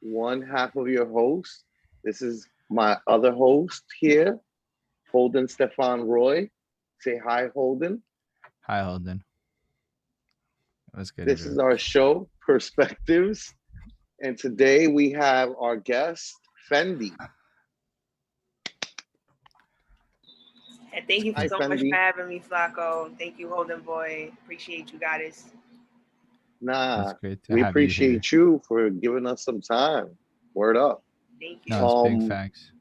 one half of your host. This is my other host here, Holden Stefan Roy. Say hi, Holden. Hi, Holden. What's good, This is everyone? our show, Perspectives. And today we have our guest, Fendi. And thank you Hi, so much for Fendi. having me, Flacko. Thank you, Holden Boy. Appreciate you guys. It's Nah, great to we have you here. appreciate you for giving us some time. Word up. Thank No, you. it's big Um, facts.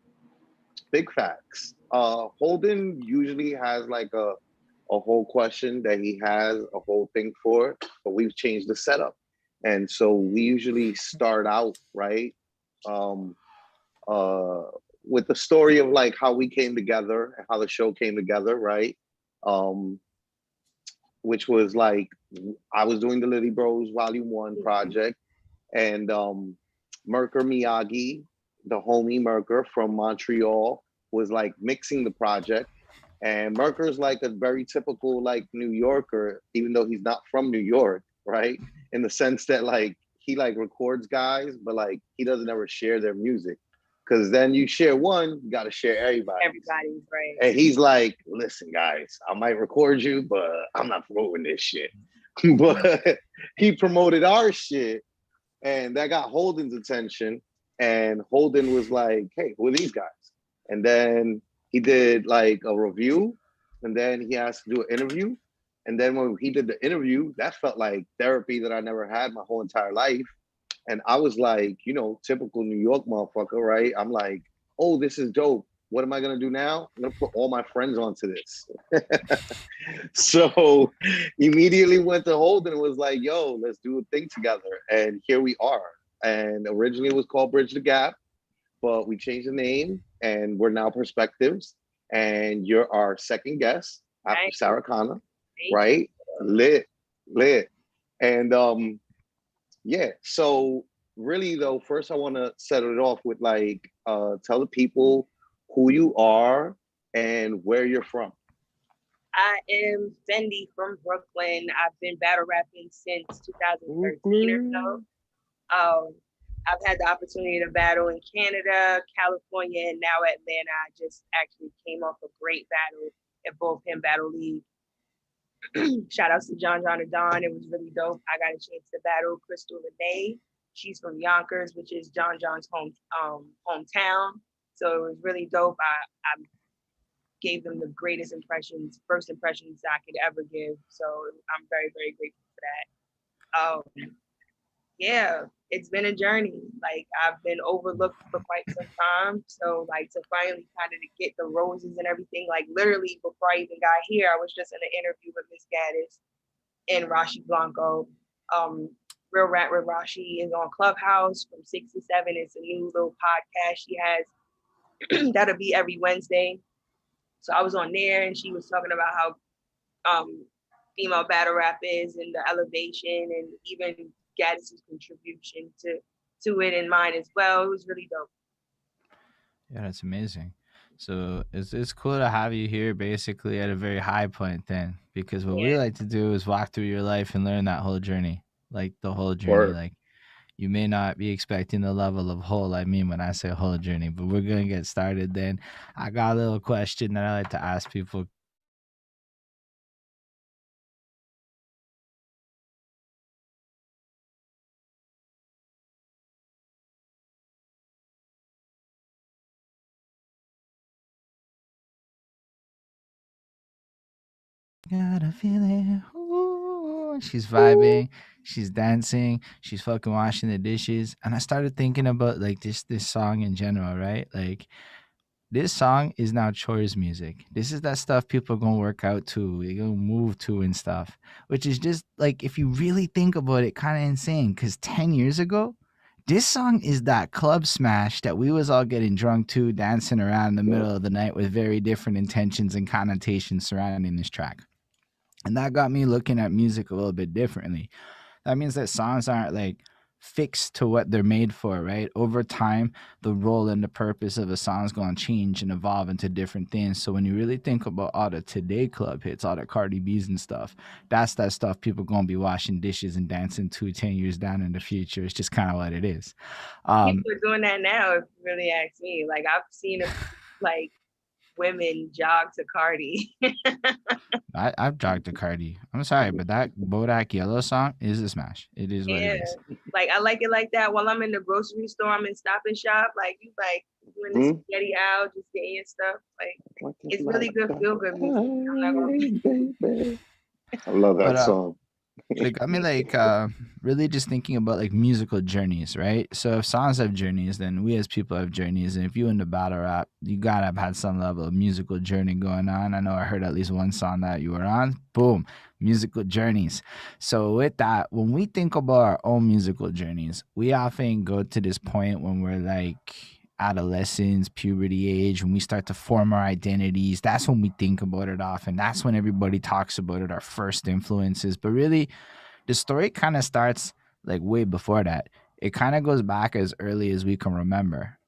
Big facts. Holden usually has like a whole question that he has a whole thing for, but we've changed the setup. And so we usually start out, right? Um, uh, with the story of like how we came together and how the show came together, right? Um, which was like I was doing the Litty Bros Volume One project, and Merker Miyagi, the homie Merker from Montreal, was like mixing the project. And Merker's like a very typical like New Yorker, even though he's not from New York, right? In the sense that like he like records guys, but like he doesn't ever share their music. Cause then you share one, you gotta share everybody's. Everybody's right. And he's like, listen, guys, I might record you, but I'm not promoting this shit. But he promoted our shit, and that got Holden's attention. And Holden was like, hey, who are these guys? And then he did like a review, and then he asked to do an interview. And then when he did the interview, that felt like therapy that I never had my whole entire life. And I was like, typical New York motherfucker, right? I'm like, oh, this is dope. What am I gonna do now? I'm gonna put all my friends onto this. So immediately went to Holden and was like, yo, let's do a thing together. And here we are. And originally it was called Bridge the Gap, but we changed the name and we're now Perspectives. And you're our second guest after Thank Sarah Connor, Thank you. right? Lit, lit. And yeah, so really though, first I want to set it off with like tell the people who you are and where you're from. I am Fendi from Brooklyn. I've been battle rapping since 2013 or so. Brooklyn. Um, I've had the opportunity to battle in Canada, California, and now Atlanta. I just actually came off a great battle at both Him Battle League. Shout outs to John and Don. It was really dope. I got a chance to battle Crystal Renee. She's from Yonkers, which is John's hometown. So it was really dope. I gave them the greatest first impressions I could ever give. So I'm very, very grateful for that. Yeah, it's been a journey. Like I've been overlooked for quite some time. So like to finally kind of get the roses and everything, like literally before I even got here, I was just in an interview with Miss Gaddis and Rashi Blanco. Um, Real Rap with Rashi is on Clubhouse from 6 to 7. It's a new little podcast she has. That'll be every Wednesday. So I was on there and she was talking about how female battle rap is and the elevation and even Gaddis's contribution to it and mine as well. It was really dope. Yeah, that's amazing. So it's cool to have you here basically at a very high point then, because what we Yeah. like to do is walk through your life and learn that whole journey. Like the whole journey. Word. Like you may not be expecting the level of whole I mean when I say whole journey, but we're gonna get started then. I got a little question that I like to ask people. Got a feeling. Ooh. She's vibing. She's dancing. She's fucking washing the dishes. And I started thinking about like this song in general, right? Like this song is now chores music. This is that stuff people gonna work out to, they gonna move to and stuff. Which is just like if you really think about it, kind of insane. Cause 10 years ago, this song is that club smash that we was all getting drunk to, dancing around in the middle of the night with very different intentions and connotations surrounding this track. And that got me looking at music a little bit differently. That means that songs aren't like fixed to what they're made for, right? Over time, the role and the purpose of a song's going to change and evolve into different things. So when you really think about all the today club hits, all the Cardi B's and stuff, that's that stuff people going to be washing dishes and dancing to 10 years down in the future. It's just kind of what it is. People are doing that now, if you really ask me. Like, I've seen like women jog to Cardi. I've jogged to Cardi. I'm sorry, but that Bodak Yellow song is a smash. It is what it is. Like, I like it like that. While I'm in the grocery store, I'm in Stop and Shop. Like, you like doing the spaghetti out, just getting your stuff. Like, it's really good, feel good music. I'm not gonna... I love that song. Like, I mean, like, really just thinking about like musical journeys, right? So if songs have journeys, then we as people have journeys. And if you into battle rap, you gotta have had some level of musical journey going on. I know I heard at least one song that you were on. Boom, musical journeys. So with that, when we think about our own musical journeys, we often go to this point when we're like adolescence, puberty age, when we start to form our identities. That's when we think about it often. That's when everybody talks about it, our first influences. But really, the story kind of starts like way before that. It kind of goes back as early as we can remember,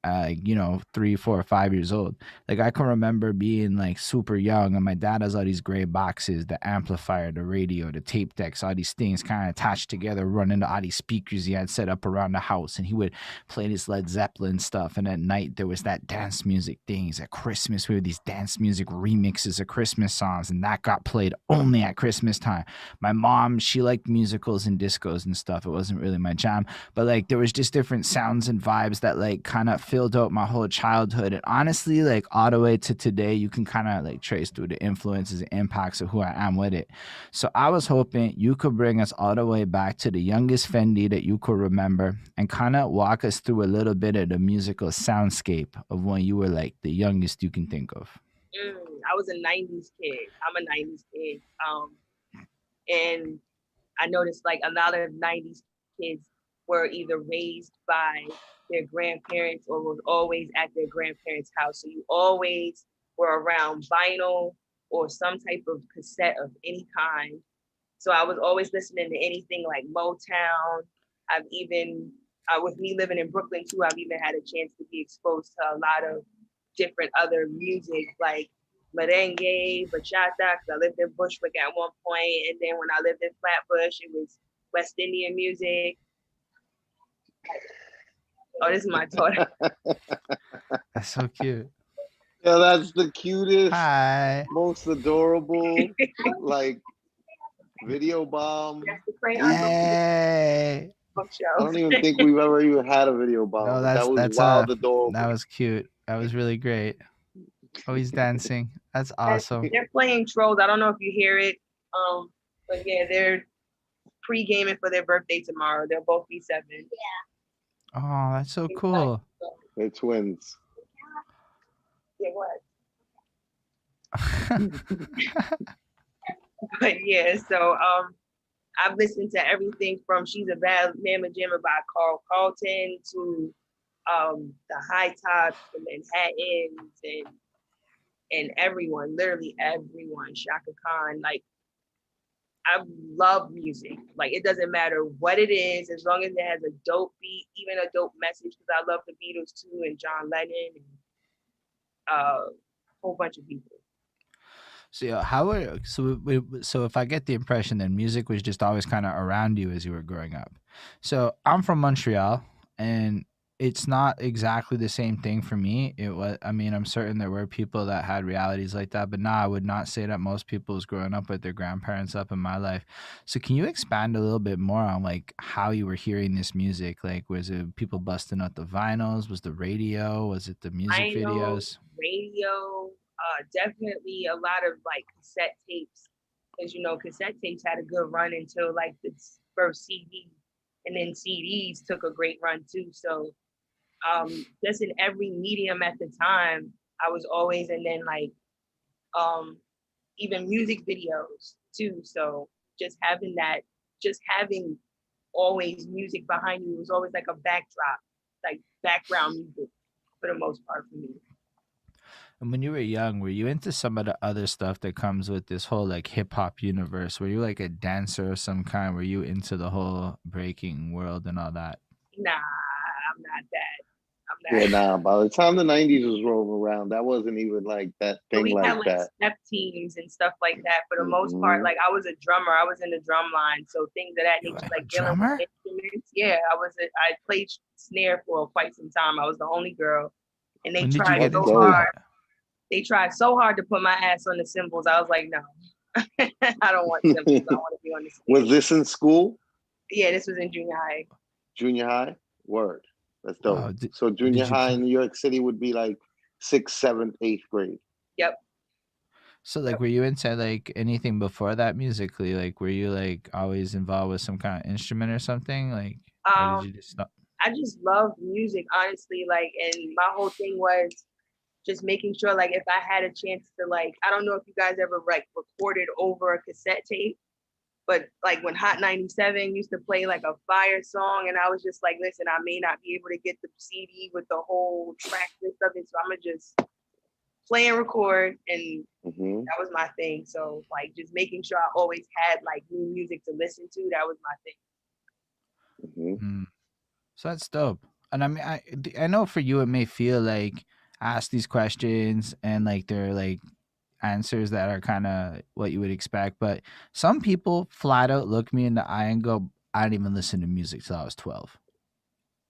3, 4, 5 years old. Like, I can remember being like super young, and my dad has all these gray boxes, the amplifier, the radio, the tape decks, all these things kind of attached together, running to all these speakers he had set up around the house. And he would play this Led Zeppelin stuff. And at night, there was that dance music things. At Christmas, we had these dance music remixes of Christmas songs, and that got played only at Christmas time. My mom, she liked musicals and discos and stuff. It wasn't really my jam, but like there was just different sounds and vibes that like kind of filled out my whole childhood. And honestly, like all the way to today, you can kind of like trace through the influences and impacts of who I am with it. So I was hoping you could bring us all the way back to the youngest Fendi that you could remember and kind of walk us through a little bit of the musical soundscape of when you were like the youngest you can think of. I was a 90s kid. I'm a 90s kid. And I noticed like a lot of 90s kids were either raised by their grandparents or was always at their grandparents' house. So you always were around vinyl or some type of cassette of any kind. So I was always listening to anything like Motown. I've even, with me living in Brooklyn too, I've even had a chance to be exposed to a lot of different other music like merengue, bachata, because I lived in Bushwick at one point, and then when I lived in Flatbush, it was West Indian music. Oh, this is my daughter. That's so cute. Yeah, that's the cutest, Hi. most adorable, like video bomb. Hey. I don't even think we've ever even had a video bomb. No, That was wild, adorable. That was cute. That was really great. Oh, he's dancing. That's awesome. They're playing Trolls. I don't know if you hear it. But yeah, they're pre-gaming for their birthday tomorrow. They'll both be 7. Yeah. Oh, that's so cool. They're twins. Yeah, what? But yeah, so I've listened to everything from She's a Bad Mama Jamma by Carl Carlton to the High Tops, the Manhattans, and everyone, literally everyone, Shaka Khan. Like, I love music. Like, it doesn't matter what it is, as long as it has a dope beat, even a dope message, because I love the Beatles too, and John Lennon, and a whole bunch of people. So yeah, so if I get the impression that music was just always kind of around you as you were growing up. So I'm from Montreal, and it's not exactly the same thing for me. It was, I mean, I'm certain there were people that had realities like that, but I would not say that most people was growing up with their grandparents up in my life. So can you expand a little bit more on like how you were hearing this music? Like, was it people busting out the vinyls? Was the radio? Was it the music videos? Radio, definitely a lot of like cassette tapes, because cassette tapes had a good run until like the first CD, and then CDs took a great run too. So just in every medium at the time, I was always, and then like even music videos too. So just having always music behind you was always like a backdrop, like background music for the most part for me. And when you were young, were you into some of the other stuff that comes with this whole like hip hop universe? Were you like a dancer of some kind? Were you into the whole breaking world and all that? Nah, I'm not that. Yeah, I'm not. nah. By the time the '90s was rolling around, that wasn't even like that So thing we had like like that. step teams and stuff like that. For the most part, Hmm. like I was a drummer. I was in the drum line, so things of that You were nature, a like dealing with drummer? instruments. Yeah, I played snare for quite some time. I was the only girl, and they When did you tried get That's so into dope. hard. that? They tried so hard to put my ass on the cymbals. I was like, no, I don't want cymbals. I want to be on the snare. Was this in school? Yeah, this was in junior high. Junior high? Word. That's dope. Oh, So junior did you high play? in New York City would be like sixth, seventh, eighth grade. Yep, So like, yep. were you into like anything before that musically? Like, were you like always involved with some kind of instrument or something? Like, or did Um, you just stop? I just love music, honestly. Like, and my whole thing was just making sure, like, if I had a chance to, like, I don't know if you guys ever like recorded over a cassette tape, but like when Hot 97 used to play like a fire song, and I was just like, listen, I may not be able to get the CD with the whole track list of it, so I'm gonna just play and record, and Hmm. that was my thing. So like just making sure I always had like new music to listen to, that was my thing. Hmm. Mm. So that's dope. And I mean, I know for you it may feel like I ask these questions and like they're like answers that are kind of what you would expect, but some people flat out look me in the eye and go, "I didn't even listen to music till I was 12,"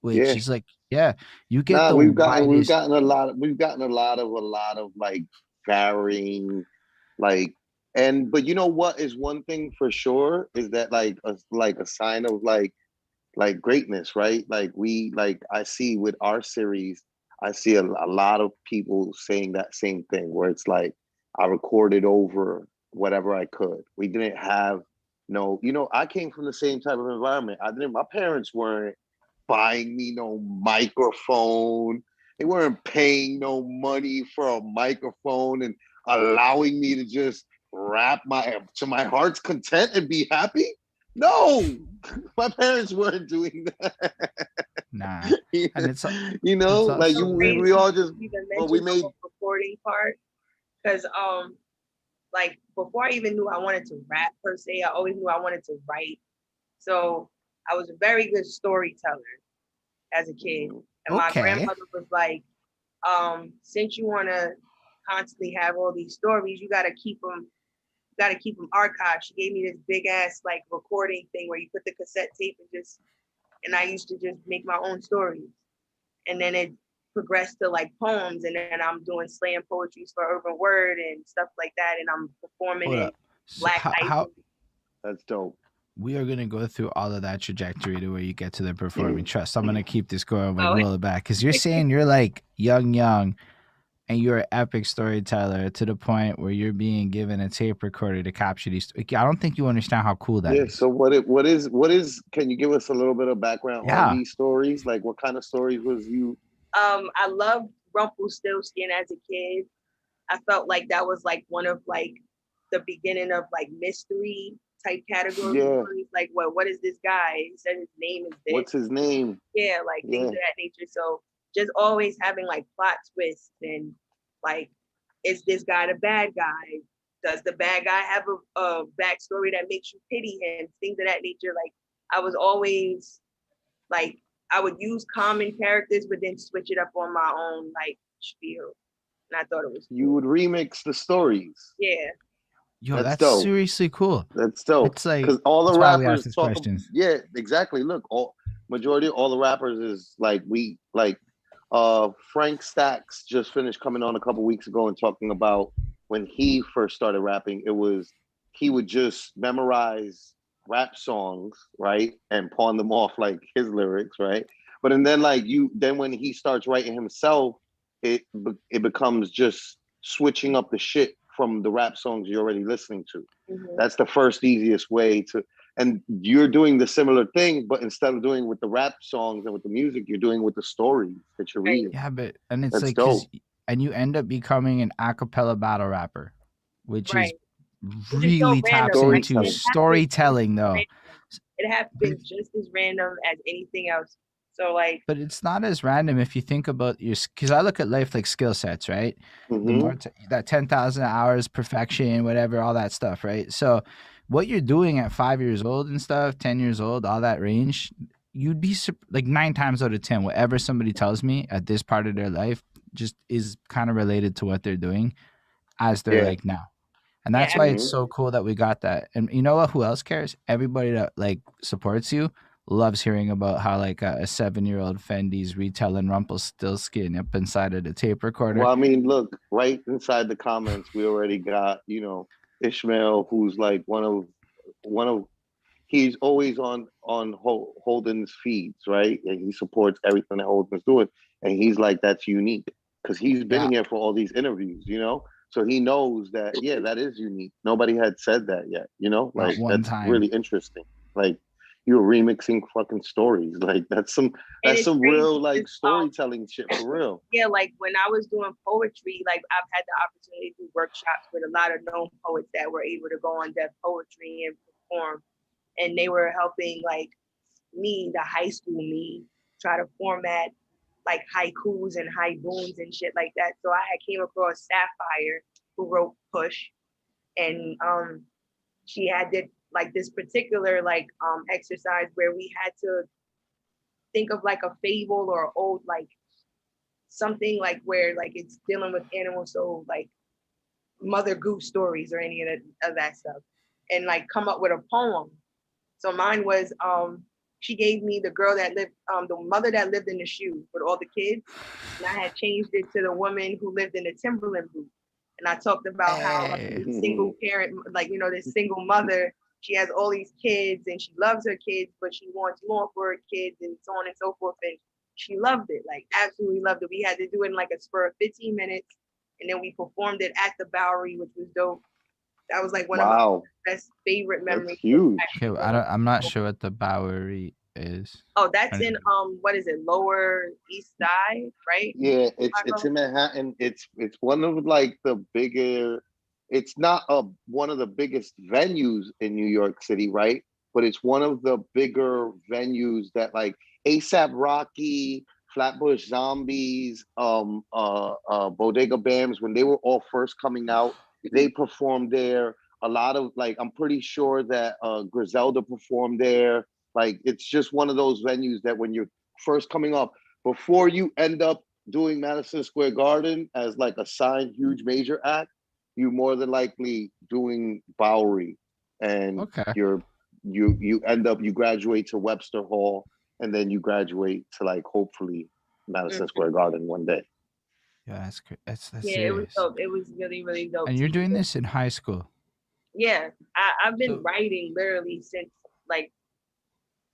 which Yeah. is like, yeah, you get Nah, the we've widest. gotten a lot of like varying like, and but you know what is one thing for sure is that like a sign of like greatness, right? Like I see with our series, I see a lot of people saying that same thing where it's like I recorded over whatever I could. We didn't have no, I came from the same type of environment. I didn't, my parents weren't buying me no microphone. They weren't paying no money for a microphone and allowing me to just rap my to my heart's content and be happy. No, my parents weren't doing that. Nah, and it's Like So also we crazy all just, you even well, we mentioned the made, whole recording part, because like before I even knew I wanted to rap per se, I always knew I wanted to write. So I was a very good storyteller as a kid. And my okay. grandmother was like, since you want to constantly have all these stories, you got to keep them archived. She gave me this big ass like recording thing where you put the cassette tape and I used to just make my own stories. And then it progressed to like poems, and then I'm doing slam poetries for Urban Word and stuff like that, and I'm performing Hold in up. So Black how Ice. that's dope. we are gonna go through all of that trajectory to where you get to the performing Mm. trust. I'm gonna keep this going, like Oh, roll it back, because you're saying you're like young, and you're an epic storyteller to the point where you're being given a tape recorder to capture these. Like, I don't think you understand how cool that Yeah. is. So what is? Can you give us a little bit of background on Yeah. these stories? Like, what kind of stories was you? I loved Rumpelstiltskin as a kid. I felt like that was like one of like the beginning of like mystery type category Yeah. stories. Like, what is this guy? He said his name is What's this. his name? Yeah, like things Yeah. of that nature. So just always having like plot twists and like, is this guy the bad guy? Does the bad guy have a backstory that makes you pity him? Things of that nature. Like I was always like, I would use common characters, but then switch it up on my own like spiel. And I thought it was You cool. would remix the stories. Yeah, Yo, That's that's dope. seriously cool. That's dope. It's like Because all the that's why we ask rappers these talk. questions. Yeah, exactly. Look, all majority of all the rappers is like we like. Frank Stacks just finished coming on a couple weeks ago and talking about when he first started rapping. It was he would just memorize rap songs, right, and pawn them off like his lyrics, right. But and then like then when he starts writing himself, it becomes just switching up the shit from the rap songs you're already listening to. mm-hmm. That's the first easiest way to, and you're doing the similar thing, but instead of doing with the rap songs and with the music, you're doing with the stories that you're Right. reading. Yeah, but and it's That's like because dope. and you end up becoming an a cappella battle rapper, which is Right. Which is so really random. taps Like into it Storytelling. happened just as storytelling though. random. It But happened just as random as anything else. So like, But it's not as random if you think about your, because I look at life like skill sets, right? The Mm-hmm. more that 10,000 hours, perfection, whatever, all that stuff, right? So, what you're doing at 5 years old and stuff, 10 years old, all that range, you'd be like 9 times out of 10, whatever somebody tells me at this part of their life just is kind of related to what they're doing as they're Yeah. like now. And yeah, that's why it's Mm-hmm. so cool that we got that. And you know what? Who else cares? Everybody that like supports you loves hearing about how like a 7-year-old Fendi's retelling Rumpelstiltskin up inside of the tape recorder. Well, I mean, look, right inside the comments, we already got, Ishmael, who's like one of he's always on Holden's feeds, right? And he supports everything that Holden's doing, and he's like, that's unique because he's been Yeah, here for all these interviews. So he knows that, yeah, that is unique. Nobody had said that yet. not Like one that's time. really interesting. Like you're remixing fucking stories. Like that's some and that's it's some crazy real like 'cause, storytelling shit for real. yeah, like when I was doing poetry, like I've had the opportunity to do workshops with a lot of known poets that were able to go on Def Poetry and perform, and they were helping like me, the high school me, try to format like haikus and haiboons and shit like that. So I had came across Sapphire, who wrote Push, and she had did like this particular like exercise where we had to think of like a fable or old like something like where like it's dealing with animals, so like Mother Goose stories or any of that stuff, and like come up with a poem. So mine was she gave me the girl that lived the mother that lived in the shoe with all the kids, and I had changed it to the woman who lived in the Timberland boot. And I talked about how like Hey, this single parent, like this single mother, she has all these kids and she loves her kids, but she wants more for her kids and so on and so forth. And she loved it, like absolutely loved it. We had to do it in like a spur of 15 minutes, and then we performed it at the Bowery, which was dope. That was like one of my Wow, best favorite that's memories. huge. okay, I'm not sure what the Bowery is. Oh, that's in what is it, Lower East Side, right? Yeah, it's in Manhattan. It's one of like the bigger. It's not one of the biggest venues in New York City, right? But it's one of the bigger venues that like ASAP Rocky, Flatbush Zombies, Bodega Bams, when they were all first coming out, they performed there. A lot of like, I'm pretty sure that Griselda performed there. Like, it's just one of those venues that when you're first coming up, before you end up doing Madison Square Garden as like a signed huge major act, you more than likely doing Bowery, and Okay. you graduate to Webster Hall, and then you graduate to like hopefully Madison Square Garden one day. Yeah, that's Yeah, it was serious. dope. It was really, really dope. And you're doing this in high school. Yeah, I've been So writing literally since like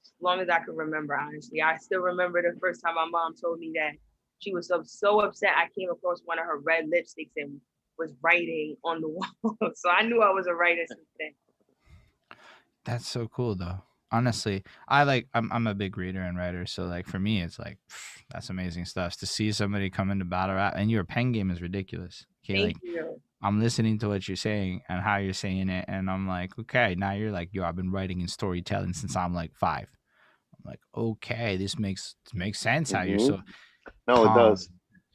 as long as I can remember, honestly. I still remember the first time my mom told me that she was so upset I came across one of her red lipsticks and was writing on the wall. So I knew I was a writer since then. that's so cool though. Honestly, I'm a big reader and writer, so like for me it's like that's amazing stuff. To see somebody come into battle rap and your pen game is ridiculous. Okay, Thank like you. I'm listening to what you're saying and how you're saying it, and I'm like, okay, now you're like, yo, I've been writing and storytelling since I'm like 5. I'm like, okay, this makes sense how you're Mm-hmm. so No, it calm, does.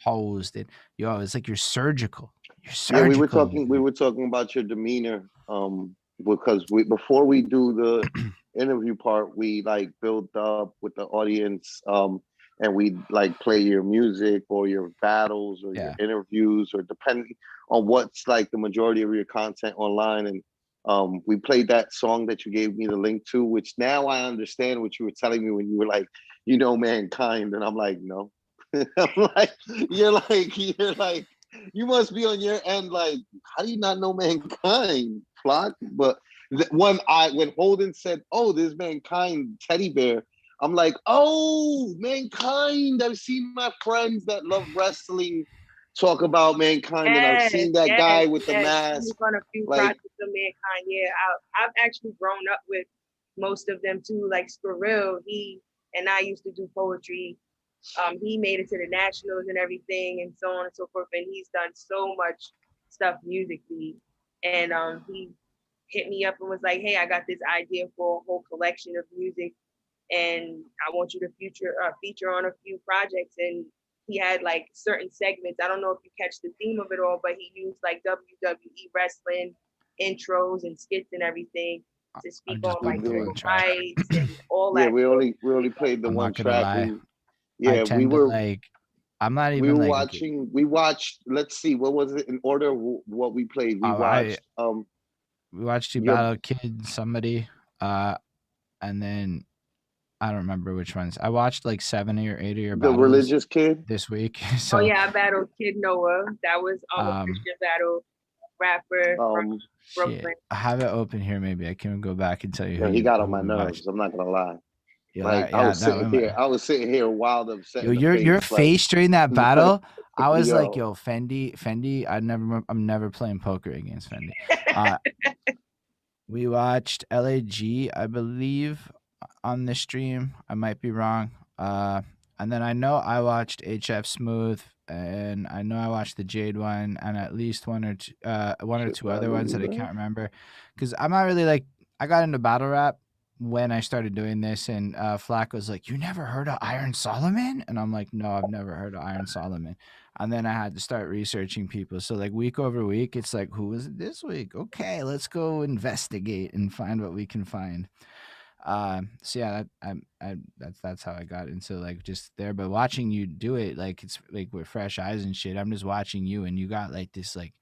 posed, and yo, it's like you're surgical. You're Yeah, we were surgical with talking. We it. were talking about your demeanor, because we before we do the interview part, we like build up with the audience, and we like play your music or your battles or your Yeah. interviews, or depending on what's like the majority of your content online. And we played that song that you gave me the link to, which now I understand what you were telling me when you were like, mankind, and I'm like, no. I'm like, you're like, you must be on your end. Like, how do you not know mankind, Flock? But when Holden said, "Oh, there's mankind teddy bear," I'm like, "Oh, mankind!" I've seen my friends that love wrestling talk about mankind, and I've Yes, seen that yes, guy with the yes. He mask. was on a few Like, projects of Mankind. Yeah, I've actually grown up with most of them too. Like Skrill, he and I used to do poetry. He made it to the nationals and everything, and so on and so forth. And he's done so much stuff musically. And he hit me up and was like, "Hey, I got this idea for a whole collection of music." and I want you to feature on a few projects. And he had like certain segments. I don't know if you catch the theme of it all, but he used like WWE wrestling intros and skits and everything to speak I'm on just like bumped the one civil track. rights and all Yeah, that. we only played the I'm one not gonna track. lie. I Yeah, tend to like. I'm not we even were like okay. watching. We watched. Let's see, what was it in order? What we played? We I watched. we watched you Your battle kid somebody, and then I don't remember which ones. I watched like 7 or 8 of your the battles religious kid. this week. Oh So yeah, I battled Kid Noah. That was a um Christian battle rapper from shit. Brooklyn. I have it open here. Maybe I can go back and tell you Yo, he got on who my we watched. nerves. I'm not gonna lie. Yeah, Like that one. I was sitting here wild upset Yo, in the your face. Like, face during that battle, I was like, yo, yo, Fendi. I'm never playing poker against Fendi. Uh, we watched LAG, I believe, on the stream. I might be wrong. And then I know I watched HF Smooth, and I know I watched the Jade one, and at least one or shit, two I other ones that I remember that. can't remember, because I'm not really like I got into battle rap when I started doing this, and Flacko was like, "You never heard of Iron Solomon?" And I'm like, "No, I've never heard of Iron Solomon." And then I had to start researching people. So like week over week, it's like, who was it this week? Okay, let's go investigate and find what we can find. So yeah, that's how I got into like just there. But watching you do it, like it's like with fresh eyes and shit. I'm just watching you, and you got like this like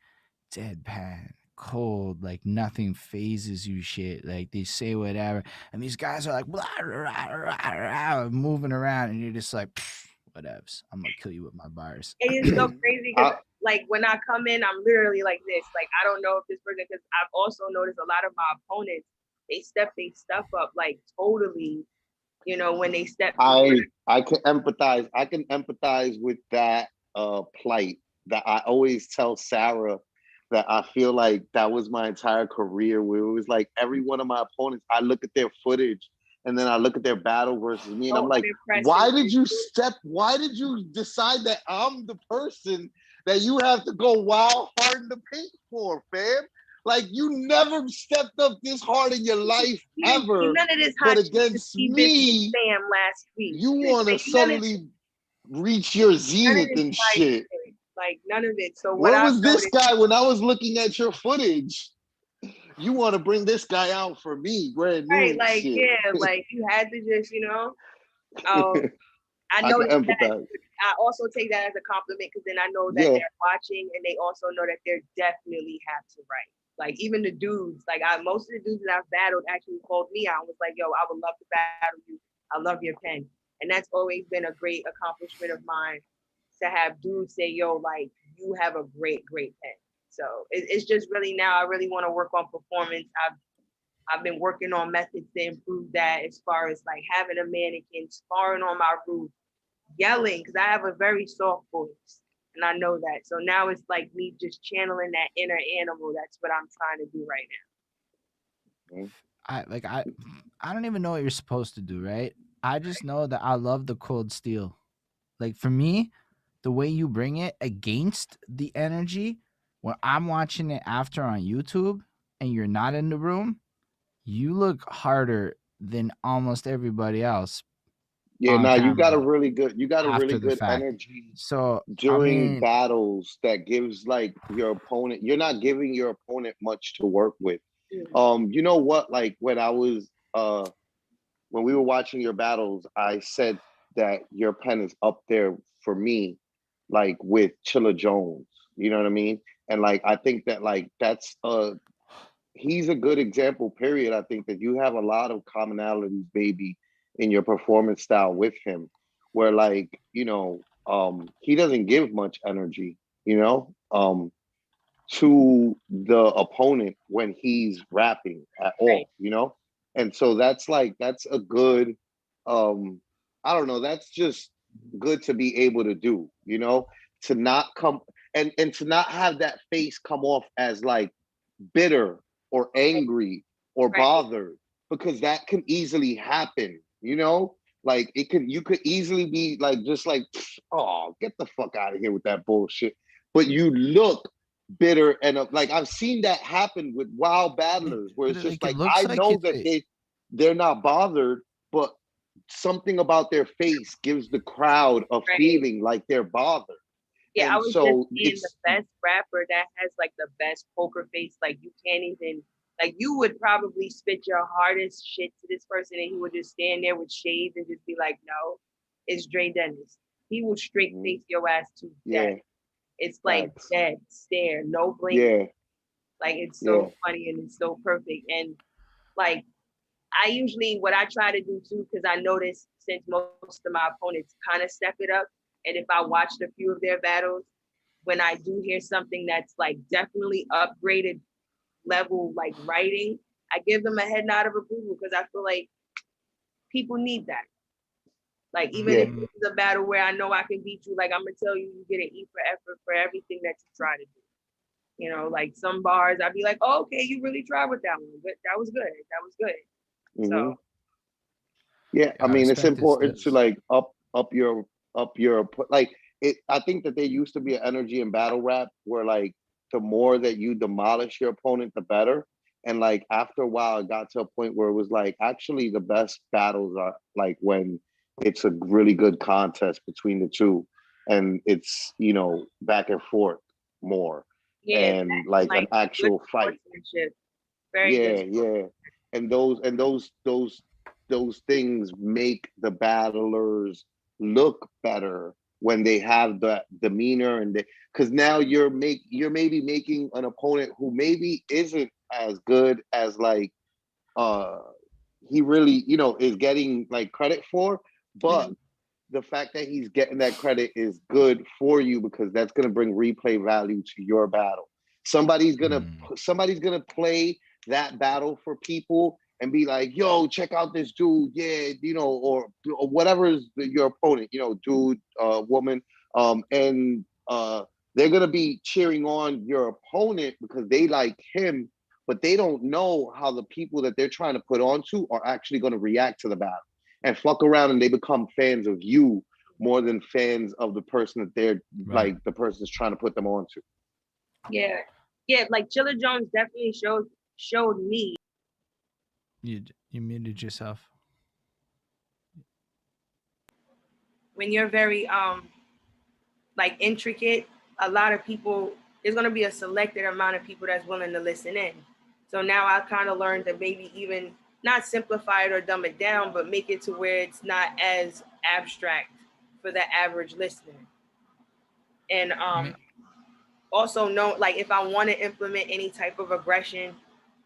deadpan, cold, like nothing phases you shit. Like they say whatever, and these guys are like blah, rah, rah, rah, moving around, and you're just like, whatevs. I'm gonna kill you with my bars. It is so crazy because I, like when I come in, I'm literally like this. Like I don't know if this person, because I've also noticed a lot of my opponents, they step their stuff up like totally, when they step I can empathize. I can empathize with that plight. That I always tell Sarah that I feel like that was my entire career, where it was like every one of my opponents, I look at their footage and then I look at their battle versus me, and I'm so like, unimpressive. why did you decide that I'm the person that you have to go wild hard in the paint for, fam? Like, you never stepped up this hard in your life ever, None of this but hot shit against me, Sam last week. you want to Like, suddenly reach your none of zenith this and hot shit. shit. Like none of it. So what Where I've was this noticed, guy when I was looking at your footage? You want to bring this guy out for me, brand new right? and Like shit. yeah, like you had to just, I I can noticed that. empathize. I also take that as a compliment because then I know that Yeah, they're watching and they also know that they're definitely have to write. Like even the dudes, like most of the dudes that I've battled actually called me out and was like, "Yo, I would love to battle you. I love your pen," and that's always been a great accomplishment of mine to have dudes say, "Yo, like you have a great, great pen." So it's just really now I really want to work on performance. I've been working on methods to improve that as far as like having a mannequin sparring on my roof, yelling because I have a very soft voice and I know that. So now it's like me just channeling that inner animal. That's what I'm trying to do right now. I don't even know what you're supposed to do, right? I just know that I love the cold steel. Like for me, the way you bring it against the energy when I'm watching it after on YouTube and you're not in the room, you look harder than almost everybody else yeah. on Now camera you got a really after the good fact. energy So, I during mean, battles that gives like your opponent. You're not giving your opponent much to work with. You know what? Like when we were watching your battles, I said that your pen is up there for me, like with Chilla Jones. You know what I mean? And like I think that like that's he's a good example, period. I think that you have a lot of commonalities, baby, in your performance style with him, where like, he doesn't give much energy, to the opponent when he's rapping at Right. all. And so that's a good, I don't know, that's just good to be able to do, to not come and to not have that face come off as like bitter or angry or Right. bothered, because that can easily happen, like you could easily be like just like, oh, get the fuck out of here with that bullshit, but you look bitter and like I've seen that happen with wild battlers where it's just it like looks I like know that they're not bothered, but something about their face gives the crowd a feeling like they're bothered. Yeah, and I was so just saying the best rapper that has like the best poker face, like you can't even, like you would probably spit your hardest shit to this person and he would just stand there with shades and just be like, no, it's Dre Dennis. He will straight face your ass to death. It's like dead stare, no blink. Yeah. Like it's so funny and it's so perfect. And like I usually, what I try to do too, because I noticed since most of my opponents kind of step it up, and if I watched a few of their battles, when I do hear something that's like definitely upgraded level, like writing, I give them a head nod of approval because I feel like people need that. Like even if this is a battle where I know I can beat you, like I'm gonna tell you, you get an E for effort for everything that you try to do. You know, like some bars, I'd be like, oh, okay, you really tried with that one, but that was good. That was good. So yeah, I mean, it's important to like up your like it. I think that there used to be an energy in battle rap where like the more that you demolish your opponent, the better. And like after a while, it got to a point where it was like actually the best battles are like when it's a really good contest between the two, and it's back and forth more, and like an actual fight. Yeah, and those things make the battlers look better when they have the demeanor, and because now you're maybe making an opponent who maybe isn't as good as like he really is getting like credit for, but the fact that he's getting that credit is good for you because that's going to bring replay value to your battle. Somebody's gonna play that battle for people and be like, yo, check out this dude, yeah, or whatever is your opponent, dude, woman, and they're gonna be cheering on your opponent because they like him, but they don't know how the people that they're trying to put onto are actually going to react to the battle and fuck around, and they become fans of you more than fans of the person that they're like the person's trying to put them onto. Yeah, like Chilla Jones definitely showed me. You muted yourself. When you're very like intricate, a lot of people, there's gonna be a selected amount of people that's willing to listen in. So now I kind of learned to maybe even not simplify it or dumb it down, but make it to where it's not as abstract for the average listener. And also know, like if I want to implement any type of aggression,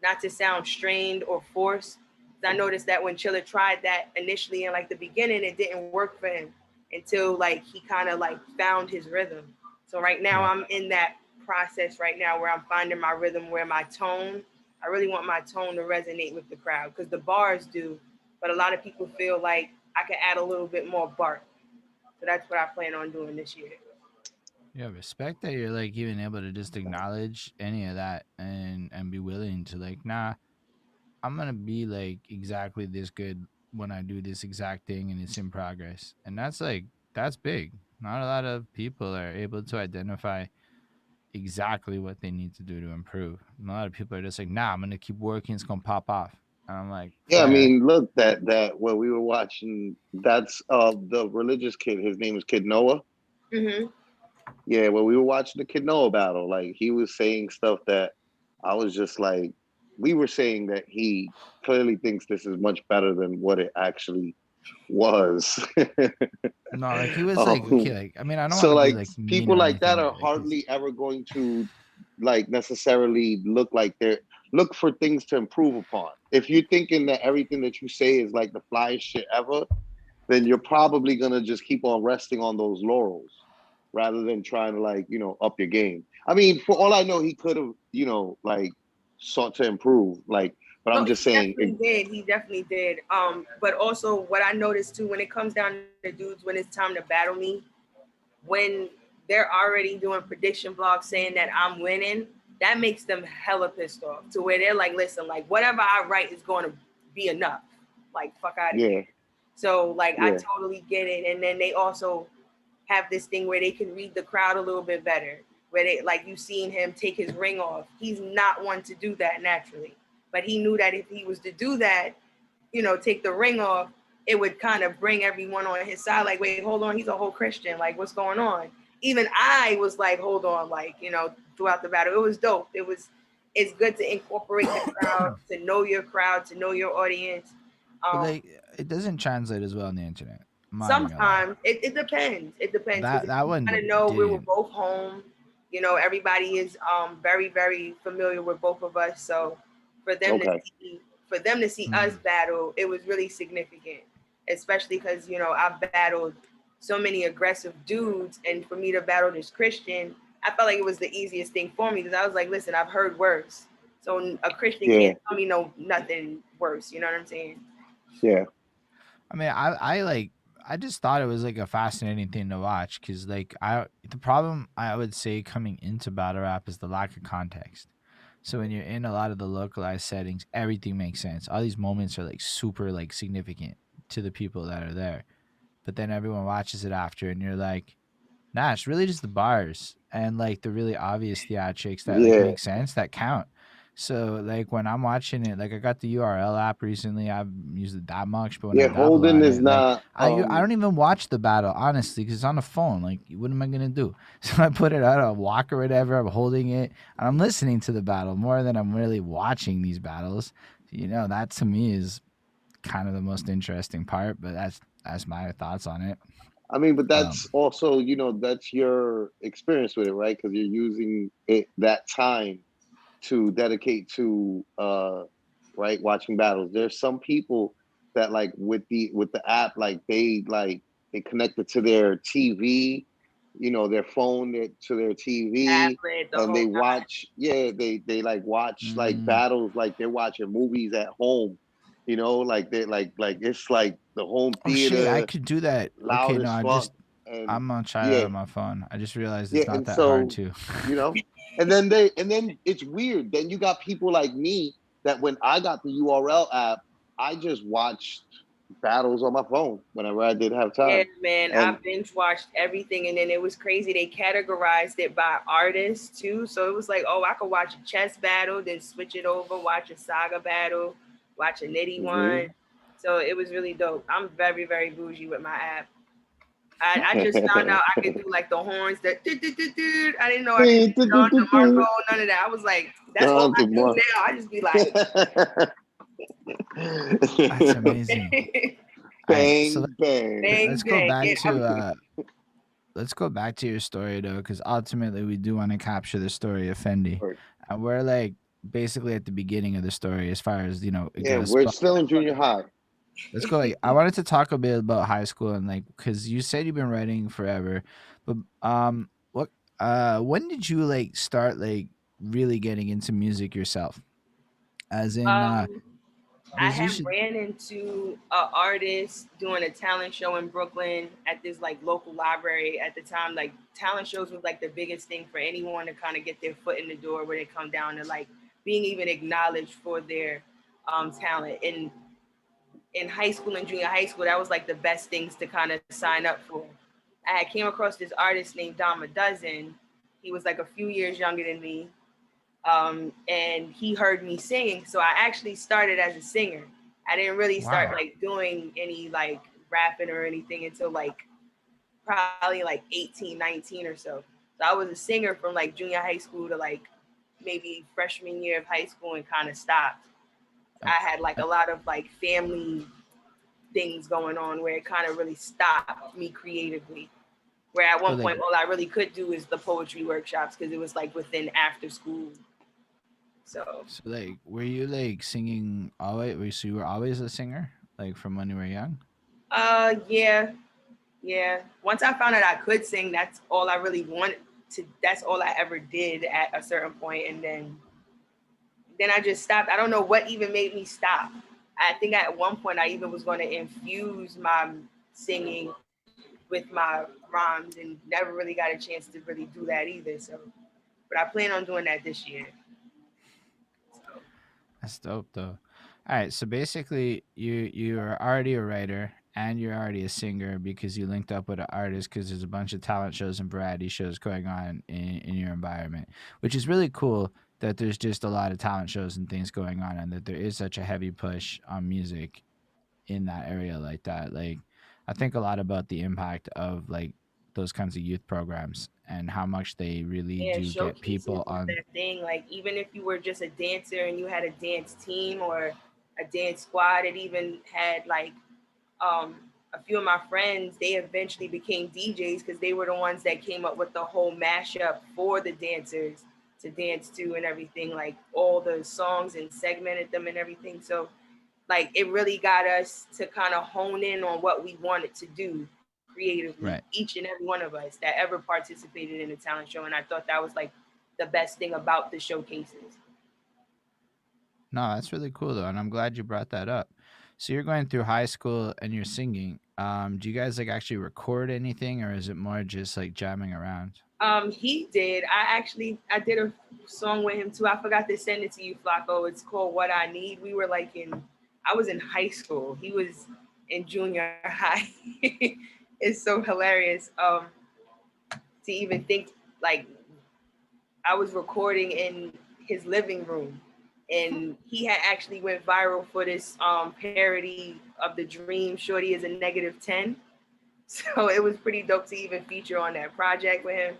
not to sound strained or forced. I noticed that when Chilla tried that initially in like the beginning, it didn't work for him until like he kind of like found his rhythm. So right now I'm in that process right now where I'm finding my rhythm, where my tone, I really want my tone to resonate with the crowd because the bars do, but a lot of people feel like I can add a little bit more bark. So that's what I plan on doing this year. Yeah, respect that you're like even able to just acknowledge any of that and be willing to like, nah, I'm gonna be like exactly this good when I do this exact thing and it's in progress. And that's big. Not a lot of people are able to identify exactly what they need to do to improve. And a lot of people are just like, nah, I'm gonna keep working, it's gonna pop off. And I'm like, yeah, I fair. mean, look, that when we were watching, that's the religious kid. His name is Kid Noah. Yeah, when we were watching the Kid Noah battle, like he was saying stuff that I was just like, we were saying that he clearly thinks this is much better than what it actually was. No, like he was like, okay, like I mean, I don't want So to be like like mean people or like that anything, are but like he's hardly ever going to like necessarily look for things to improve upon. If you're thinking that everything that you say is like the flyest shit ever, then you're probably gonna just keep on resting on those laurels rather than trying to like, up your game. I mean, for all I know, he could have, like sought to improve. Like, but I'm just saying He definitely did. But also what I noticed too, when it comes down to dudes, when it's time to battle me, when they're already doing prediction blogs saying that I'm winning, that makes them hella pissed off to where they're like, listen, like whatever I write is going to be enough. Like fuck out of here. So like I totally get it. And then they also have this thing where they can read the crowd a little bit better. Where they like you seen him take his ring off. He's not one to do that naturally. But he knew that if he was to do that, take the ring off, it would kind of bring everyone on his side. Like, wait, hold on, he's a whole Christian. Like, what's going on? Even I was like, hold on, like, throughout the battle, it was dope. It's good to incorporate the crowd, to know your crowd, to know your audience. But Um, like, it doesn't translate as well on the internet. I'm not even gonna lie. Sometimes it depends. It depends because That you kind one of know we were didn't. both home. Everybody is very very familiar with both of us. So for them to Okay. see for them to see us Mm. battle, it was really significant, especially because I've battled so many aggressive dudes, and for me to battle this Christian, I felt like it was the easiest thing for me because I was like, listen, I've heard worse, so a Christian Yeah. can't tell me no nothing worse. You know what I'm saying? Yeah. I mean, I just thought it was like a fascinating thing to watch because like the problem I would say coming into battle rap is the lack of context. So when you're in a lot of the localized settings, everything makes sense. All these moments are like super like significant to the people that are there. But then everyone watches it after and you're like, nah, it's really just the bars and like the really obvious theatrics that like Yeah. make sense that count. So like when I'm watching it, like I got the URL app recently. I've used it that much, but when I Yeah. dabble Holden on is it, like not. I don't even watch the battle honestly because it's on the phone. Like what am I gonna do? So I put it out on a walk or whatever. I'm holding it and I'm listening to the battle more than I'm really watching these battles. That to me is kind of the most interesting part. But that's my thoughts on it. I mean, but that's Um, also, that's your experience with it, right? Because you're using it that time to dedicate to right, watching battles. There's some people that like with the app, they connect it to their TV, their phone to their TV, Tablet, the and they whole watch. Yeah, they like watch like mm, battles like they're watching movies at home. Like they like it's like the home Oh shit, I theater, could do that. Okay, loud no, as fuck, and I'm gonna try that yeah, on my phone. I just realized yeah, it's not and that hard so to. you know, and then it's weird. Then you got people like me that when I got the URL app, I just watched battles on my phone whenever I did have Yeah, time, man, I and binge watched everything, and then it was crazy. They categorized it by artists too, so it was like, oh, I could watch a chess battle, then switch it over, watch a saga battle, watch a nitty one. mhm. So it was really dope. I'm very, very bougie with my app. I just found out I could do like the horns that I didn't know I could do Don DeMarco, none of that. I was like, that's all Don I do tomorrow. now. I just be like, That's amazing. All right, so Bang bang. bang, let's go bang. back Yeah, to your story though, because ultimately we do want to capture the story of Fendi, and we're like basically at the beginning of the story as far as it Yeah, goes. we're But still in junior high. let's go. Like, I wanted to talk a bit about high school and like because you said you've been writing forever, but what when did you like start like really getting into music yourself? As in, um, I because you had should. ran into an artist doing a talent show in Brooklyn at this like local library at the time. Like talent shows was like the biggest thing for anyone to kind of get their foot in the door when it come down to like being even acknowledged for their talent. And in high school and junior high school, that was like the best things to kind of sign up for. I had came across this artist named Dama Dozen. He was like a few years younger than me, and he heard me singing. So I actually started as a singer. I didn't really start Wow. like doing any like rapping or anything until like probably like 18, 19 or so. So I was a singer from like junior high school to like maybe freshman year of high school and kind of stopped. Uh, I had like uh, a lot of like family things going on where it kind of really stopped me creatively. Where at one but like, point, all I really could do is the poetry workshops because it was like within after school. So so like, were you like singing always? So you were always a singer, like from when you were young? yeah, yeah. Once I found out I could sing, that's all I really wanted to. That's all I ever did at a certain point, and then I just stopped. I don't know what even made me stop. I think at one point I even was going to infuse my singing with my rhymes, and never really got a chance to really do that either. So, but I plan on doing that this year. So, That's dope, though. All right, so basically, you're already a writer and you're already a singer because you linked up with an artist because there's a bunch of talent shows and variety shows going on in your environment, which is really cool that there's just a lot of talent shows and things going on and that there is such a heavy push on music in that area like that. Like, I think a lot about the impact of like those kinds of youth programs and how much they really Yeah, do get showcases people is on. that thing. Like even if you were just a dancer and you had a dance team or a dance squad, it even had like um, a few of my friends. They eventually became DJs because they were the ones that came up with the whole mashup for the dancers to dance to and everything. Like all the songs and segmented them and everything. So like it really got us to kind of hone in on what we wanted to do creatively, Right. each and every one of us that ever participated in a talent show. And I thought that was like the best thing about the showcases. No, that's really cool though, and I'm glad you brought that up. So you're going through high school and you're singing. Do you guys like actually record anything, or is it more just like jamming around? He did. I did a song with him too. I forgot to send it to you, Flacco. It's called What I Need. We were like I was in high school. He was in junior high. It's so hilarious. To even think like I was recording in his living room, and he had actually went viral for this parody of the Dream. Shorty is a -10. So it was pretty dope to even feature on that project with him.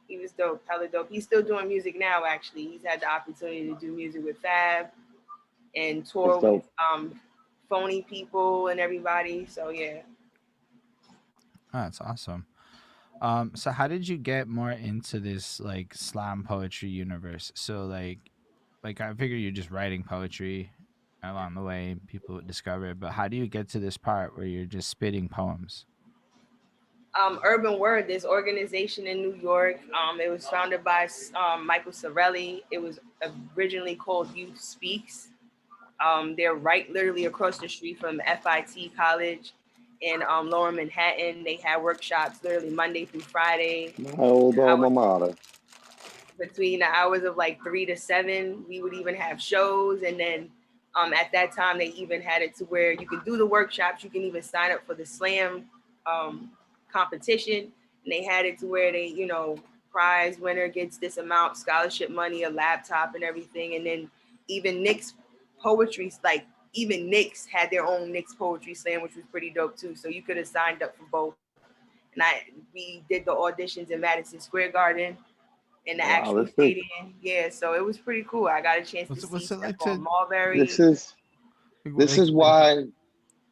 He was dope, hella dope. He's still doing music now. Actually, he's had the opportunity to do music with Fab and It's tour with dope. Phony People and everybody. So yeah. Oh, that's awesome. So how did you get more into this like slam poetry universe? So like I figure you're just writing poetry along the way, people would discover it. But how do you get to this part where you're just spitting poems? Urban Word, this organization in New York. It was founded by Michael Sorelli. It was originally called Youth Speaks. They're right literally across the street from FIT College in Lower Manhattan. They had workshops literally Monday through Friday. My old alma mater. Between the hours of like 3 to 7. We would even have shows, and then at that time they even had it to where you can do the workshops. You can even sign up for the slam um, competition, and they had it to where they, prize winner gets this amount, scholarship money, a laptop, and everything. And then even Nick's poetry, like even Nick's had their own Nick's poetry slam, which was pretty dope too. So you could have signed up for both. And we did the auditions in Madison Square Garden in the Wow, actual stadium. Yeah, so it was pretty cool. I got a chance to see What's it stuff like on to this Mulberry. is this like is why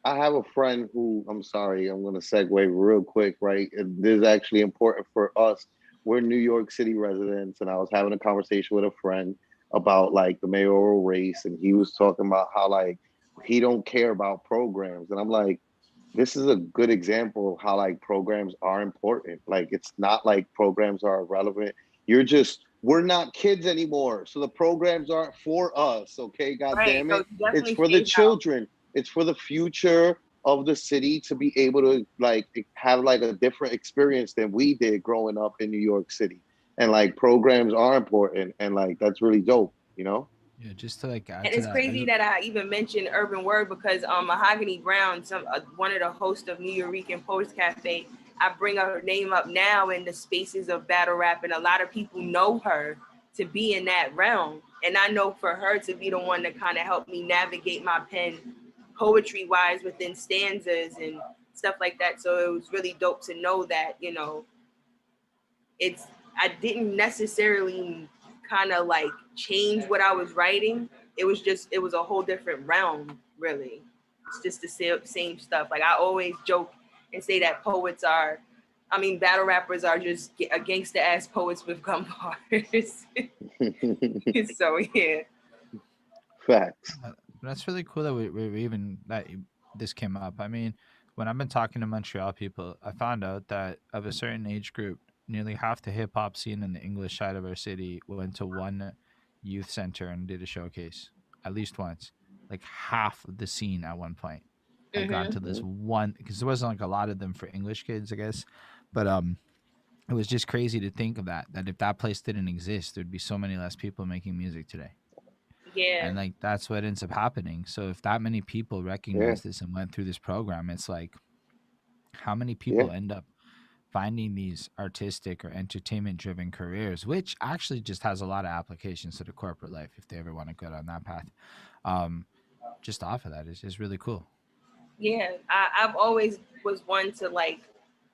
I have a friend who, I'm sorry, I'm going to segue real quick, right? And this is actually important for us. We're New York City residents, and I was having a conversation with a friend about like the mayoral race, and he was talking about how like he don't care about programs, and I'm like, this is a good example of how like programs are important. Like it's not like programs are irrelevant. We're not kids anymore. So the programs aren't for us. Okay, god Right. damn So it. you It's definitely for the phase out. children. It's for the future of the city to be able to like have like a different experience than we did growing up in New York City. And like programs are important and like that's really dope, you know? yeah, just to like add And to it's that. crazy that I even mentioned Urban Word because Mahogany Brown, one of the hosts of New Eurekan Poets Cafe, I bring her name up now in the spaces of battle rap, and a lot of people know her to be in that realm. And I know for her to be the one that kind of helped me navigate my pen poetry wise within stanzas and stuff like that. So it was really dope to know that, it's I didn't necessarily kind of like change what I was writing. It was a whole different realm, really. It's just the same stuff. Like I always joke and say that battle rappers are just a gangster ass poets with gun bars. So yeah. Facts. That's really cool that we even this came up. I mean, when I've been talking to Montreal people, I found out that of a certain age group, nearly half the hip hop scene in the English side of our city went to one youth center and did a showcase at least once. Like half of the scene at one point had gone Hmm. to this one because there wasn't like a lot of them for English kids, I guess. But it was just crazy to think of that if that place didn't exist, there'd be so many less people making music today. Yeah. And like that's what ends up happening. So if that many people Yeah, recognize this and went through this program, it's like how many yeah, people end up finding these artistic or entertainment driven careers, which actually just has a lot of applications to the corporate life if they ever want to go down that path. um just off of that is really cool. Yeah, I've always was one to like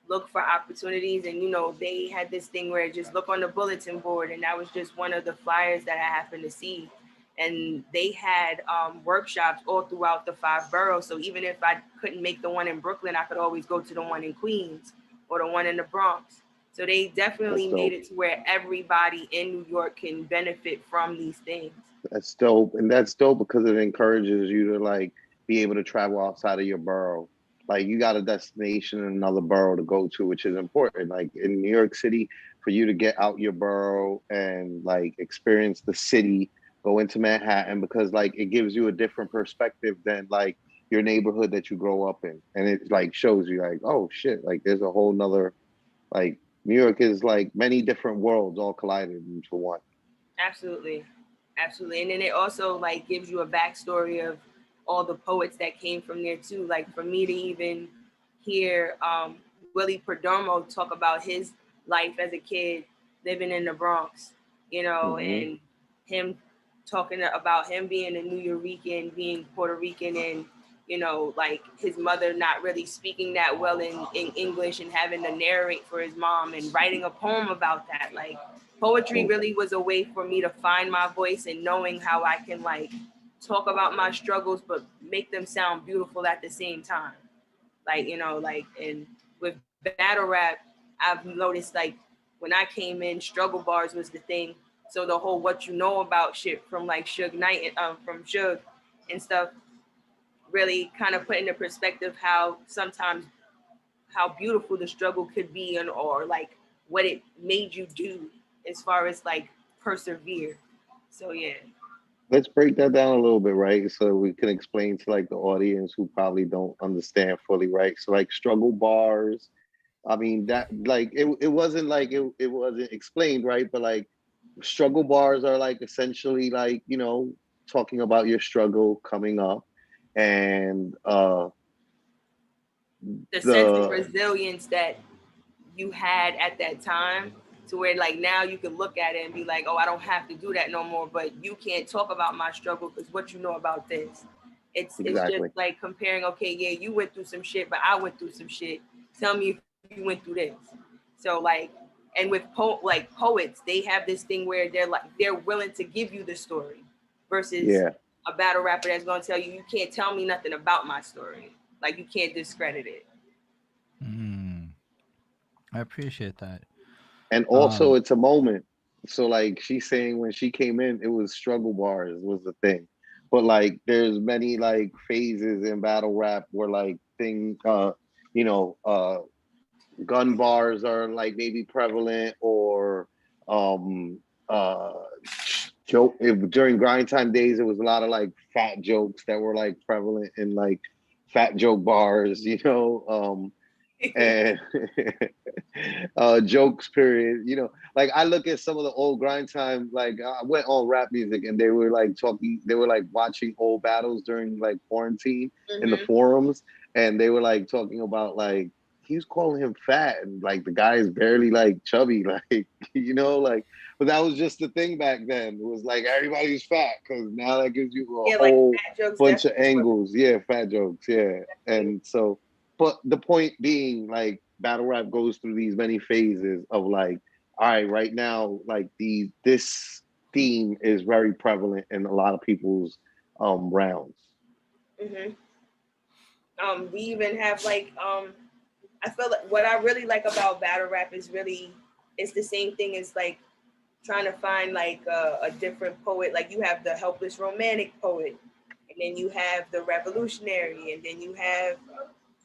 look for opportunities, and they had this thing where just look on the bulletin board, and that was just one of the flyers that I happened to see. And they had workshops all throughout the 5 boroughs. So even if I couldn't make the one in Brooklyn, I could always go to the one in Queens or the one in the Bronx. So they That's definitely made dope. it to where everybody in New York can benefit from these things. That's dope, and that's dope because it encourages you to like be able to travel outside of your borough. Like you got a destination in another borough to go to, which is important. Like in New York City, for you to get out your borough and like experience the city, go into Manhattan because like it gives you a different perspective than like your neighborhood that you grow up in, and it like shows you like, oh shit, like there's a whole nother like New York is like many different worlds all collided into one. Absolutely. Absolutely. And then it also like gives you a backstory of all the poets that came from there too. Like for me to even hear Willie Perdomo talk about his life as a kid living in the Bronx, Hmm. and him talking about him being a New Yorican, being Puerto Rican, and like his mother not really speaking that well in English and having to narrate for his mom and writing a poem about that. Like poetry really was a way for me to find my voice and knowing how I can like talk about my struggles but make them sound beautiful at the same time. Like, like and with battle rap, I've noticed like when I came in, struggle bars was the thing. So the whole what you know about shit from like Suge Knight from Suge and stuff really kind of put into perspective how sometimes how beautiful the struggle could be and or like what it made you do as far as like persevere. So yeah. Let's break that down a little bit, right? So we can explain to like the audience who probably don't understand fully, right? So like struggle bars. I mean that like it wasn't like it wasn't explained, right? But like struggle bars are like essentially like, talking about your struggle coming up and The sense of the resilience that you had at that time to where like now you can look at it and be like, oh, I don't have to do that no more, but you can't talk about my struggle because what you know about this. It's just exactly. like comparing, okay, yeah, you went through some shit, but I went through some shit. Tell me if you went through this. So like, and with like poets, they have this thing where they're willing to give you the story versus Yeah. a battle rapper that's gonna tell you can't tell me nothing about my story. Like you can't discredit it. Mm, I appreciate that. And also Um, it's a moment. So like she's saying when she came in, it was struggle bars was the thing. But like there's many like phases in battle rap where like thing you know gun bars are like maybe prevalent or um uh joke if during grind time days it was a lot of like fat jokes that were like prevalent in like fat joke bars, and jokes period, like I look at some of the old grind time, like I went on rap music and they were like talking, they were like watching old battles during like quarantine in the Mm-hmm. forums, and they were like talking about like he was calling him fat and like the guy is barely like chubby like like, but that was just the thing back then. It was like everybody's fat because now that gives you a Yeah, like whole fat jokes bunch of definitely were angles. Yeah, fat jokes, yeah. definitely. And so, but the point being, like, battle rap goes through these many phases of like, all right, right now, like this theme is very prevalent in a lot of people's rounds. Mm-hmm. We even have like I feel like what I really like about battle rap is really it's the same thing as like trying to find like a different poet. Like you have the helpless romantic poet, and then you have the revolutionary, and then you have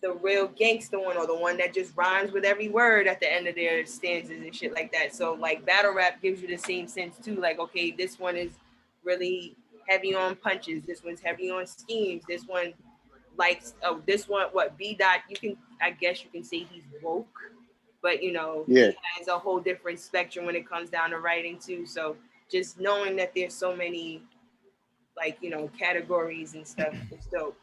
the real gangster one or the one that just rhymes with every word at the end of their stanzas and shit like that. So like battle rap gives you the same sense too. Like okay, this one is really heavy on punches. This one's heavy on schemes. This one likes this one what B dot. You can I guess you can say he's woke, but Yeah, he has a whole different spectrum when it comes down to writing too. So just knowing that there's so many like categories and stuff is dope.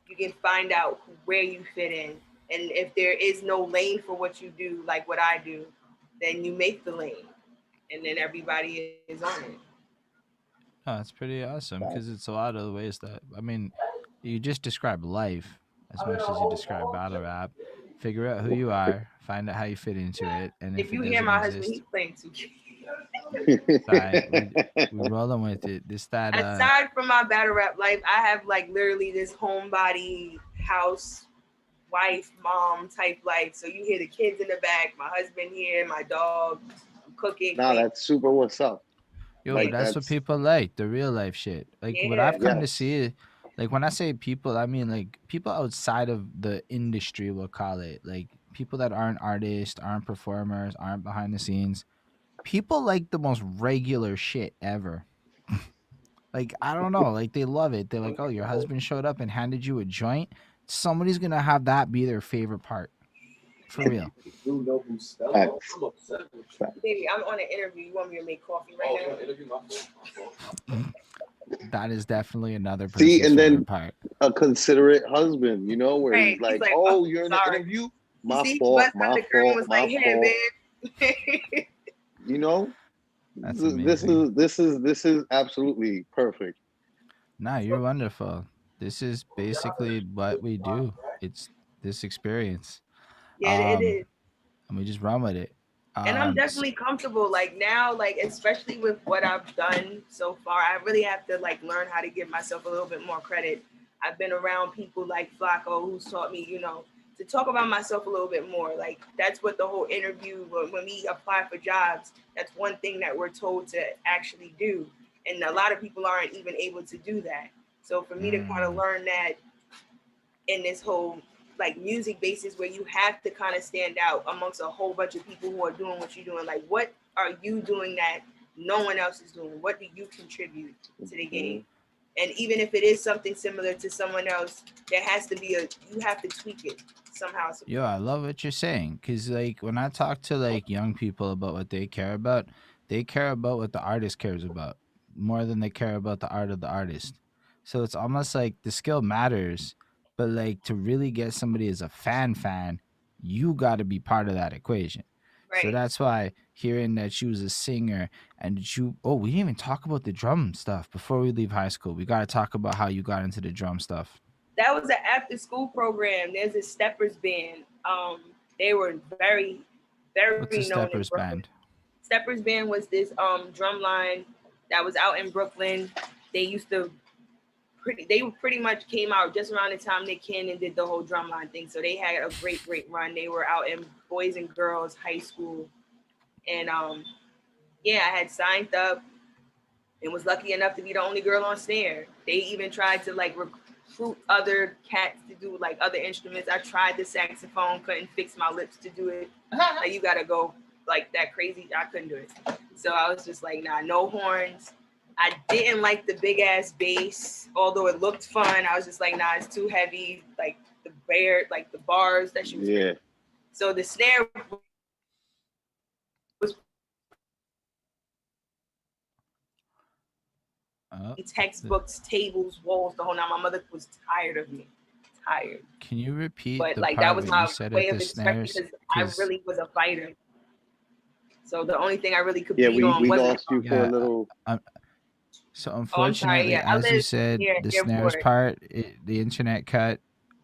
You can find out where you fit in, and if there is no lane for what you do, like what I do, then you make the lane, and then everybody is on it. no, it's pretty awesome that- because it's a lot of the ways that I mean, you just described life, as much as you describe battle rap. Figure out who you are, find out how you fit into it, and If if it you hear doesn't my husband, exist, he's playing 2K. sorry, we rolling with it. This that Aside from my battle rap life, I have like literally this homebody house wife, mom type life. So you hear the kids in the back, my husband here, my dog, I'm cooking. Nah, that's super. What's up? Yo, Like but that's what that's people like, the real life shit. Like what Yeah. I've come to yes. see, like when I say people, I mean like people outside of the industry, we'll call it. Like people that aren't artists, aren't performers, aren't behind the scenes. People like the most regular shit ever. Like I don't know, like they love it. They're like, "Oh, your husband showed up and handed you a joint." Somebody's going to have that be their favorite part. For real. Facts. Baby, I'm on an interview. You want me to make coffee right now? That is definitely another See, person's and then favorite part. a considerate husband, you know, where Right. he's like, Oh, "Oh, you're in the sorry. interview. You My see, he fault. bust out My the curtain, fault. was My like, "Hey, fault." babe." You know, That's this amazing. is absolutely perfect. Nah, you're wonderful. This is basically what we do. It's this experience. Yeah, it Um, is. and we just run with it. And I'm S definitely comfortable. Like now, like especially with what I've done so far, I really have to like learn how to give myself a little bit more credit. I've been around people like Flacko who's taught me, to talk about myself a little bit more. Like that's what the whole interview when we apply for jobs, that's one thing that we're told to actually do. And a lot of people aren't even able to do that. So for me to kind of mm, learn that in this whole like music basis where you have to kind of stand out amongst a whole bunch of people who are doing what you're doing. Like, what are you doing that no one else is doing? What do you contribute to the game? And even if it is something similar to someone else, there has to be you have to tweak it somehow. yo, I love what you're saying because, like, when I talk to like young people about what they care about what the artist cares about more than they care about the art of the artist. So it's almost like the skill matters, but like to really get somebody as a fan, you got to be part of that equation. So Right. that's why hearing that she was a singer and that you, oh, we didn't even talk about the drum stuff before we leave high school. We got to talk about how you got into the drum stuff. That was an after school program. There's a steppers band. They were very, very What's a known in steppers Brooklyn. band? Steppers Band was this drum line that was out in Brooklyn. They used to they pretty much came out just around the time Nick Cannon did the whole drumline thing. So they had a great run. They were out in Boys and Girls High School. And yeah, I had signed up and was lucky enough to be the only girl on snare. They even tried to like recruit other cats to do like other instruments. I tried the saxophone, couldn't fix my lips to do it. Like you gotta go like that crazy. I couldn't do it. So I was just like, nah, no horns. I didn't like the big ass bass, although it looked fun. I was just like, nah, it's too heavy. Like the bars that she was. Yeah. So the snare was textbooks, tables, walls, the whole night. My mother was tired of me. Tired. Can you repeat But the like that part was where you my said way at of the expressing snares? because I really was a fighter. So the only thing I really could Yeah, beat we on wasn't. lost you for a little. So Oh, I'm sorry. unfortunately, Yeah, I as you live said, near the snares airport. part, the internet cut,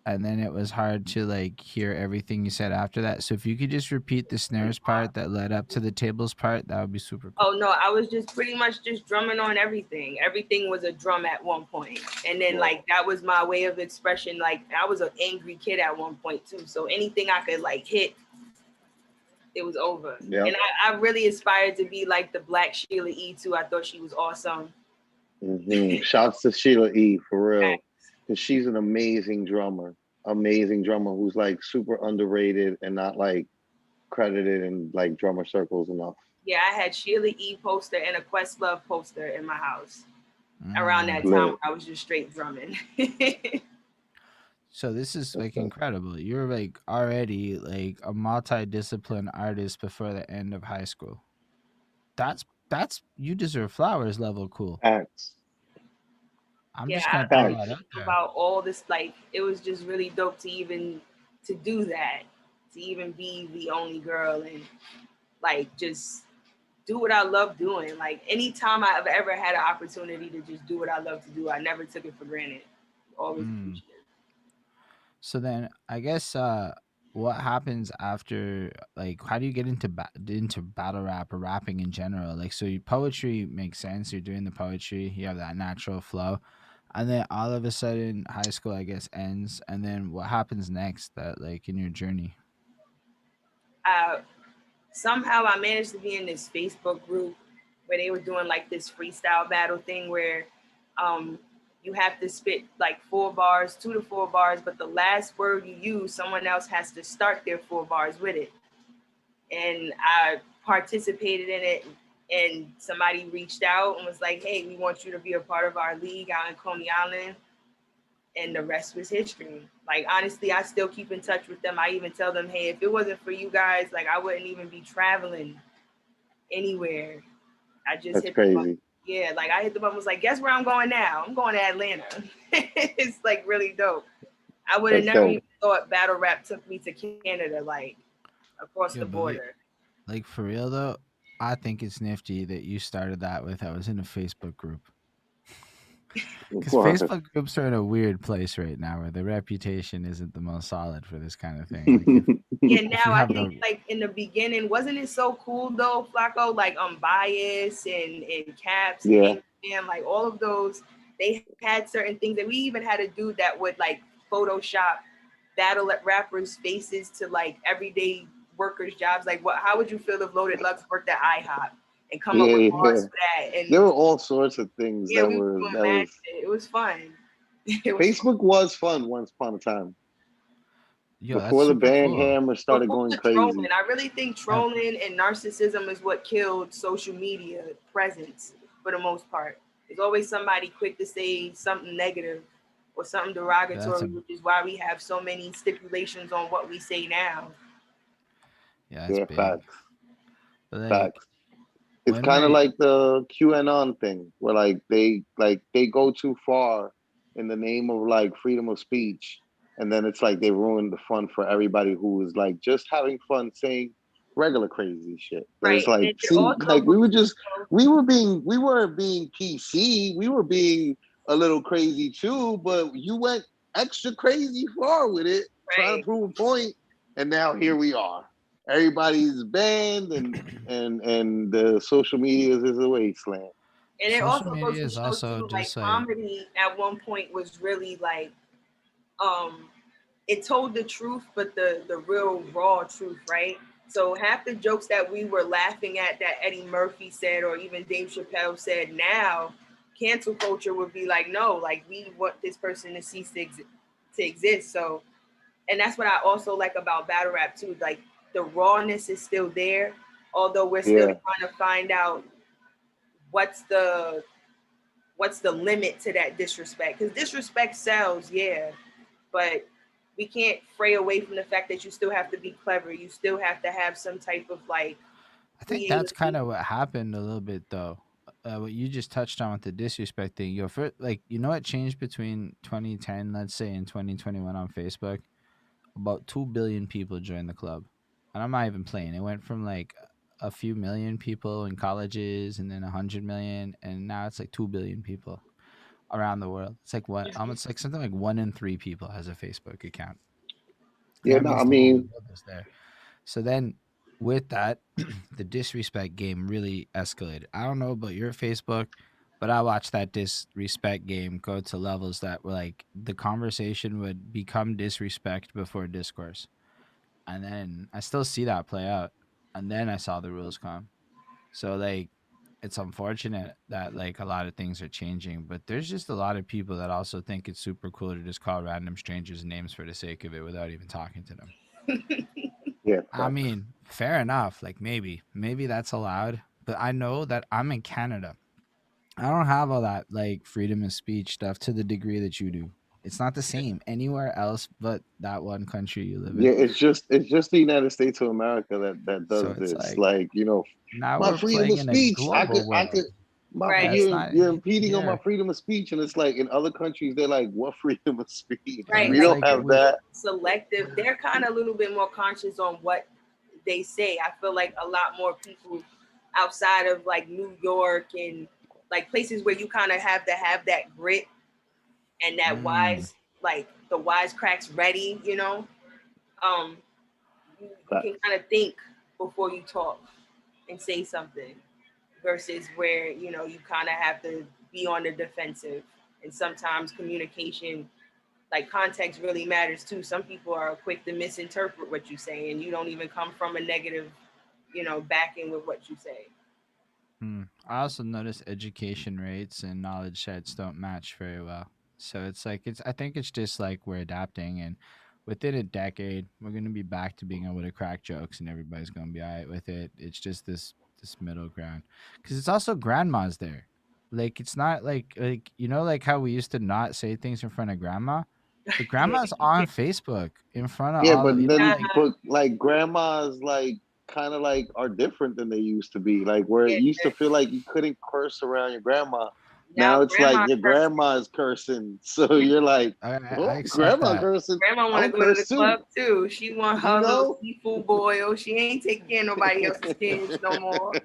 and then it was hard to like hear everything you said after that. So if you could just repeat the snares part that led up to the tables part, that would be super cool. Oh no, I was just pretty much just drumming on everything. Everything was a drum at one point. And then like that was my way of expression. Like I was an angry kid at one point too. So anything I could like hit, it was over. Yep. And I really aspired to be like the Black Sheila E too. I thought she was awesome. Shouts to Sheila E for real, because she's an amazing drummer who's like super underrated and not like credited in like drummer circles enough. Yeah, I had Sheila E poster and a Questlove poster in my house around that time when I was just straight drumming. So this is like incredible. You're like already like a multi-discipline artist before the end of high school. That's you deserve flowers level cool. Facts. I'm just gonna throw that out there. About all this, like it was just really dope to even to do that, to even be the only girl and like just do what I love doing. Like anytime I've ever had an opportunity to just do what I love to do, I never took it for granted. Always appreciated. So then I guess what happens after, like, how do you get into into battle rap or rapping in general? Like, so your poetry makes sense, you're doing the poetry, you have that natural flow. And then all of a sudden high school I guess ends, and then what happens next that, like, in your journey? Uh, Somehow I managed to be in this Facebook group where they were doing like this freestyle battle thing where um, you have to spit like 4 bars, 2 to 4 bars, but the last word you use, someone else has to start their 4 bars with it. And I participated in it, and somebody reached out and was like, "Hey, we want you to be a part of our league out in Coney Island." And the rest was history. Like honestly, I still keep in touch with them. I even tell them, "Hey, if it wasn't for you guys, like I wouldn't even be traveling anywhere." I just That's hit them up. crazy. Yeah, like I hit them up and was like, "Guess where I'm going now? I'm going to Atlanta." It's like really dope. I would have That's never dope. even thought battle rap took me to Canada, like across the Yeah, but border. like for real though, I think it's nifty that you started that with, I was in a Facebook group. Because What? Facebook groups are in a weird place right now where the reputation isn't the most solid for this kind of thing. Like Yeah, if now you I have think the like in the beginning, wasn't it so cool though, Flacko? Like Bias and Caps and Yeah. Instagram, like all of those, they had certain things that we even had a dude that would like Photoshop battle at rappers' faces to like everyday workers' jobs. Like what how would you feel if Loaded Lux worked at IHOP and come up Yeah, with yeah. bars for that? There And were all sorts of things yeah, that we were were doing that mad was shit. It was fun. It was fun. Facebook was fun once upon a time. yo, that's Before the super band cool. hammer started Before going the trolling, crazy. I really think I, trolling and narcissism is what killed social media presence for the most part. There's always somebody quick to say something negative or something that's derogatory, a which is why we have so many stipulations on what we say now. yeah, that's Yeah, big. facts. But like Facts. It's when kind of we're like the QAnon thing, where like they go too far in the name of like freedom of speech, and then it's like they ruin the fun for everybody who is like just having fun saying regular crazy shit. But it's Right. like, And it see, also like goes to we weren't being PC, we were being a little crazy too, but you went extra crazy far with it, trying to right. prove a point, and now here we are. Everybody's banned, and the social media is a wasteland. And it social also goes media to is show also too, like just like, comedy at one point was really like um it told the truth, but the real raw truth, right? So half the jokes that we were laughing at that Eddie Murphy said, or even Dave Chappelle said, now cancel culture would be like, no, like we want this person to cease to exist. So, and that's what I also like about battle rap too. Like the rawness is still there, although we're still Yeah, trying to find out what's the what's the limit to that disrespect. Because disrespect sells, yeah, but we can't fray away from the fact that you still have to be clever. You still have to have some type of like I think creative. that's kind of what happened a little bit though. What you just touched on with the disrespect thing. Yo, for like, you know what changed between 2010, let's say, and 2021 on Facebook? About 2 billion people joined the club. And I'm not even playing. It went from like a few million people in colleges, and then 100 million, and now it's like 2 billion people around the world. It's like what, almost like something like 1 in 3 people has a Facebook account. And yeah. that No, means I the whole mean, world is there. So then with that, the disrespect game really escalated. I don't know about your Facebook, but I watched that disrespect game go to levels that were like the conversation would become disrespect before discourse. And then I still see that play out. And then I saw the rules come. So like it's unfortunate that like a lot of things are changing, but there's just a lot of people that also think it's super cool to just call random strangers names for the sake of it without even talking to them. yeah, I facts. mean, fair enough. Like maybe that's allowed, but I know that I'm in Canada. I don't have all that like freedom of speech stuff to the degree that you do. It's not the same anywhere else but that one country you live Yeah, in. it's just the United States of America that So does it's this. like Like, now my we're freedom playing of in a speech. global I could world. my Right. That's not you're impeding on my here. freedom of speech, and it's like in other countries they're like, what freedom of speech? Yeah, Right. We it's Like don't like they're have we that. selective. They're kind of a little bit more conscious on what they say. I feel like a lot more people outside of like New York and like places where you kind of have to have that grit and that mm, wise like the wisecracks ready, you know. You can kind of think before you talk and say something versus where, you know, you kind of have to be on the defensive. And sometimes communication, like context really matters too. Some people are quick to misinterpret what you say and you don't even come from a negative, you know, backing with what you say. I also notice education rates and knowledge sets don't match very well. So it's like it's I think it's just like we're adapting, and within a decade we're gonna be back to being able to crack jokes and everybody's gonna be alright with it. It's just this middle ground. Because it's also grandmas there. Like it's not like you know like how we used to not say things in front of grandma? The Yeah. grandma's on Facebook in front of Yeah, all but of you know like but like grandmas like kind of like are different than they used to be. Like where it Yeah, used to feel like you couldn't curse around your grandma. now Now it's like grandma your curse. grandma's cursing. So you're like, I oh, accept grandma that. cursing. Grandma want to I'm go to the cursed too. club too. She want You her little know? seafood boil. She ain't taking care of nobody else's kids no more. I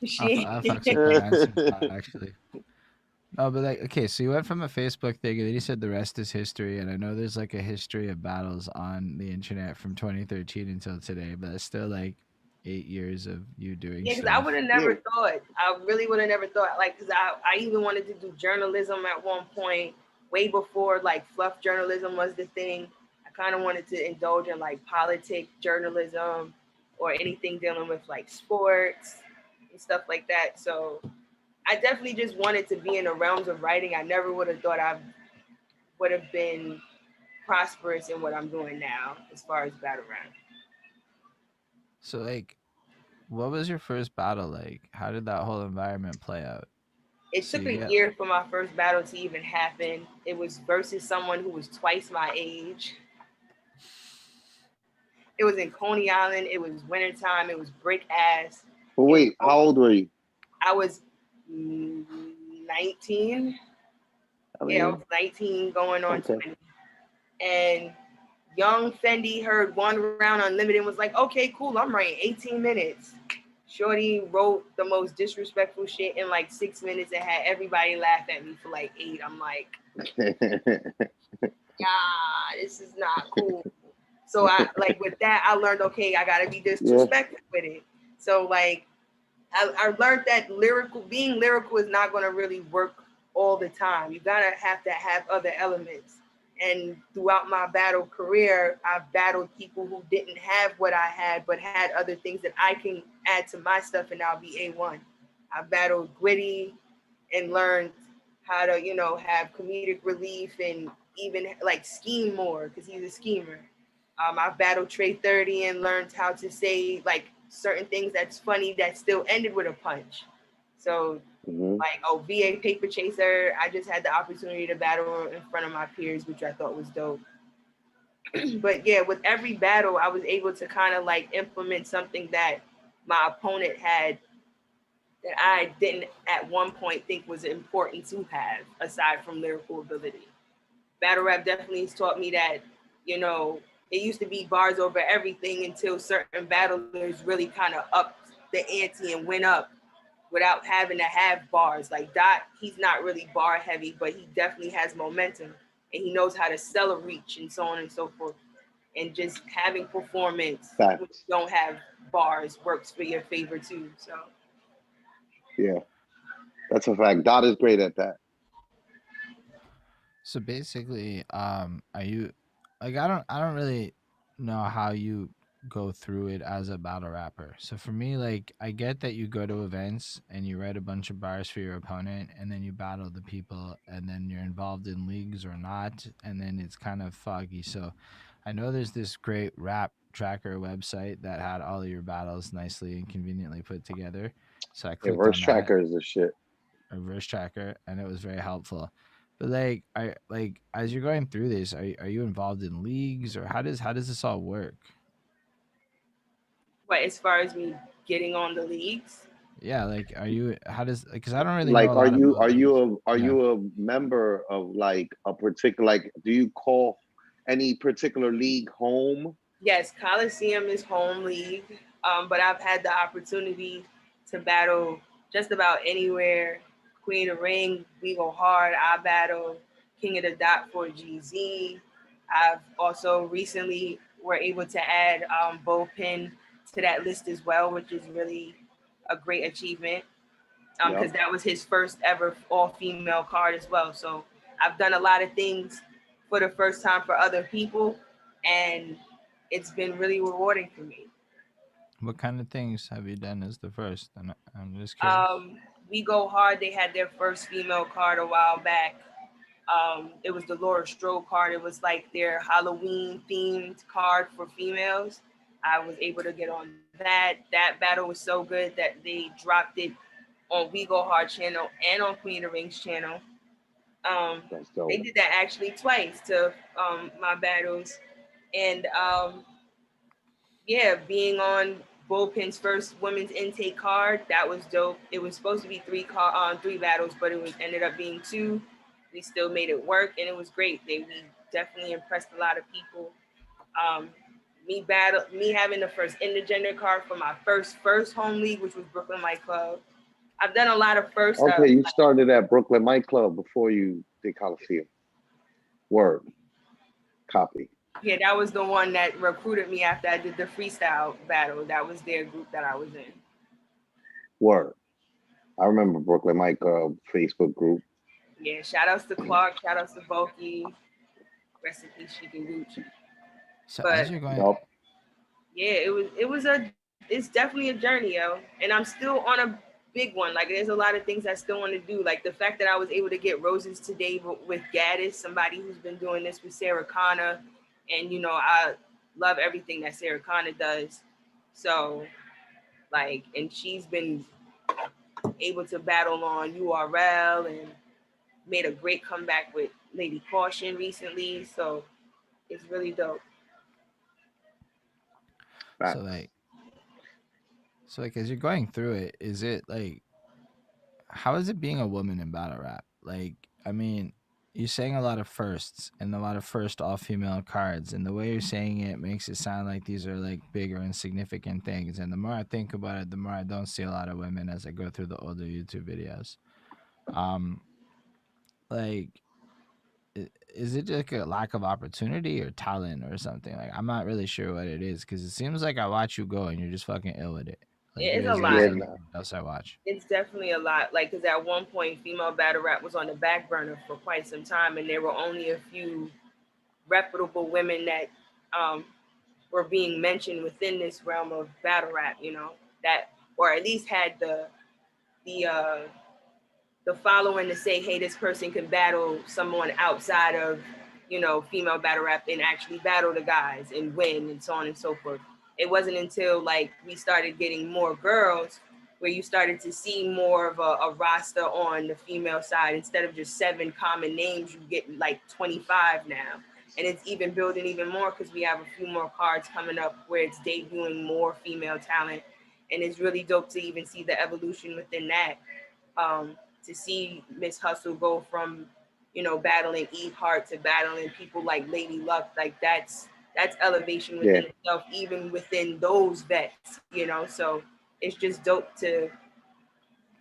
She fucks with that answer actually. No, but like, okay, so you went from a Facebook thing, and then you said the rest is history. And I know there's like a history of battles on the internet from 2013 until today, but it's still like 8 years of you doing yeah, because I would stuff. have Yeah. never thought. I really would have never thought. Like, because I even wanted to do journalism at one point, way before like fluff journalism was the thing. I kind of wanted to indulge in like politic journalism or anything dealing with like sports and stuff like that. So I definitely just wanted to be in the realms of writing. I never would have thought I would have been prosperous in what I'm doing now as far as battle rap. So, like, what was your first battle like? How did that whole environment play out? It So took you a get, year for my first battle to even happen. It was versus someone who was twice my age. It was in Coney Island. It was wintertime. It was brick ass. But It was. wait, how old were you? I was 19. I Yeah, I mean, was 19 going on okay. 20. And young Fendi heard one round unlimited and was like, okay, cool, I'm writing 18 minutes. Shorty wrote the most disrespectful shit in like 6 minutes and had everybody laugh at me for like 8. I'm like, yeah, this is not cool. So I like with that, I learned, okay, I gotta be Yeah. disrespectful with it. So like I learned that being lyrical is not gonna really work all the time. You gotta have to have other elements. And throughout my battle career, I've battled people who didn't have what I had, but had other things that I can add to my stuff, and I'll be A1. I've battled Gwitty and learned how to, you know, have comedic relief and even like scheme more because he's a schemer. I've battled Trey 30 and learned how to say like certain things that's funny that still ended with a punch. So Mhm. like, oh, VA Paper Chaser, I just had the opportunity to battle in front of my peers, which I thought was dope. But yeah, with every battle, I was able to kind of like implement something that my opponent had that I didn't at one point think was important to have aside from lyrical ability. Battle rap definitely has taught me that, you know, it used to be bars over everything until certain battlers really kind of upped the ante and went up without having to have bars. Like Dot, he's not really bar heavy, but he definitely has momentum and he knows how to sell a reach and so on and so forth. And just having performance when you Facts. don't have bars works for your favor too. So Yeah, that's a fact. Dot is great at that. so basically, are you like I don't really know how you go through it as a battle rapper. So for me, like I get that you go to events and you write a bunch of bars for your opponent and then you battle the people and then you're involved in leagues or not and then it's kind of foggy. So I know there's this great rap tracker website that had all of your battles nicely and conveniently put together. So I Yeah, clicked verse on that, tracker is the shit. a verse tracker, and it was very helpful. But like, I like as you're going through this, are you involved in leagues or how does this all work? but as far as me getting on the leagues, Yeah, like are you how does because I don't really know Like, a lot about leagues. are Yeah. you a member of like a particular like? Do you call any particular league home? yes, Coliseum is home league, but I've had the opportunity to battle just about anywhere. Queen of Ring, we go hard. I battle King of the Dot for GZ. I've also recently were able to add Bo Pin to that list as well, which is really a great achievement Yep. because that was his first ever all female card as well. So I've done a lot of things for the first time for other people, and it's been really rewarding for me. What kind of things have you done as the first? I'm just curious. Um, we Go Hard. They had their first female card a while back. It was the Laura Strode card. It was like their Halloween themed card for females. I was able to get on that. That battle was so good that they dropped it on We Go Hard channel and on Queen of the Rings channel. That's They dope. did that actually twice to my battles, and yeah, being on Bullpen's first women's intake card, that was dope. It was supposed to be three battles, but it was ended up being two. We still made it work, and it was great. We definitely impressed a lot of people. Um, me having the first intergender card for my first home league, which was Brooklyn Light Club. I've done a lot of first stuff. Okay, you started at Brooklyn Night Club before you did Coliseum. Word. Copy. Yeah, that was the one that recruited me after I did the freestyle battle. That was their group that I was in. Word. I remember Brooklyn Mike Facebook group. Yeah, shout outs to Clark, shout outs to Bulky, rest in peace, Chicken Gooch. So But as you're going, Yup. yeah, it's definitely a journey, yo. And I'm still on a big one. Like there's a lot of things I still want to do. Like the fact that I was able to get roses today with Gaddis, somebody who's been doing this with Sarah Connor, and I love everything that Sarah Connor does. So like, and she's been able to battle on URL and made a great comeback with Lady Caution recently. So it's really dope. so Facts. like, as you're going through it, is it like, how is it being a woman in battle rap? Like, I mean, you're saying a lot of firsts and a lot of first all female cards, and the way you're saying it makes it sound like these are like bigger and significant things. And the more I think about it, the more I don't see a lot of women as I go through the older YouTube videos. Um, like, is it like a lack of opportunity or talent or something? Like, I'm not really sure what it is because it seems like I watch you go and you're just fucking ill with it. Like, It's a yours lot. beats Yeah, everything else I watch. It's definitely a lot. Like, because at one point, female battle rap was on the back burner for quite some time, and there were only a few reputable women that um, were being mentioned within this realm of battle rap. That or at least had the uh, the following to say, hey, this person can battle someone outside of, female battle rap and actually battle the guys and win and so on and so forth. It wasn't until like we started getting more girls where you started to see more of a roster on the female side. Instead of just 7 common names, you get like 25 now. And it's even building even more because we have a few more cards coming up where it's debuting more female talent. And it's really dope to even see the evolution within that. To see Miss Hustle go from, battling Eve Hart to battling people like Lady Luck, like that's elevation yeah. within itself, even within those vets. So it's just dope to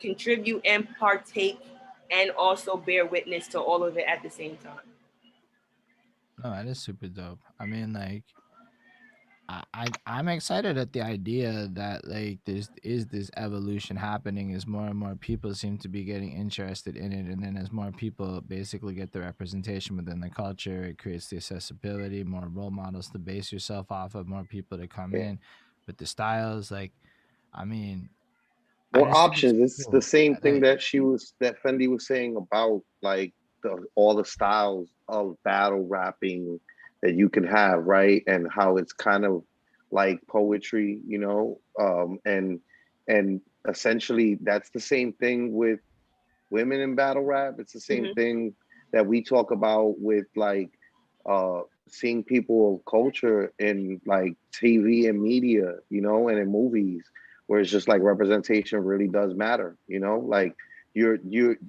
contribute and partake and also bear witness to all of it at the same time. No, that is super dope. I mean, like, I'm excited at the idea that like this evolution happening as more and more people seem to be getting interested in it, and then as more people basically get the representation within the culture, it creates the accessibility, more role models to base yourself off of, more people to come Yeah. in with the styles. Like, I mean, I More just think it's options. It's the cool same that, thing like, that Fendi was saying about like all the styles of battle rapping that you can have, right? And how it's kind of like poetry, and essentially that's the same thing with women in battle rap. It's the same Mm-hmm. thing that we talk about with like seeing people of culture in like TV and media, and in movies, where it's just like representation really does matter, like you're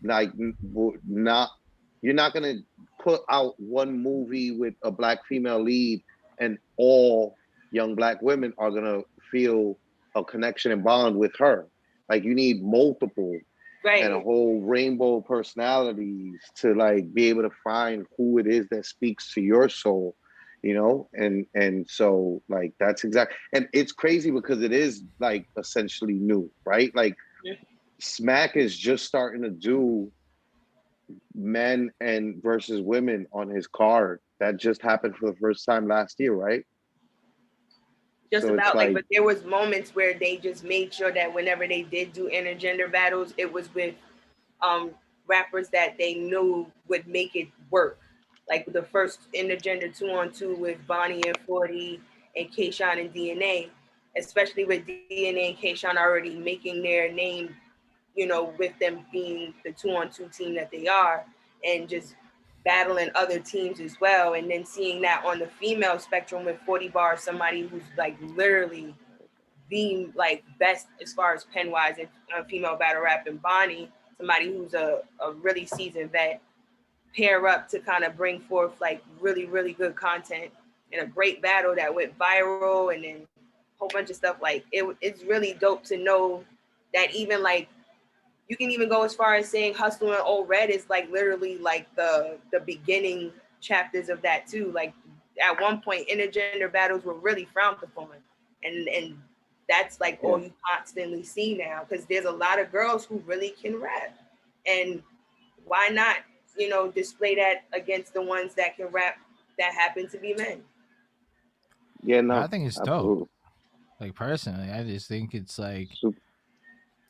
like not you're not gonna put out one movie with a black female lead and all young black women are gonna feel a connection and bond with her. Like you need multiple. and a Right. whole rainbow of personalities to like be able to find who it is that speaks to your soul, you know. And so like that's exact, and it's crazy because it is like essentially new, right? Like Smack is just starting to do men and versus women on his card. That just happened for the first time last year, right? Just So it's about like, like, but there was moments where they just made sure that whenever they did do intergender battles, it was with um rappers that they knew would make it work. Like the first intergender 2-on-2 with Bonnie and 40 and Kayshawn and DNA, especially with DNA and Kayshawn already making their name, with them being the 2-on-2 team that they are, and just battling other teams as well. And then seeing that on the female spectrum with 40 bars, somebody who's like literally the like best as far as pen wise in female battle rap, and Bonnie, somebody who's a really seasoned vet, pair up to kind of bring forth like really, really good content and a great battle that went viral, and then a whole bunch of stuff. Like it's really dope to know that even like you can even go as far as saying Hustle and Old Red is like literally like the beginning chapters of that too. Like at one point, intergender battles were really frowned upon, and that's like all yeah, you constantly see now because there's a lot of girls who really can rap, and why not display that against the ones that can rap that happen to be men. yeah, I no, think it's dope. absolutely. Like personally, I just think it's like, Super.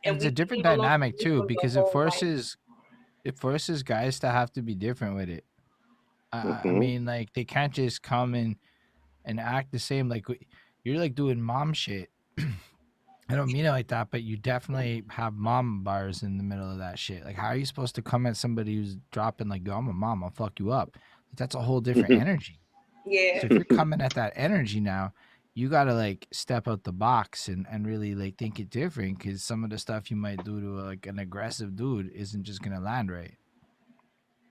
and And it's we a can different even look dynamic at it too from the because whole like, it forces guys to have to be different with it. I Hmm. mean, like they can't just come and act the same. Like you're like doing mom shit. I don't mean it like that, but you definitely have mom bars in the middle of that shit. Like, how are you supposed to come at somebody who's dropping like, "Yo, I'm a mom, I'll fuck you up"? Like, that's a whole different energy. yeah. So if you're coming at that energy now, you gotta like step out the box and really like think it different because some of the stuff you might do to like an aggressive dude isn't just gonna land right.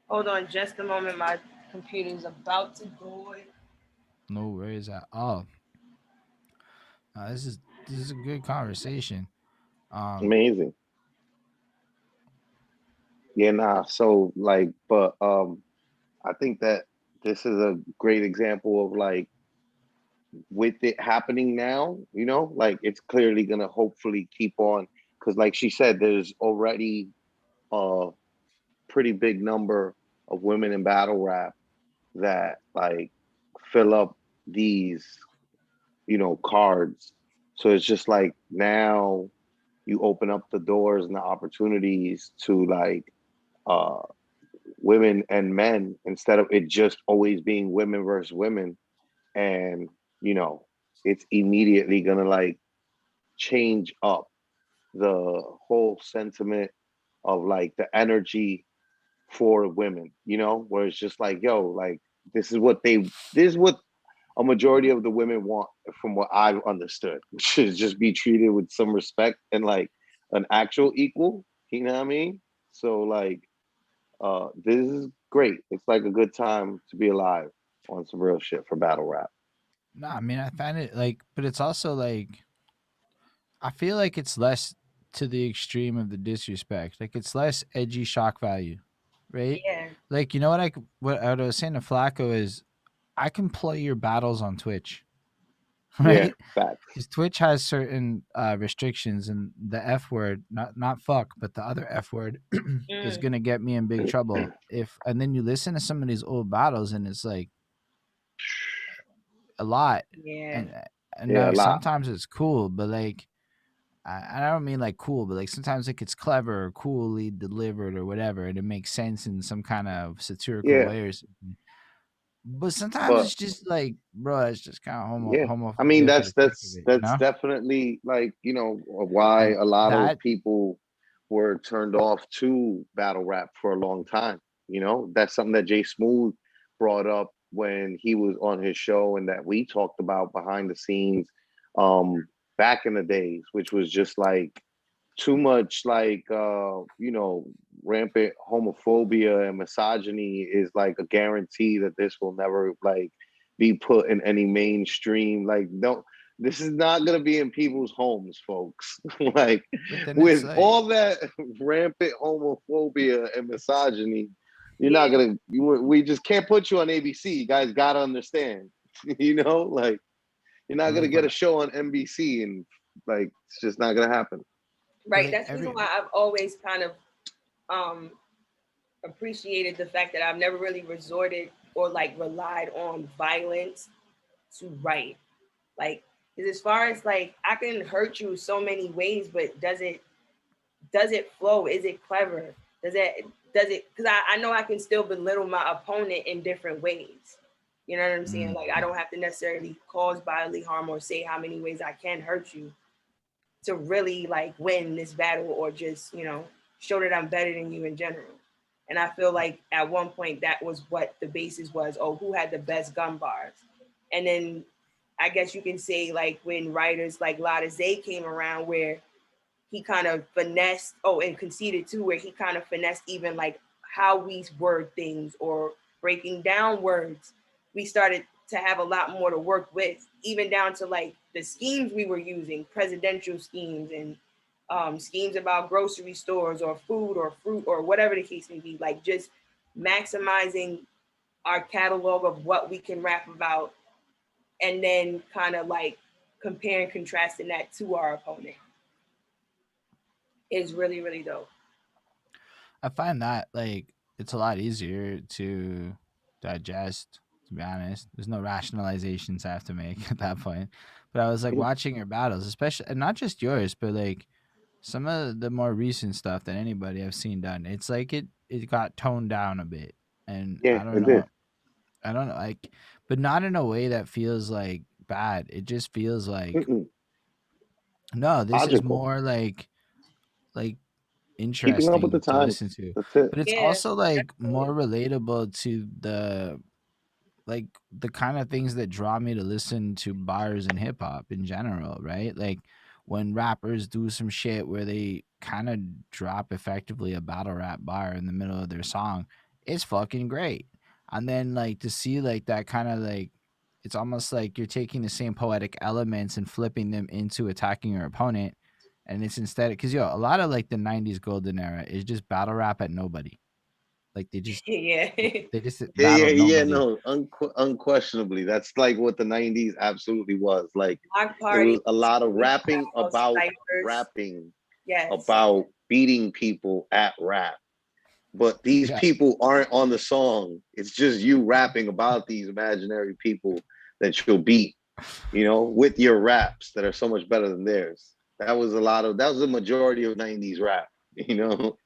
Hold on just a moment. My computer's about to go. No worries at all. This is a good conversation. Um, Amazing. Yeah, nah. So like, but I think that this is a great example of like with it happening now, you know, like it's clearly gonna hopefully keep on because like she said, there's already a pretty big number of women in battle rap that like fill up these, you know, cards. So it's just like now you open up the doors and the opportunities to like uh women and men instead of it just always being women versus women. And you know, it's immediately gonna like change up the whole sentiment of like the energy for women, you know, where it's just like, yo, like this is what a majority of the women want from what I've understood, which is just be treated with some respect and like an actual equal, you know what I mean? So like this is great. It's like a good time to be alive on some real shit for battle rap. no, I mean I find it like, but it's also like I feel like it's less to the extreme of the disrespect. Like it's less edgy shock value, right? Yeah. Like you know what I was saying to Flacco is I can play your battles on Twitch, Yeah, right? facts. Because Twitch has certain restrictions, and the F word, not fuck, but the other F word, is Mm, gonna get me in big trouble. If and then you listen to some of these old battles, and it's like a lot, yeah. and Yeah, a now lot. sometimes it's cool, but like I don't mean like cool, but like sometimes like it's clever or coolly delivered or whatever, and it makes sense in some kind of satirical Yeah, way or something. But sometimes but it's just like, bro, it's just kind of yeah, I mean homophobia for that's the sake of that's it, you that's know? definitely like you know why And a lot of that, people were turned off to battle rap for a long time. You know, that's something that Jay Smooth brought up when he was on his show, and that we talked about behind the scenes back in the days, which was just like too much like you know, rampant homophobia and misogyny is like a guarantee that this will never like be put in any mainstream like This is not gonna be in people's homes, folks. Like But then it's with like, all that rampant homophobia and misogyny, you're not Yeah. gonna. We just can't put you on ABC. You guys gotta understand. You know, like you're not gonna get a show on NBC, and like it's just not gonna happen. Right. like That's the reason why I've always kind of appreciated the fact that I've never really resorted or like relied on violence to write. Like, 'cause as far as like I can hurt you so many ways, but does it flow? Is it clever? Does it because I know I can still belittle my opponent in different ways. You know what I'm saying? Like I don't have to necessarily cause bodily harm or say how many ways I can hurt you to really like win this battle or just, show that I'm better than you in general. And I feel like at one point that was what the basis was. Oh, who had the best gun bars? And then I guess you can say like when writers like Lada Zay came around where he kind of finessed, and conceded too, where he kind of finessed even like how we word things or breaking down words. We started to have a lot more to work with, even down to like the schemes we were using, presidential schemes and schemes about grocery stores or food or fruit or whatever the case may be, like just maximizing our catalog of what we can rap about and then kind of like compare and contrasting that to our opponent is really, really dope. I find that like it's a lot easier to digest. To be honest, there's no rationalizations I have to make at that point. But I was like watching your battles, especially, and not just yours, but like some of the more recent stuff that anybody I've seen done. It's like it got toned down a bit, and Yeah, I don't it know, did. like, but not in a way that feels like bad. It just feels like Mm-mm. no, this is Logical. more like Keeping up with the interesting to listen times. to, That's it. but it's Yeah, also like more definitely. relatable to like the kind of things that draw me to listen to bars and hip hop in general, right? Like when rappers do some shit where they kind of drop effectively a battle rap bar in the middle of their song, it's fucking great. And then like to see like that kind of like it's almost like you're taking the same poetic elements and flipping them into attacking your opponent. And it's instead because a lot of like the '90s golden era is just battle rap at nobody. Like Yeah. they just Yeah, yeah, battled yeah. nobody. No, unquestionably, that's like what the '90s absolutely was. Like Block it was parties, a lot of rapping freestyles, about ciphers. rapping Yes. about beating people at rap. But these Yeah. people aren't on the song. It's just you rapping about these imaginary people that you'll beat, with your raps that are so much better than theirs. That was the majority of '90s rap, you know.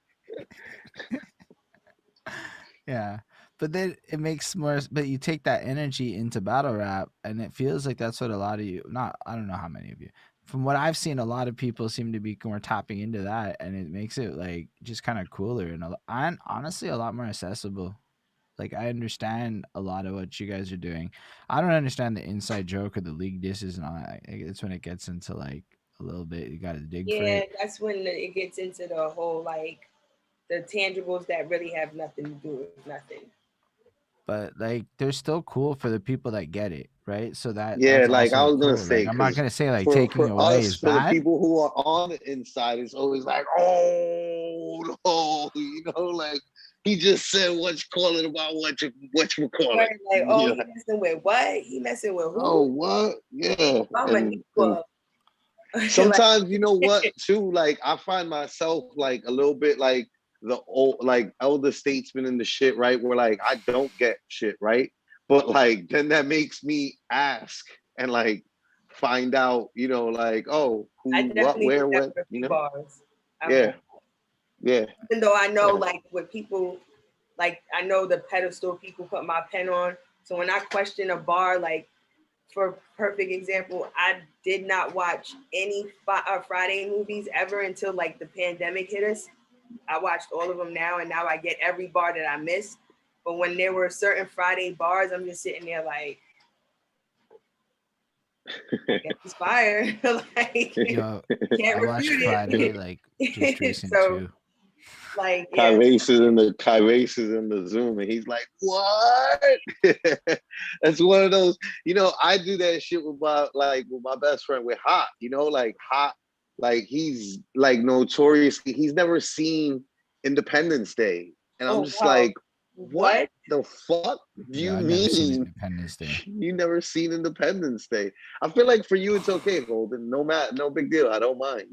Yeah. But then it makes more, but you take that energy into battle rap, and it feels like that's what a lot of you, not, I don't know how many of you, from what I've seen, a lot of people seem to be more tapping into that, and it makes it like just kind of cooler and honestly a lot more accessible. Like I understand a lot of what you guys are doing. I don't understand the inside joke or the league disses and all that. It's when it gets into like a little bit, you got to dig for Yeah, it. that's when it gets into the whole like the tangibles that really have nothing to do with nothing. But like they're still cool for the people that get it, right? So Yeah, that's like I also was gonna cool. Like say, I'm not because gonna say like for taking for away us, is for the bad, people who are on the inside, it's always like, oh no, like he just said what you call it about what you call it. Right, like, oh, Yeah. he messing with what? He messing with Oh, who? what? Yeah. I'm a new And up. Like, sometimes you know what too, like I find myself like a little bit like the old like elder statesman in the shit, right? Where like I don't get shit, right? But like then that makes me ask and like find out, like, oh, I who, what, definitely do where, that when, for a few bars. I've done, Yeah, yeah, even though I know yeah. like what people like, I know the pedestal people put my pen on. So when I question a bar, like for perfect example, I did not watch any Friday movies ever until like the pandemic hit us. I watched all of them now, and now I get every bar that I missed. But when there were certain Friday bars, I'm just sitting there like, I guess it's fire. Like, yo. can't I watched refute Friday like just it. recent So too. Like, yeah. Kyrace is in the Zoom, and he's like, "What?" That's one of those. I do that shit with my best friend with Hot. Like Hot, like he's like notoriously he's never seen Independence Day, and I'm Oh, just wow. like, what the fuck do Yeah, you I've never seen mean? Independence Day. You never seen Independence Day? I feel like for you it's okay, Holden. No big deal. I don't mind.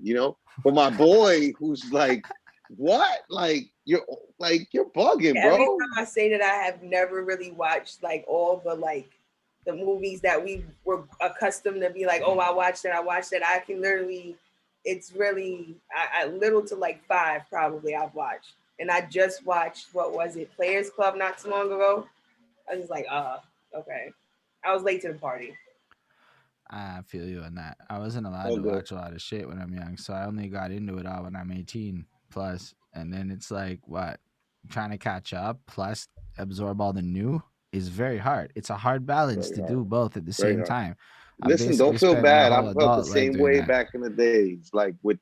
But my boy, who's like, what? You're bugging, Every bro. time I say that I have never really watched like all the movies that we were accustomed to be like, oh, I watched that. I can literally, it's really, I little to like five probably I've watched. And I just watched, what was it, Players Club not too long ago. I was just like, okay. I was late to the party. I feel you on that. I wasn't allowed All to good. watch a lot of shit when I'm young, so I only got into it all when I'm 18 plus, and then it's like what trying to catch up plus absorb all the new is very hard. It's a hard balance Very to hard. do both at the Very same hard. time. I Listen, don't basically feel spent my bad. whole I felt the adult life same doing way that. back in the days, like with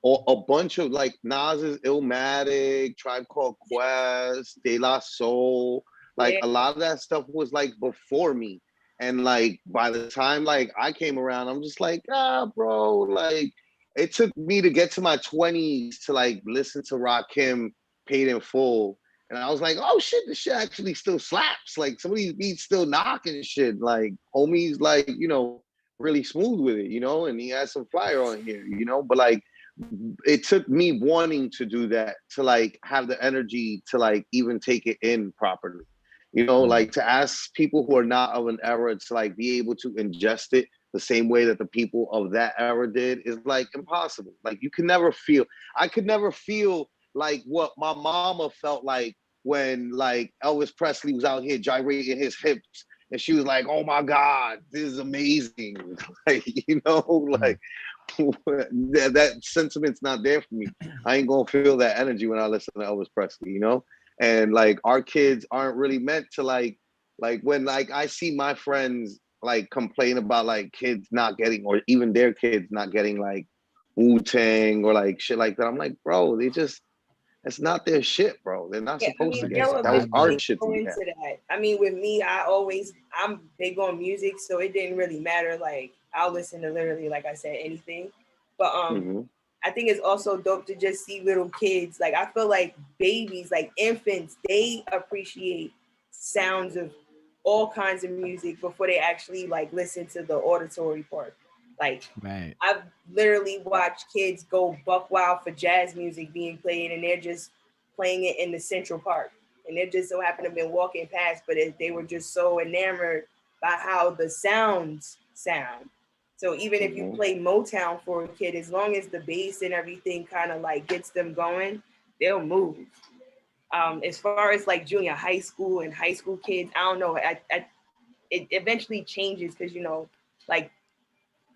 a bunch of like Nas's Illmatic, Tribe Called Quest, De La Soul. Like Yeah. a lot of that stuff was like before me, and like by the time like I came around, I'm just like, bro. Like it took me to get to my 20s to like listen to Rakim Paid in Full. And I was like, oh shit, this shit actually still slaps. Like some of these beats still knocking shit. Like homies like, really smooth with it, and he has some fire on here, But like it took me wanting to do that to like have the energy to like even take it in properly. Mm. Like to ask people who are not of an era to like be able to ingest it the same way that the people of that era did is like impossible. Like I could never feel like what my mama felt like when like Elvis Presley was out here gyrating his hips and she was like, "Oh my God, this is amazing!" Like Mm. like that sentiment's not there for me. I ain't gonna feel that energy when I listen to Elvis Presley. And like our kids aren't really meant to like when like I see my friends like complain about like kids not getting or even their kids not getting like Wu-Tang or like shit like that. I'm like, bro, it's not their shit, bro. They're not Yeah, I supposed mean, to Like get they'll it. it's That was odd though. our eventually shit to go get. into that. I mean, with me, I'm big on music, so it didn't really matter. Like, I'll listen to literally, like I said, anything. But Mm-hmm. I think it's also dope to just see little kids. Like, I feel like babies, like infants, they appreciate sounds of all kinds of music before they actually like listen to the auditory part. Like, Right. I've literally watched kids go buck wild for jazz music being played, and they're just playing it in the Central Park. And they just so happened to have been walking past, but they were just so enamored by how the sounds sound. So even if you Mm-hmm. play Motown for a kid, as long as the bass and everything kind of like gets them going, they'll move. As far as like junior high school and high school kids, I don't know. It eventually changes because like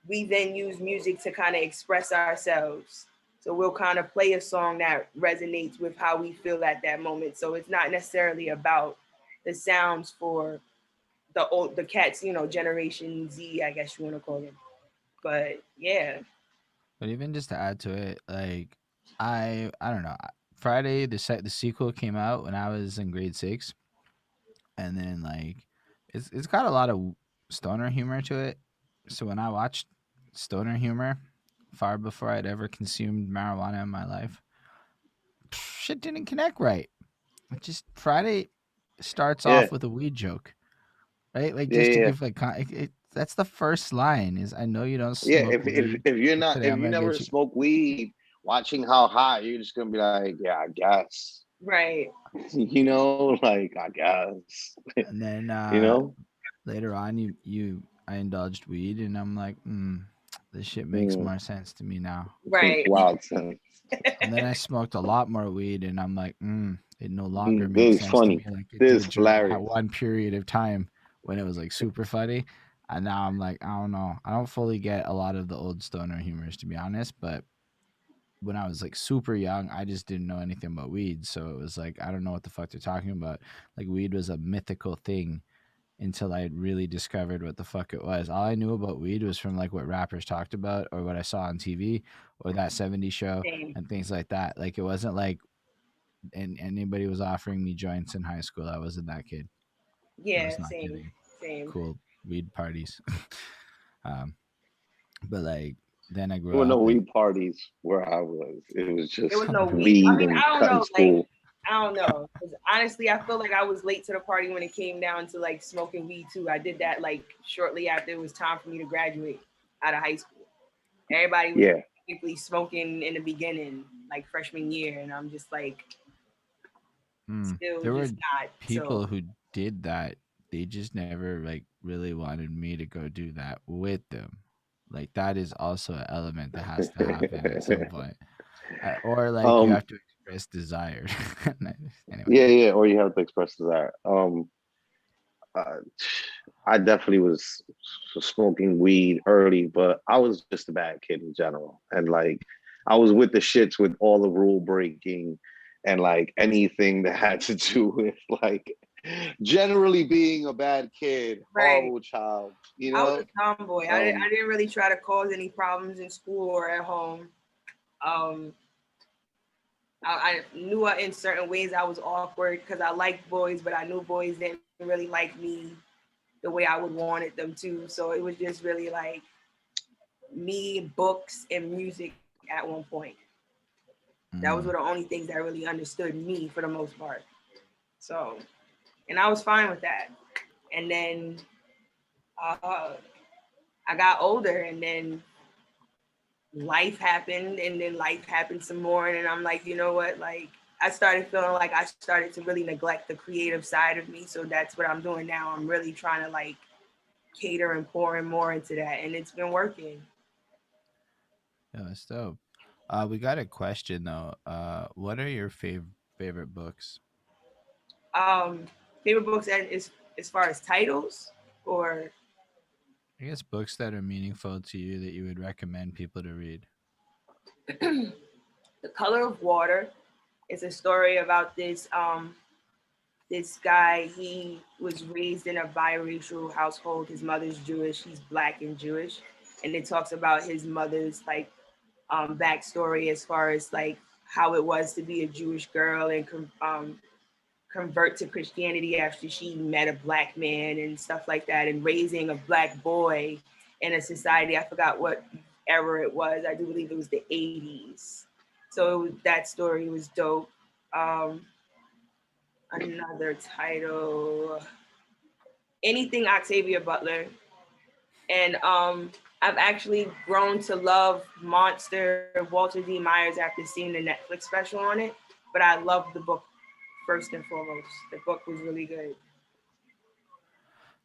we then use music to kind of express ourselves. So we'll kind of play a song that resonates with how we feel at that moment. So it's not necessarily about the sounds for the cats, Generation Z, I guess you want to call them. But yeah, But even just to add to it, like I don't know. Friday the sequel came out when I was in grade 6, and then like it's got a lot of stoner humor to it. So when I watched stoner humor far before I'd ever consumed marijuana in my life, shit didn't connect right. It just Friday starts Yeah. off with a weed joke, right? Like Yeah, just to yeah, give like that's the first line is I know you don't yeah. smoke weed, If you're but not today if I'm you gonna never get you. smoke weed, watching how high, you're just gonna be like, yeah, I guess. right. Like I guess. And then you know? later on, I indulged weed, and I'm like, this shit makes Mm, more sense to me now. makes Right. wild sense. And then I smoked a lot more weed, and I'm like, it no longer makes This is sense to me funny. like it This is did during that hilarious. one period of time when it was like super funny. And now I'm like, I don't know. I don't fully get a lot of the old stoner humors, to be honest. But when I was like super young, I just didn't know anything about weed. So it was like, I don't know what the fuck they're talking about. Like, weed was a mythical thing until I really discovered what the fuck it was. All I knew about weed was from like what rappers talked about or what I saw on TV or that 70s show Same. and things like that. Like it wasn't like and anybody was offering me joints in high school, I wasn't that kid. I Yeah, was not same, getting same. cool weed parties. um, but like then I grew There were no up and weed parties where I was. It was There just was no weed. I weed mean, and I don't cutting know. Like, school. I don't know. 'Cause honestly, I feel like I was late to the party when it came down to like smoking weed too. I did that like shortly after it was time for me to graduate out of high school. Everybody was Yeah. basically smoking in the beginning, like freshman year, and I'm just like still there were just not. So people who did that. They just never like really wanted me to go do that with them. Like that is also an element that has to happen at some point. Or like you um, have to express desire. Anyway. yeah, or you have to express desire. Uh, I definitely was smoking weed early, but I was just a bad kid in general. And like, I was with the shits with all the rule breaking and like anything that had to do with like generally being a bad kid, right. horrible child, you I was know? a tomboy. I didn't really try to cause any problems in school or at home. Um, I knew in certain ways I was awkward because I liked boys, but I knew boys didn't really like me the way I would wanted them to. So it was just really like me, books, and music at one point. That was the Mm. only things that really understood me for the most part. So, and I was fine with that. And then uh, I got older, and then life happened, and then life happened some more. And I'm like, you know what? Like, I started feeling like I started to really neglect the creative side of me. So that's what I'm doing now. I'm really trying to like cater and pouring more into that, and it's been working. Yeah, that's dope. We got a question though. What are your favorite books? Um, Favorite books and as far as titles, or I guess books that are meaningful to you that you would recommend people to read. The Color of Water is a story about this guy. He was raised in a biracial household. His mother's Jewish, he's black and Jewish, and it talks about his mother's like backstory as far as like how it was to be a Jewish girl and convert to Christianity after she met a black man and stuff like that, and raising a black boy in a society. I forgot what era it was. I do believe it was the 80s. So that story was dope. Um, Another title, anything Octavia Butler, and I've actually grown to love Monster Walter D. Myers after seeing the Netflix special on it. But I love the book first and foremost. The book was really good.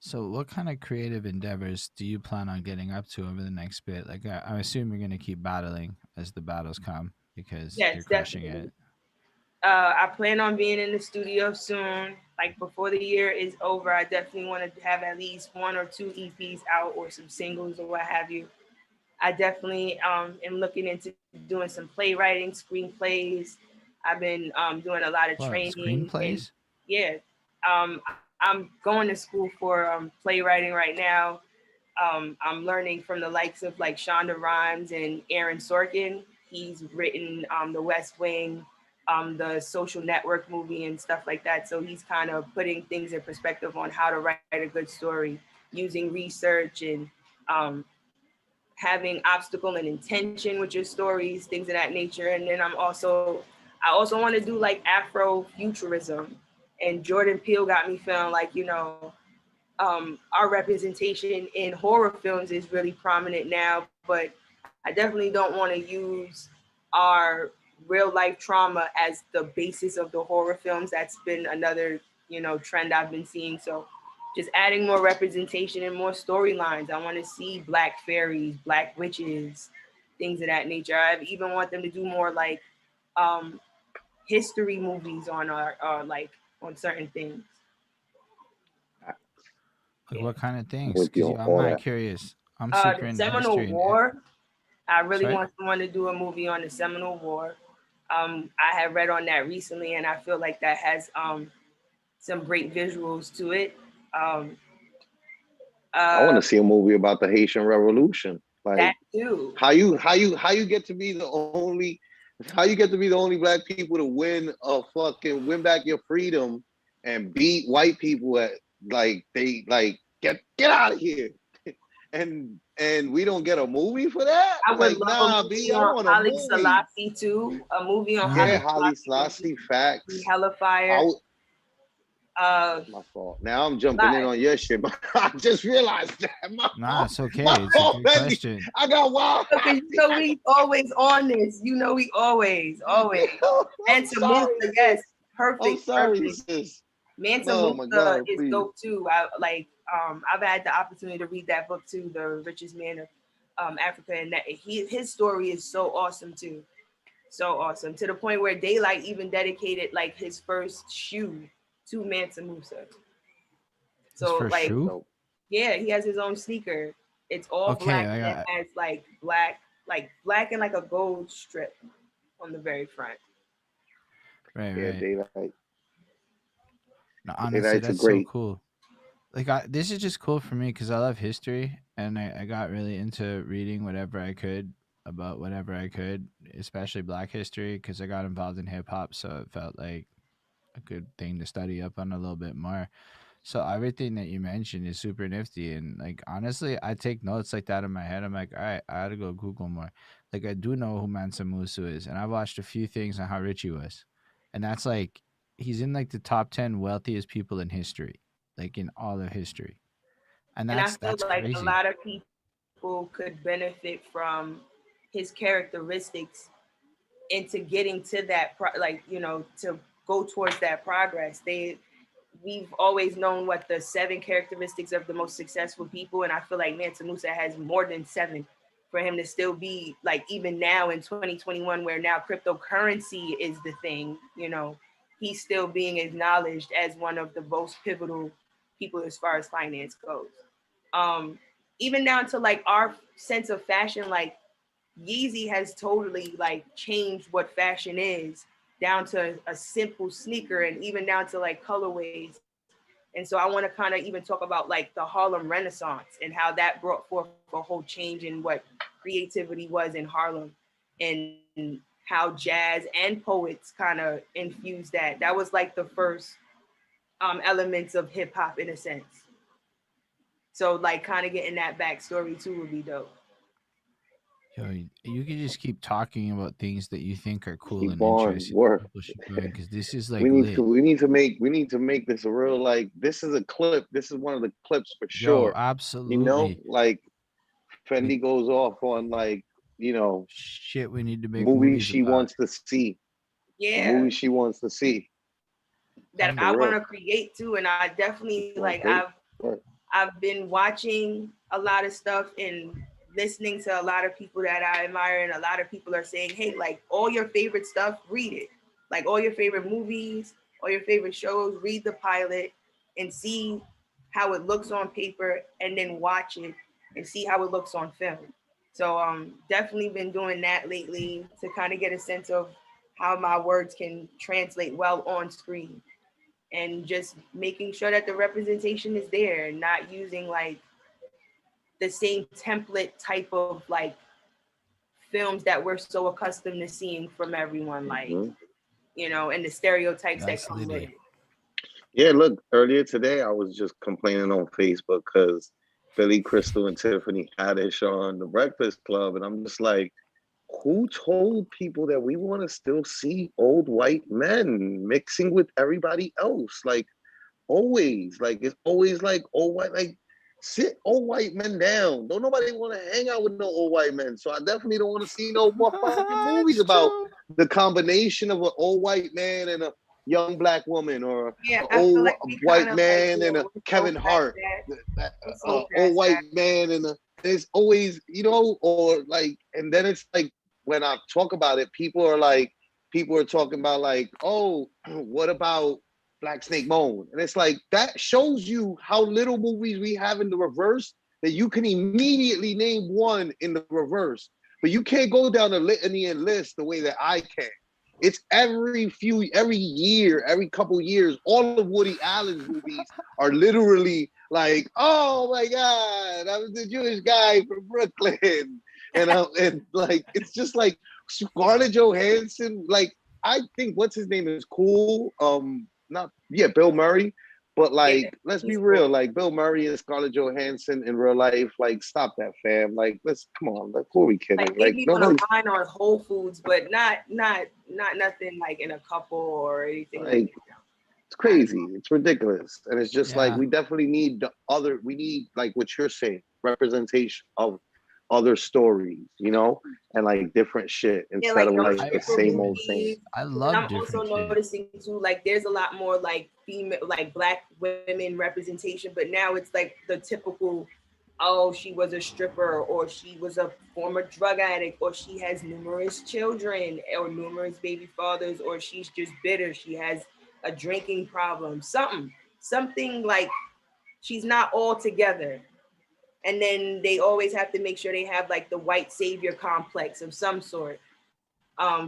So, what kind of creative endeavors do you plan on getting up to over the next bit? Like, I assume you're going to keep battling as the battles come because you're Yes, crushing definitely. it. I plan on being in the studio soon. Like before the year is over, I definitely want to have at least one or two EPs out or some singles or what have you. I definitely am looking into doing some playwriting, screenplays. I've been doing a lot of What, training, and screenplays? yeah, I'm going to school for playwriting right now. I'm learning from the likes of like Shonda Rhimes and Aaron Sorkin. He's written The West Wing, the Social Network movie, and stuff like that. So he's kind of putting things in perspective on how to write a good story using research and um, having obstacle and intention with your stories, things of that nature. And then I also want to do like Afrofuturism. And Jordan Peele got me feeling like, our representation in horror films is really prominent now, but I definitely don't want to use our real life trauma as the basis of the horror films. That's been another, trend I've been seeing. So just adding more representation and more storylines. I want to see black fairies, black witches, things of that nature. I even want them to do more like um, history movies on our like on certain things. Like, Yeah. what kind of I'm things? with you Because on I'm all not that. curious. I'm super The into Seminole history and. War. I really Sorry? want someone to do a movie on the Seminole War. I have read on that recently, and I feel like that has some great visuals to it. Um, I want uh, to see a movie about the Haitian Revolution. that Like too. how you get to be the only How you get to be the only black people to win back your freedom and beat white people at like they like get out of here. And we don't get a movie for that? I would Like, love a nah, movie B, I on want a Holly movie. Selassie too. A movie on Yeah, Holly Mm. Holly Selassie Selassie, would be facts. hella I fire. w- my fault. Now I'm jumping in on your shit, but I just realized that. My Nah, fault. it's okay. My It's a fault, good Benny. question. I got wild. Because you know we always on this. You know we always. I'm Mansa Musa, sorry, yes, sis. I'm perfect. sorry, sis. Mansa Oh my Musa God, is please. dope too. I've had the opportunity to read that book too, The Richest Man of Africa, and his story is so awesome too. So awesome, to the point where Daylight even dedicated like his first shoe to Mansa Musa. His So first like, shoe? Dope. yeah, he has his own sneaker. It's all Okay, black I and it got has like black and like a gold strip on the very front. right, Yeah, right. Daylight. No, honestly, Daylight's a that's so great. cool. Like, this is just cool for me because I love history, and I got really into reading whatever I could about whatever I could, especially Black history, because I got involved in hip hop, so it felt like a good thing to study up on a little bit more. So everything that you mentioned is super nifty, and like honestly, I take notes like that in my head. I'm like, all right, I gotta go Google more. Like I do know who Mansa Musa is, and I watched a few things on how rich he was, and that's like he's in like the top 10 wealthiest people in history, like in all of history, and And I that's feel like a crazy. lot of people could benefit from his characteristics into getting to to go towards that progress. We've always known what the 7 characteristics of the most successful people, and I feel like Mansa Musa has more than 7 for him to still be like, even now in 2021, where now cryptocurrency is the thing. He's still being acknowledged as one of the most pivotal people as far as finance goes. Um, Even down to like our sense of fashion, like Yeezy has totally like changed what fashion is, down to a simple sneaker, and even down to like colorways. And so I want to kind of even talk about like the Harlem Renaissance and how that brought forth a whole change in what creativity was in Harlem, and how jazz and poets kind of infused that. That was like the first elements of hip hop in a sense. So like kind of getting that backstory too would be dope. Yo, you can just keep talking about things that you think are cool Keep and on interesting. work. People should join because this is We like need to lit. we need to make this a real, like, this is a clip. This is one of the clips for Yo, sure. absolutely. Like Like Fendi goes off on, like, shit, we need to make movies movies she about. wants to see. Yeah, Movies she wants to see. that For I 100. want to real. create too, and I definitely Well, like great. Work. I've been watching a lot of stuff and listening to a lot of people that I admire, and a lot of people are saying, hey, like all your favorite stuff, read it. Like all your favorite movies, all your favorite shows, read the pilot and see how it looks on paper, and then watch it and see how it looks on film. So definitely been doing that lately to kind of get a sense of how my words can translate well on screen, and just making sure that the representation is there, not using like the same template type of like films that we're so accustomed to seeing from everyone, like, Hmm. and the stereotypes that That's come with litty. it. Yeah, look, earlier today I was just complaining on Facebook because Billy Crystal and Tiffany Haddish on the Breakfast Club, and I'm just like, who told people that we want to still see old white men mixing with everybody else? Like, always, like, it's always like old white, like, sit old white men down. Don't nobody want to hang out with no old white men. So I definitely don't want to see no more fucking movies It's about true. the combination of an old white man and a young black woman, or Yeah, an I feel old like we kind white of like, man and a we're so Kevin past Hart, that. We're so old past white that. man and a. There's always, or like, and then it's like when I talk about it, people are talking about like, oh, what about Black Snake Moan? And it's like that shows you how little movies we have in the reverse, that you can immediately name one in the reverse, but you can't go down the litany and list the way that I can. It's every year, every couple years, all of Woody Allen's movies are literally like, oh my God, I was the Jewish guy from Brooklyn. And like, it's just like, Scarlett Johansson, like I think what's his name is cool. Not Bill Murray. But like, Yeah, let's be he's real. cool. Like Bill Murray and Scarlett Johansson in real life. Like, stop that, fam. Like, let's come on. Like, who are we kidding? Like Like, maybe on a nobody's line on Whole Foods, but not nothing like in a couple or anything like like. It's crazy. It's ridiculous, and it's just like Yeah. we definitely need the other. We need like what you're saying, representation of other stories, and like different shit yeah, instead like of no like the stripper same old same. movies. I And love I'm also different shit. noticing too, like there's a lot more like female, like black women representation, but now it's like the typical, oh, she was a stripper, or she was a former drug addict, or she has numerous children, or numerous baby fathers, or she's just bitter, she has a drinking problem, something like she's not all together. And then they always have to make sure they have like the white savior complex of some sort.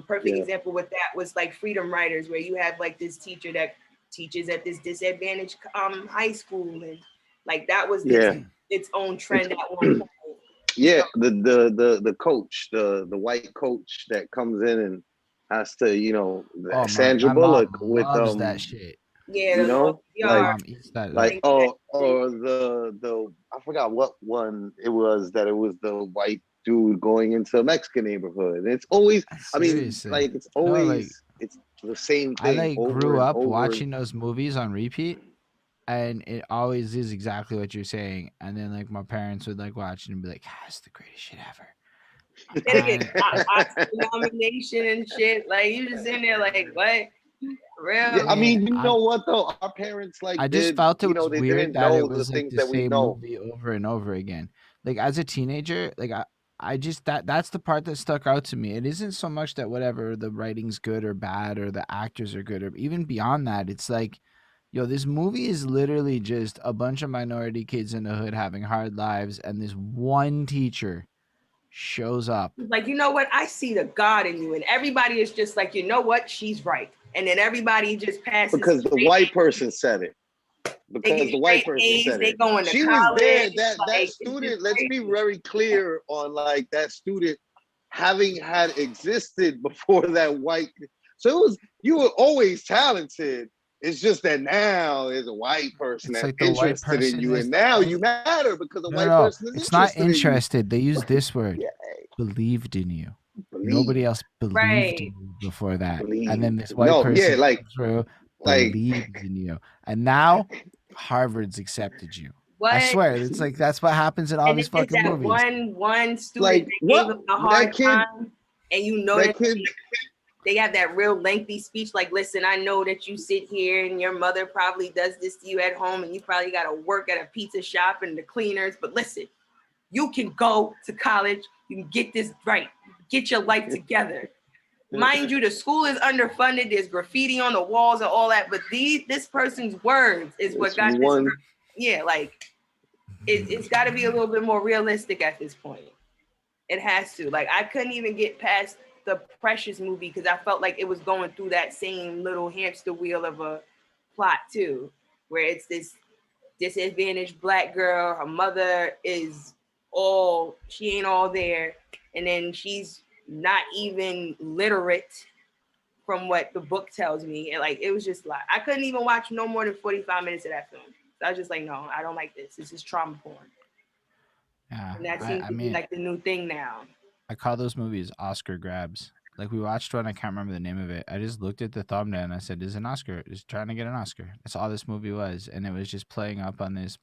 Perfect Yeah, example with that was like Freedom Riders, where you have like this teacher that teaches at this disadvantaged high school, and like that was this yeah. its own It's trend at one point. yeah. So The coach, the white coach that comes in and has to, Oh, Sandra my mom Bullock with loves that shit. yeah, you the know, My like VR mom eats that like up. thing that or the I forgot what one it was that it was the white dude going into a Mexican neighborhood. And it's always, I mean, Seriously. like it's No, like always it's the same I thing like over grew and up over. watching those movies on repeat, and it always is exactly what you're saying. And then like my parents would like watch it and be like, "Ah, it's the greatest shit ever." they get And Oscar nomination and shit. Like you just in there like what? Yeah, Real? I man, mean, you know what though? Our parents I like just felt it was they weird didn't that it know the was like things the that we same know. movie over and over again. Like as a teenager, like I just that's the part that stuck out to me. It isn't so much that whatever the writing's good or bad or the actors are good or even beyond that. It's like, yo, this movie is literally just a bunch of minority kids in the hood having hard lives, and this one teacher shows up. Like, you know what? I see the God in you. And everybody is just like, you know what? She's right. And then everybody just passes Because the straight. white person said it. They Because get the white straight person A's. said They it. going to She was there. college. That Like, it's just student, let's be crazy. very clear on like that student having had existed before that white. So it was, you were always talented. It's just that now there's a white person It's that's like the white interested in person you, is and the now you only. matter because the No, no, white no. person is It's not interested in you. interested. They use this word. Yeah, Believed in you. believe, Nobody else believed in Right. you before that. And believe. then this white No, yeah, person comes through, like believes in you. And now Harvard's accepted you. I What? swear, it's like that's what happens in all And then these there's fucking that movies. one student like that gave what him a that hard kid, time. And you know that that kid. they have that real lengthy speech like, listen, I know that you sit here and your mother probably does this to you at home and you probably got to work at a pizza shop and the cleaners, but listen, you can go to college, you can get this right, get your life together. Mind you, the school is underfunded, there's graffiti on the walls and all that, but this person's words is what It's got this. one. Yeah, like it's got to be a little bit more realistic at this point. It has to. Like I couldn't even get past the Precious movie because I felt like it was going through that same little hamster wheel of a plot too, where it's this disadvantaged black girl. Her mother is she ain't all there, and then she's not even literate from what the book tells me. And like it was just like I couldn't even watch no more than 45 minutes of that film. So I was just like, no, I don't like this. This is trauma porn. Yeah. And that I, seems I to be mean, like the new thing now. I call those movies Oscar grabs. Like we watched one, I can't remember the name of it. I just looked at the thumbnail and I said, "This is an Oscar. It's trying to get an Oscar." That's all this movie was, and it was just playing up on this.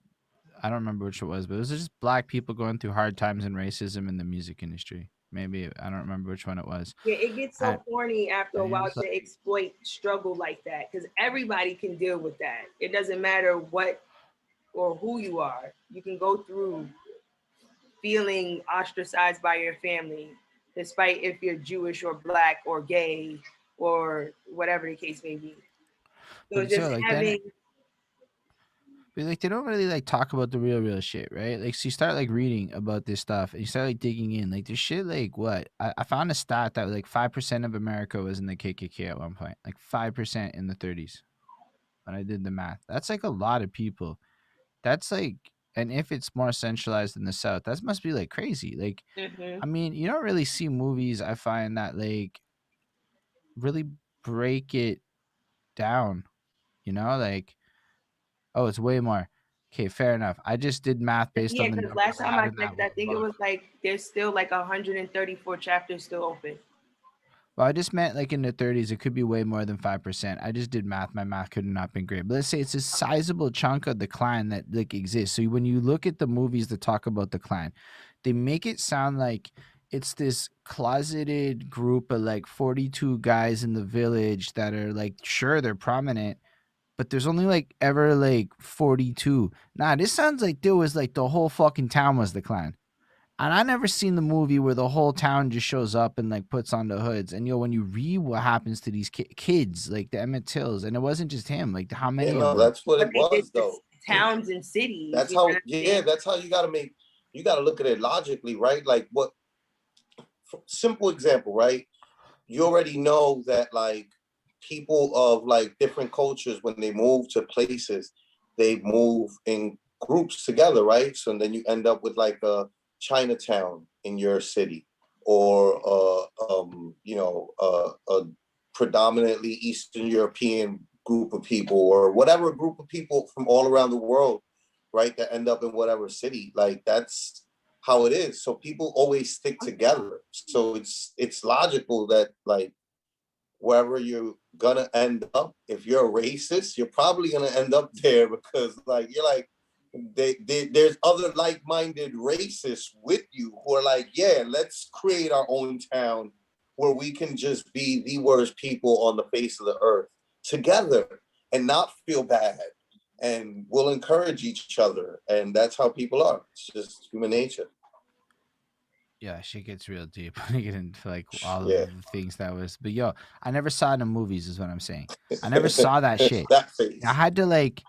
I don't remember which it was, but it was just black people going through hard times and racism in the music industry. Maybe I don't remember which one it was. Yeah, it gets so And, corny after a and it while was like, to exploit struggle like that because everybody can deal with that. It doesn't matter what or who you are. You can go through feeling ostracized by your family, despite if you're Jewish or black or gay or whatever the case may be. So but so just like then having but like they don't really like talk about the real shit, right? Like so you start like reading about this stuff and you start like digging in. Like this shit like what? I found a stat that like 5% of America was in the KKK at one point. Like 5% in the 30s when I did the math. That's like a lot of people. That's like And if it's more centralized in the South, that must be like crazy. Like, Hmm. I mean, you don't really see movies, I find, that like really break it down, like, oh, it's way more. Okay, fair enough. I just did math based Yeah, on the because numbers last I time have I in that checked, I one think it book. was like there's still like 134 chapters still open. Well, I just meant like in the 30s, it could be way more than 5%. I just did math. My math could have not been great. But let's say it's a sizable chunk of the clan that like exists. So when you look at the movies that talk about the clan, they make it sound like it's this closeted group of like 42 guys in the village that are like, sure, they're prominent, but there's only like ever like 42. Nah, this sounds like there was like the whole fucking town was the clan. And I never seen the movie where the whole town just shows up and like puts on the hoods. And when you read what happens to these kids, like the Emmett Tills, and it wasn't just him, like how Yeah, many of no, them? that's what But it they did was this though. towns and cities, That's you know what how, I'm yeah, saying? that's how you got to look at it logically, right? Like, what, simple example, right? You already know that, like, people of like different cultures, when they move to places, they move in groups together, right? So then you end up with like a Chinatown in your city, or a predominantly Eastern European group of people, or whatever group of people from all around the world, right, that end up in whatever city. Like, that's how it is. So people always stick together. So it's logical that, like, wherever you're gonna end up, if you're a racist, you're probably gonna end up there, because, like, you're like, there's other like-minded racists with you who are like, yeah, let's create our own town where we can just be the worst people on the face of the earth together and not feel bad, and we'll encourage each other. And that's how people are. It's just human nature. Yeah, shit gets real deep when you get into like all of Yeah. the things that was. But yo, I never saw it in the movies, is what I'm saying. I never saw that shit. That I face. had to like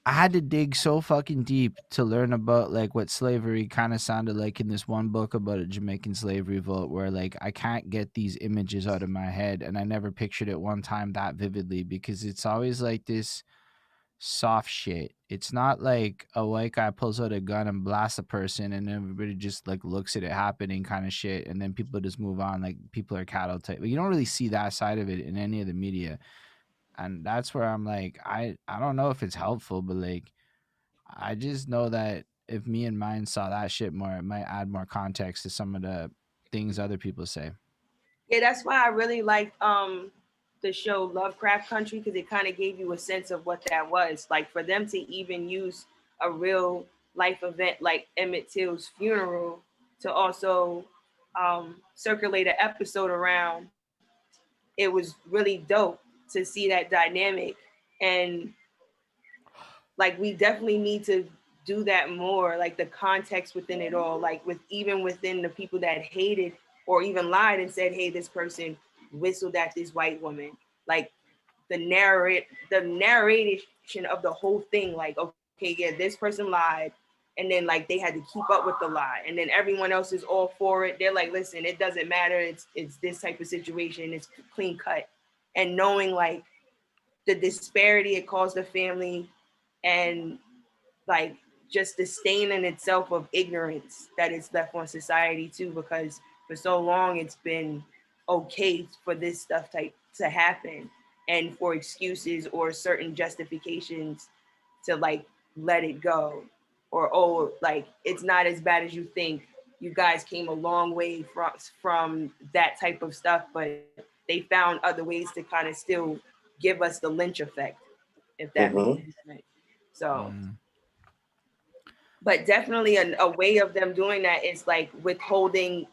I had to dig so fucking deep to learn about like what slavery kind of sounded like in this one book about a Jamaican slave revolt, where like I can't get these images out of my head, and I never pictured it one time that vividly, because it's always like this soft shit. It's not like a white guy pulls out a gun and blasts a person and everybody just like looks at it happening kind of shit, and then people just move on like people are cattle type. You don't really see that side of it in any of the media. And that's where I'm like, I don't know if it's helpful, but like I just know that if me and mine saw that shit more, it might add more context to some of the things other people say. Yeah, that's why I really liked the show Lovecraft Country, because it kind of gave you a sense of what that was. Like, for them to even use a real life event like Emmett Till's funeral to also circulate an episode around, it was really dope to see that dynamic. And like, we definitely need to do that more, like the context within it all, like with even within the people that hated or even lied and said, hey, this person whistled at this white woman. Like, the narration of the whole thing, like, okay, yeah, this person lied, and then like they had to keep up with the lie, and then everyone else is all for it. They're like, listen, it doesn't matter, it's this type of situation, it's clean cut. And knowing like the disparity it caused the family, and like just the stain in itself of ignorance that is left on society too, because for so long it's been okay for this stuff type to happen, and for excuses or certain justifications to like let it go, or oh, like it's not as bad as you think, you guys came a long way from that type of stuff, but they found other ways to kind of still give us the lynch effect, if that makes Mm-hmm. sense. So Mm. but definitely a way of them doing that is like withholding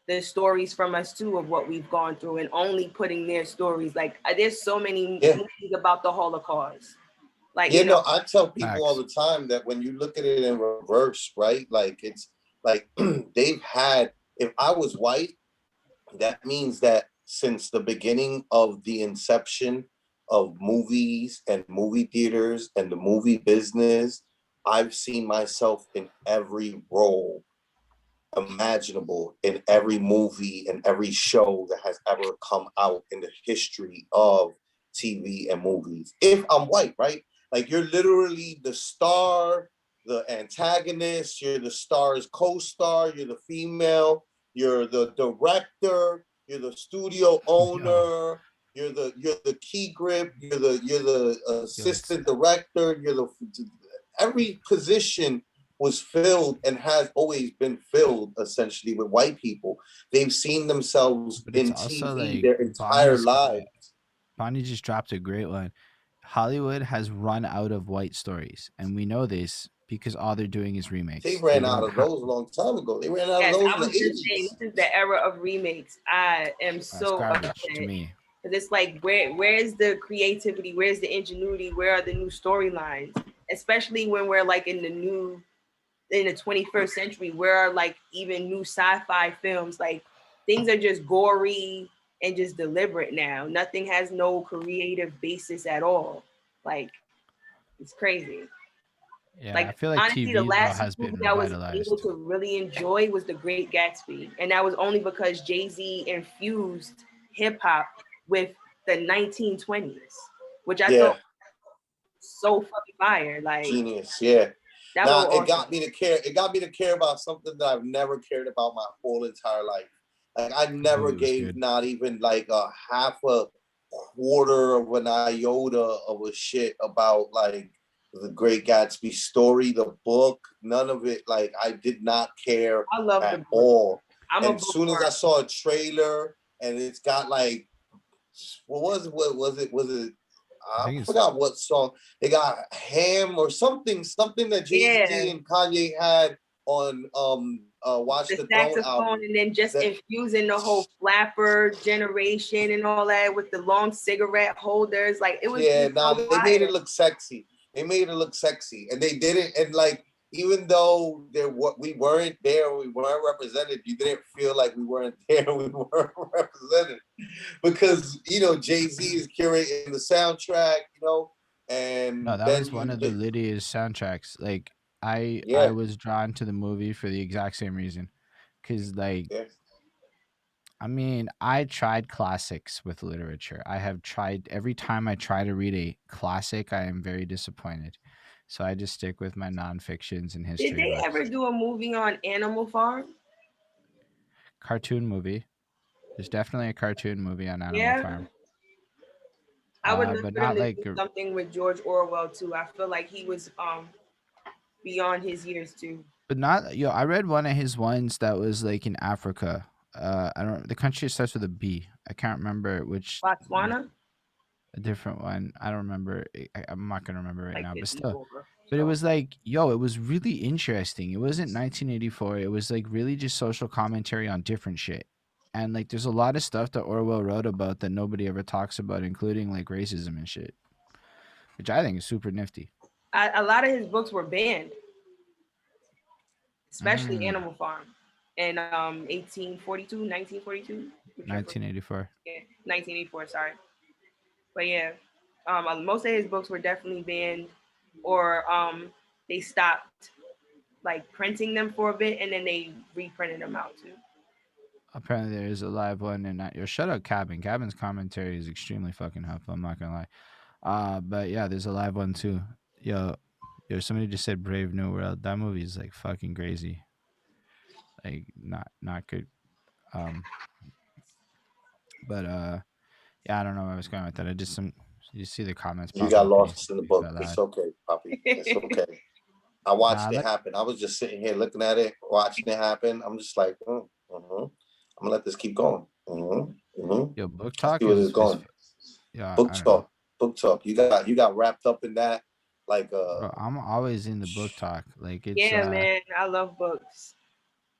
the stories from us too of what we've gone through, and only putting their stories. Like, there's so many Yeah. movies about the Holocaust, like, Yeah, you know. no, I tell people all Facts. the time that when you look at it in reverse, right? Like, it's like they've had, if I was white, that means that since the beginning of the inception of movies and movie theaters and the movie business, I've seen myself in every role imaginable, in every movie and every show that has ever come out in the history of TV and movies. If I'm white, right? Like, you're literally the star the antagonist, you're the star's co-star, you're the female, you're the director, you're the studio Yo, owner, you're the key grip, you're the yo, it's assistant director, you're the every position was filled and has always been filled essentially with white people. They've seen themselves but it's in also TV like their entire Bonnie's lives. Bonnie just dropped a great one. Hollywood has run out of white stories, and we know this because all they're doing is They remakes. They ran out don't of have those a long time ago. They ran out of Yes, those I in the was just saying 80s. this is the era of remakes. I am that's so garbage to upset me. because it's like where's the creativity? Where's the ingenuity? Where are the new storylines? Especially when we're like in the 21st century, where are like even new sci-fi films? Like things are just gory and just deliberate now. Nothing has no creative basis at all. Like it's crazy. Yeah, I Like feel like honestly, the TV though last has movie been I was able revitalized. to really enjoy was The Great Gatsby, and that was only because Jay-Z infused hip hop with the 1920s, which I Yeah, thought so fucking fire. Like genius. Yeah. that Now was it got awesome. me to care. It got me to care about something that I've never cared about my whole entire life. Like I The never movie was gave good. not even like a half a quarter of an iota of a shit about like the Great Gatsby story, the book, none of it. Like I did not care I love the at book. all. I'm a And as soon as bookworm. I saw a trailer and it's got like what was it I I think it's forgot what song they got ham or something that Jay-Z Yeah, and Kanye had on Watch the the Throne saxophone, album. and then just That infusing the whole flapper generation and all that with the long cigarette holders. Like it was Yeah, just nah, so they made it fire. look sexy. They made it look sexy, and they did it. And like, even though we weren't there, we weren't represented. You didn't feel like we weren't there. We weren't represented because Jay Z is curating the soundtrack. no, And that then was one of the Lydia's soundtracks. Like I yeah, was drawn to the movie for the exact same reason, because like yeah. I mean, I tried classics with literature. I have tried every time I try to read a classic, I am very disappointed. So I just stick with my nonfictions and Did history they ever books. do a movie on Animal Farm? Cartoon movie. There's definitely a cartoon movie on Animal Yeah, Farm. I would love But for them not to like do something with George Orwell too. I feel like he was beyond his years too. but not I read one of his ones that was like in Africa. I don't the country starts with a B. I can't remember which Botswana, a different one. I don't remember. I'm not gonna remember right like now, the but still. Igor. But it So was like, yo, it was really interesting. It wasn't 1984. It was like really just social commentary on different shit. And like, there's a lot of stuff that Orwell wrote about that nobody ever talks about, including like racism and shit, which I think is super nifty. a lot of his books were banned, especially Mm, Animal Farm in 1842, 1942, whichever. 1984. Yeah, 1984. Sorry, but yeah, most of his books were definitely banned, or they stopped like printing them for a bit, and then they reprinted them out too. Apparently, there is a live one, and yo, shut up, Cabin. Cabin's commentary is extremely fucking helpful. I'm not gonna lie. But yeah, there's a live one too. Yo, somebody just said Brave New World. That movie is like fucking crazy. Like not good. Um, but yeah, I don't know where I was going with that. I just some you see the comments You popping got up when you lost in the speak book. out It's loud. okay, Poppy. It's okay. I Nah, watched I it like happen. I was just sitting here looking at it, watching it happen. I'm just like, I'm gonna let this keep going. yo book Let's see talk where this is is going. yeah, Book I don't know, talk, book talk. You got wrapped up in that, like bro. I'm always in the book talk. Like it's Yeah, man, I love books.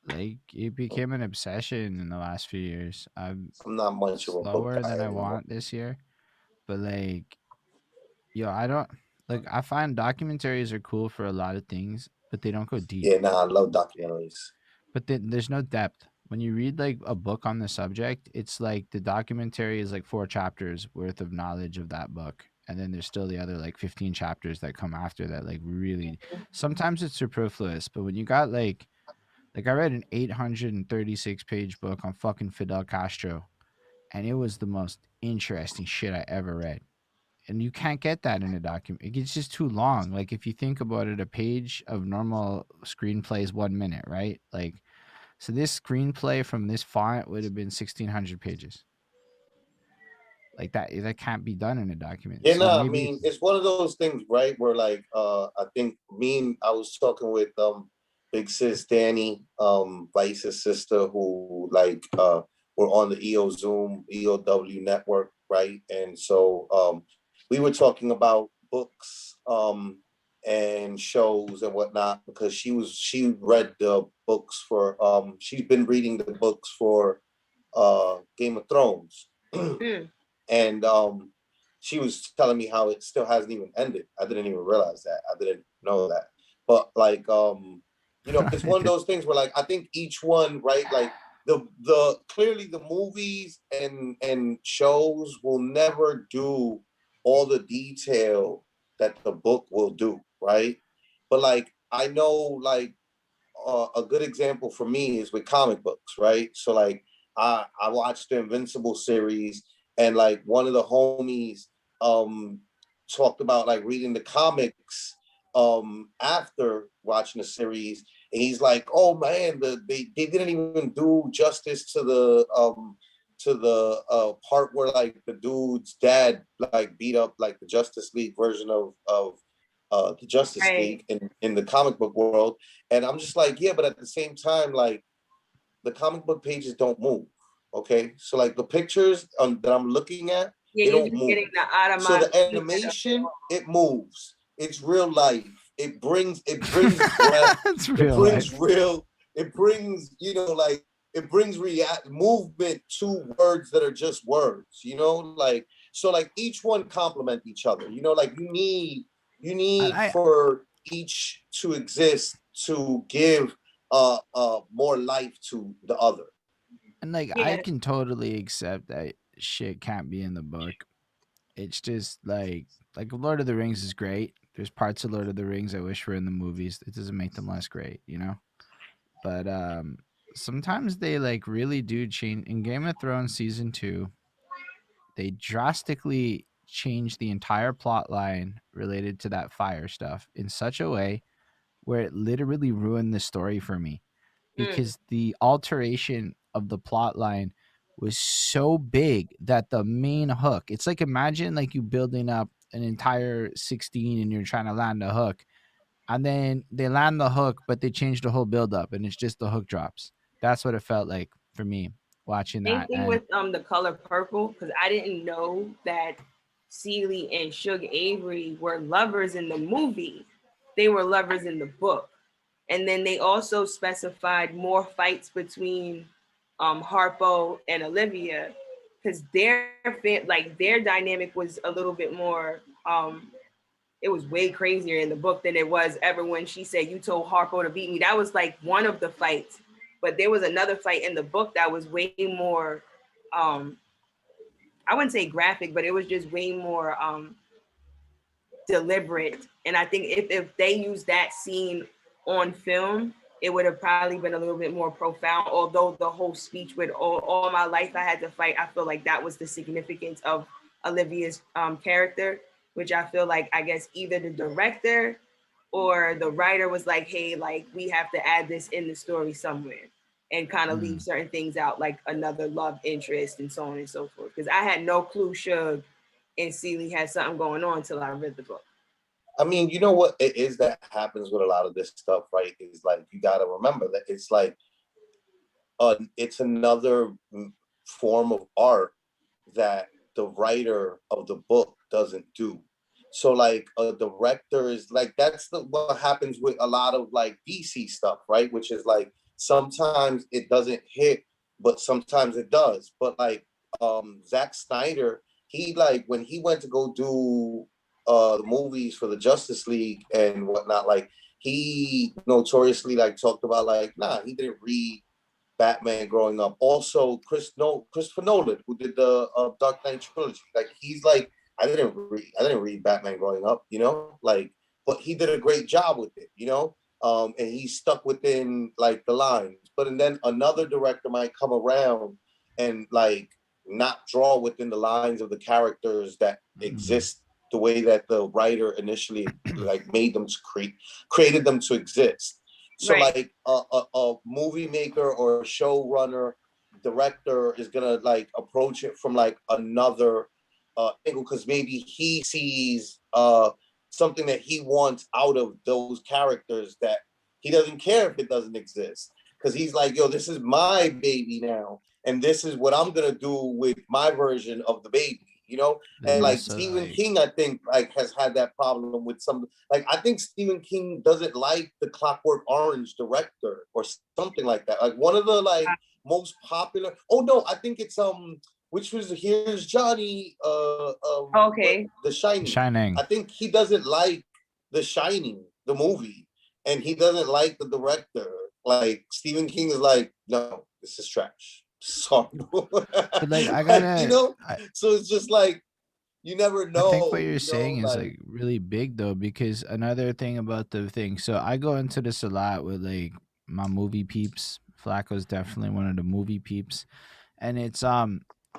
like it became an obsession in the last few years. I'm I'm not much of a book slower guy than I anymore. want this year, but like yo, I don't like. I find documentaries are cool for a lot of things, but they don't go deep. Yeah, nah, I love documentaries. But then there's no depth. When you read like a book on the subject, it's like the documentary is like 4 chapters worth of knowledge of that book. And then there's still the other like 15 chapters that come after that. Like really, sometimes it's superfluous. But when you got like I read an 836-page book on fucking Fidel Castro, and it was the most interesting shit I ever read. and you can't get that in a document. It's just too long. Like if you think about it, a page of normal screenplay is 1 minute, right? Like, so this screenplay from this font would have been 1,600 pages. Like that can't be done in a document. Yeah, So no, I maybe mean, it's one of those things, right? Where like, I think I was talking with big sis Danny, Vice's sister, who like were on the EOW network, right? And so we were talking about books and shows and whatnot, because she read the books for she's been reading the books for Game of Thrones. And she was telling me how it still hasn't even ended. I didn't even realize that. I didn't know that. But like you know, it's one of those things where like I think each one, right, like the clearly the movies and shows will never do all the detail that the book will do, right? But like I know like a good example for me is with comic books, right? So like I watched the Invincible series, and like one of the homies talked about like reading the comics after watching the series, and he's like, oh man, they didn't even do justice to the part where like the dude's dad like beat up like the Justice League version of the Justice League in the comic book world. And I'm just like, yeah, but at the same time, like the comic book pages don't move. Okay, so like the pictures that I'm looking at, Yeah, they you're don't just move. getting the automatic. So the animation, it moves. It's real life. It brings breath. it's It real brings life. real. It brings, you know, like it brings movement to words that are just words. You know, like so like each one complement each other. You know, like you And need I for each to exist to give more life to the other. and like I Yeah, can totally accept that shit can't be in the book. It's just like Lord of the Rings is great. There's parts of Lord of the Rings I wish were in the movies. It doesn't make them less great, you know? But sometimes they like really do change. In Game of Thrones season 2, they drastically changed the entire plot line related to that fire stuff in such a way where it literally ruined the story for me, because the alteration of the plot line was so big that the main hook, it's like, imagine like you building up an entire 16 and you're trying to land a hook, and then they land the hook but they change the whole build up and it's just the hook drops. That's what it felt like for me watching same that. thing And with the color purple, because I didn't know that Celie and Suge Avery were lovers in the movie. They were lovers in the book. And then they also specified more fights between Harpo and Olivia, because their dynamic was a little bit more it was way crazier in the book than it was ever when she said, you told Harpo to beat me. That was like one of the fights. But there was another fight in the book that was way more, I wouldn't say graphic, but it was just way more deliberate. And I think if they used that scene on film, it would have probably been a little bit more profound. Although the whole speech with all my life I had to fight, I feel like that was the significance of Olivia's character, which I feel like, I guess, either the director or the writer was like, hey, like we have to add this in the story somewhere and kind of leave certain things out, like another love interest and so on and so forth. Because I had no clue Suge and Celie had something going on until I read the book. I mean, you know what it is that happens with a lot of this stuff, right? Is like you got to remember that it's like it's another form of art that the writer of the book doesn't do. So like a director is like what happens with a lot of like DC stuff, right? Which is like sometimes it doesn't hit, but sometimes it does. But like Zack Snyder, he like when he went to go do the movies for the Justice League and whatnot, like he notoriously like talked about like, nah, he didn't read Batman growing up. Also, Christopher Nolan, who did the Dark Knight trilogy, like he's like, I didn't read Batman growing up, you know, like, but he did a great job with it, you know, and he stuck within like the lines. But and then another director might come around and like not draw within the lines of the characters that exist the way that the writer initially like made them to created them to exist. So like a movie maker or a showrunner, director is gonna like approach it from like another angle, because maybe he sees something that he wants out of those characters that he doesn't care if it doesn't exist, because he's like, yo, this is my baby now, and this is what I'm gonna do with my version of the baby, you know. And like Stephen King, I think like has had that problem with some, like I think Stephen King doesn't like the Clockwork Orange director or something like that. Like one of the like most popular, oh no, I think it's which was Here's Johnny, okay, The Shining. I think he doesn't like The Shining, the movie, and he doesn't like the director. Like Stephen King is like, no, this is trash. Sorry. But like I gotta, you know, so it's just like you never know. I think what you're saying is like really big though, because another thing about the thing. So I go into this a lot with like my movie peeps. Flacco's definitely one of the movie peeps, and it's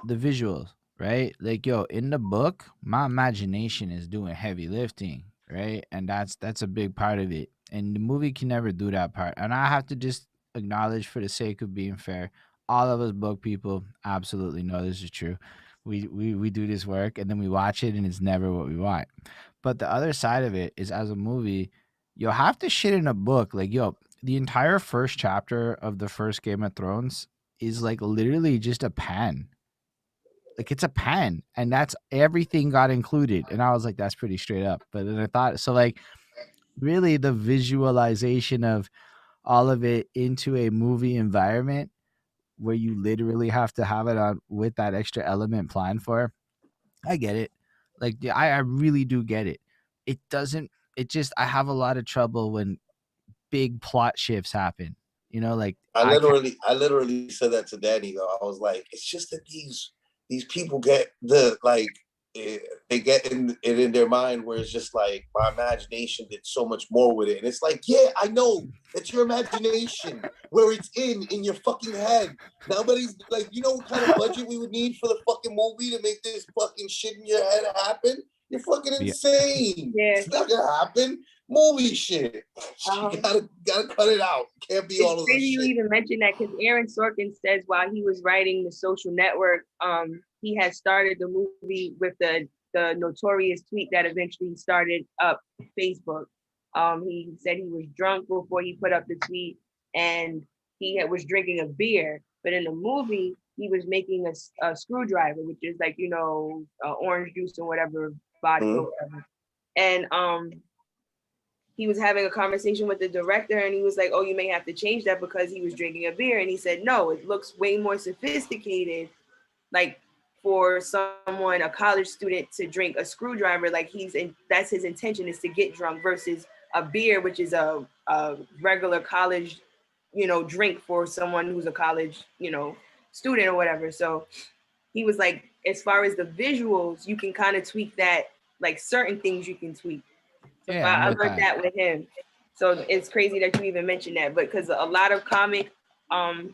the visuals, right? Like yo, in the book, my imagination is doing heavy lifting, right? And that's a big part of it. And the movie can never do that part. And I have to just acknowledge, for the sake of being fair, all of us book people absolutely know this is true. We do this work and then we watch it and it's never what we want. But the other side of it is, as a movie, you'll have to shit in a book. Like, yo, the entire first chapter of the first Game of Thrones is like literally just a pen. Like it's a pen, and that's everything got included. And I was like, that's pretty straight up. But then I thought, so like really the visualization of all of it into a movie environment where you literally have to have it on with that extra element planned for. I get it. Like I really do get it. It doesn't, it just, I have a lot of trouble when big plot shifts happen. You know, like I literally said that to Danny though. I was like, it's just that these people get the like they get it in their mind where it's just like my imagination did so much more with it, and it's like, yeah, I know it's your imagination where it's in your fucking head. Nobody's like, you know what kind of budget we would need for the fucking movie to make this fucking shit in your head happen? You're fucking insane. Yeah. It's not gonna happen. Movie shit. You gotta cut it out. Can't be all of this shit. You even mentioned that because Aaron Sorkin says while he was writing The Social Network, he had started the movie with the notorious tweet that eventually started up Facebook. He said he was drunk before he put up the tweet, and he was drinking a beer. But in the movie, he was making a screwdriver, which is like, you know, orange juice or whatever, vodka or whatever. And he was having a conversation with the director, and he was like, oh, you may have to change that because he was drinking a beer. And he said, no, it looks way more sophisticated, like for someone, a college student, to drink a screwdriver. Like that's his intention, is to get drunk, versus a beer, which is a regular college, you know, drink for someone who's a college, you know, student or whatever. So he was like, as far as the visuals, you can kind of tweak that, like certain things you can tweak. So yeah, I learned that with him. So it's crazy that you even mentioned that, but because a lot of comic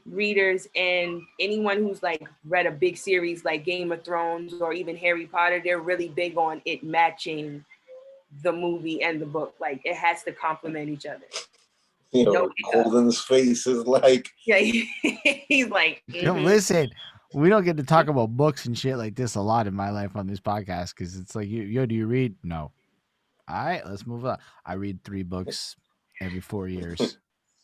readers and anyone who's like read a big series like Game of Thrones or even Harry Potter, they're really big on it matching the movie and the book. Like it has to complement each other. You know, Holden's face is like, yeah, he's like, yo, listen, we don't get to talk about books and shit like this a lot in my life on this podcast, because it's like, yo, do you read? No. All right, let's move on. I read 3 books every 4 years.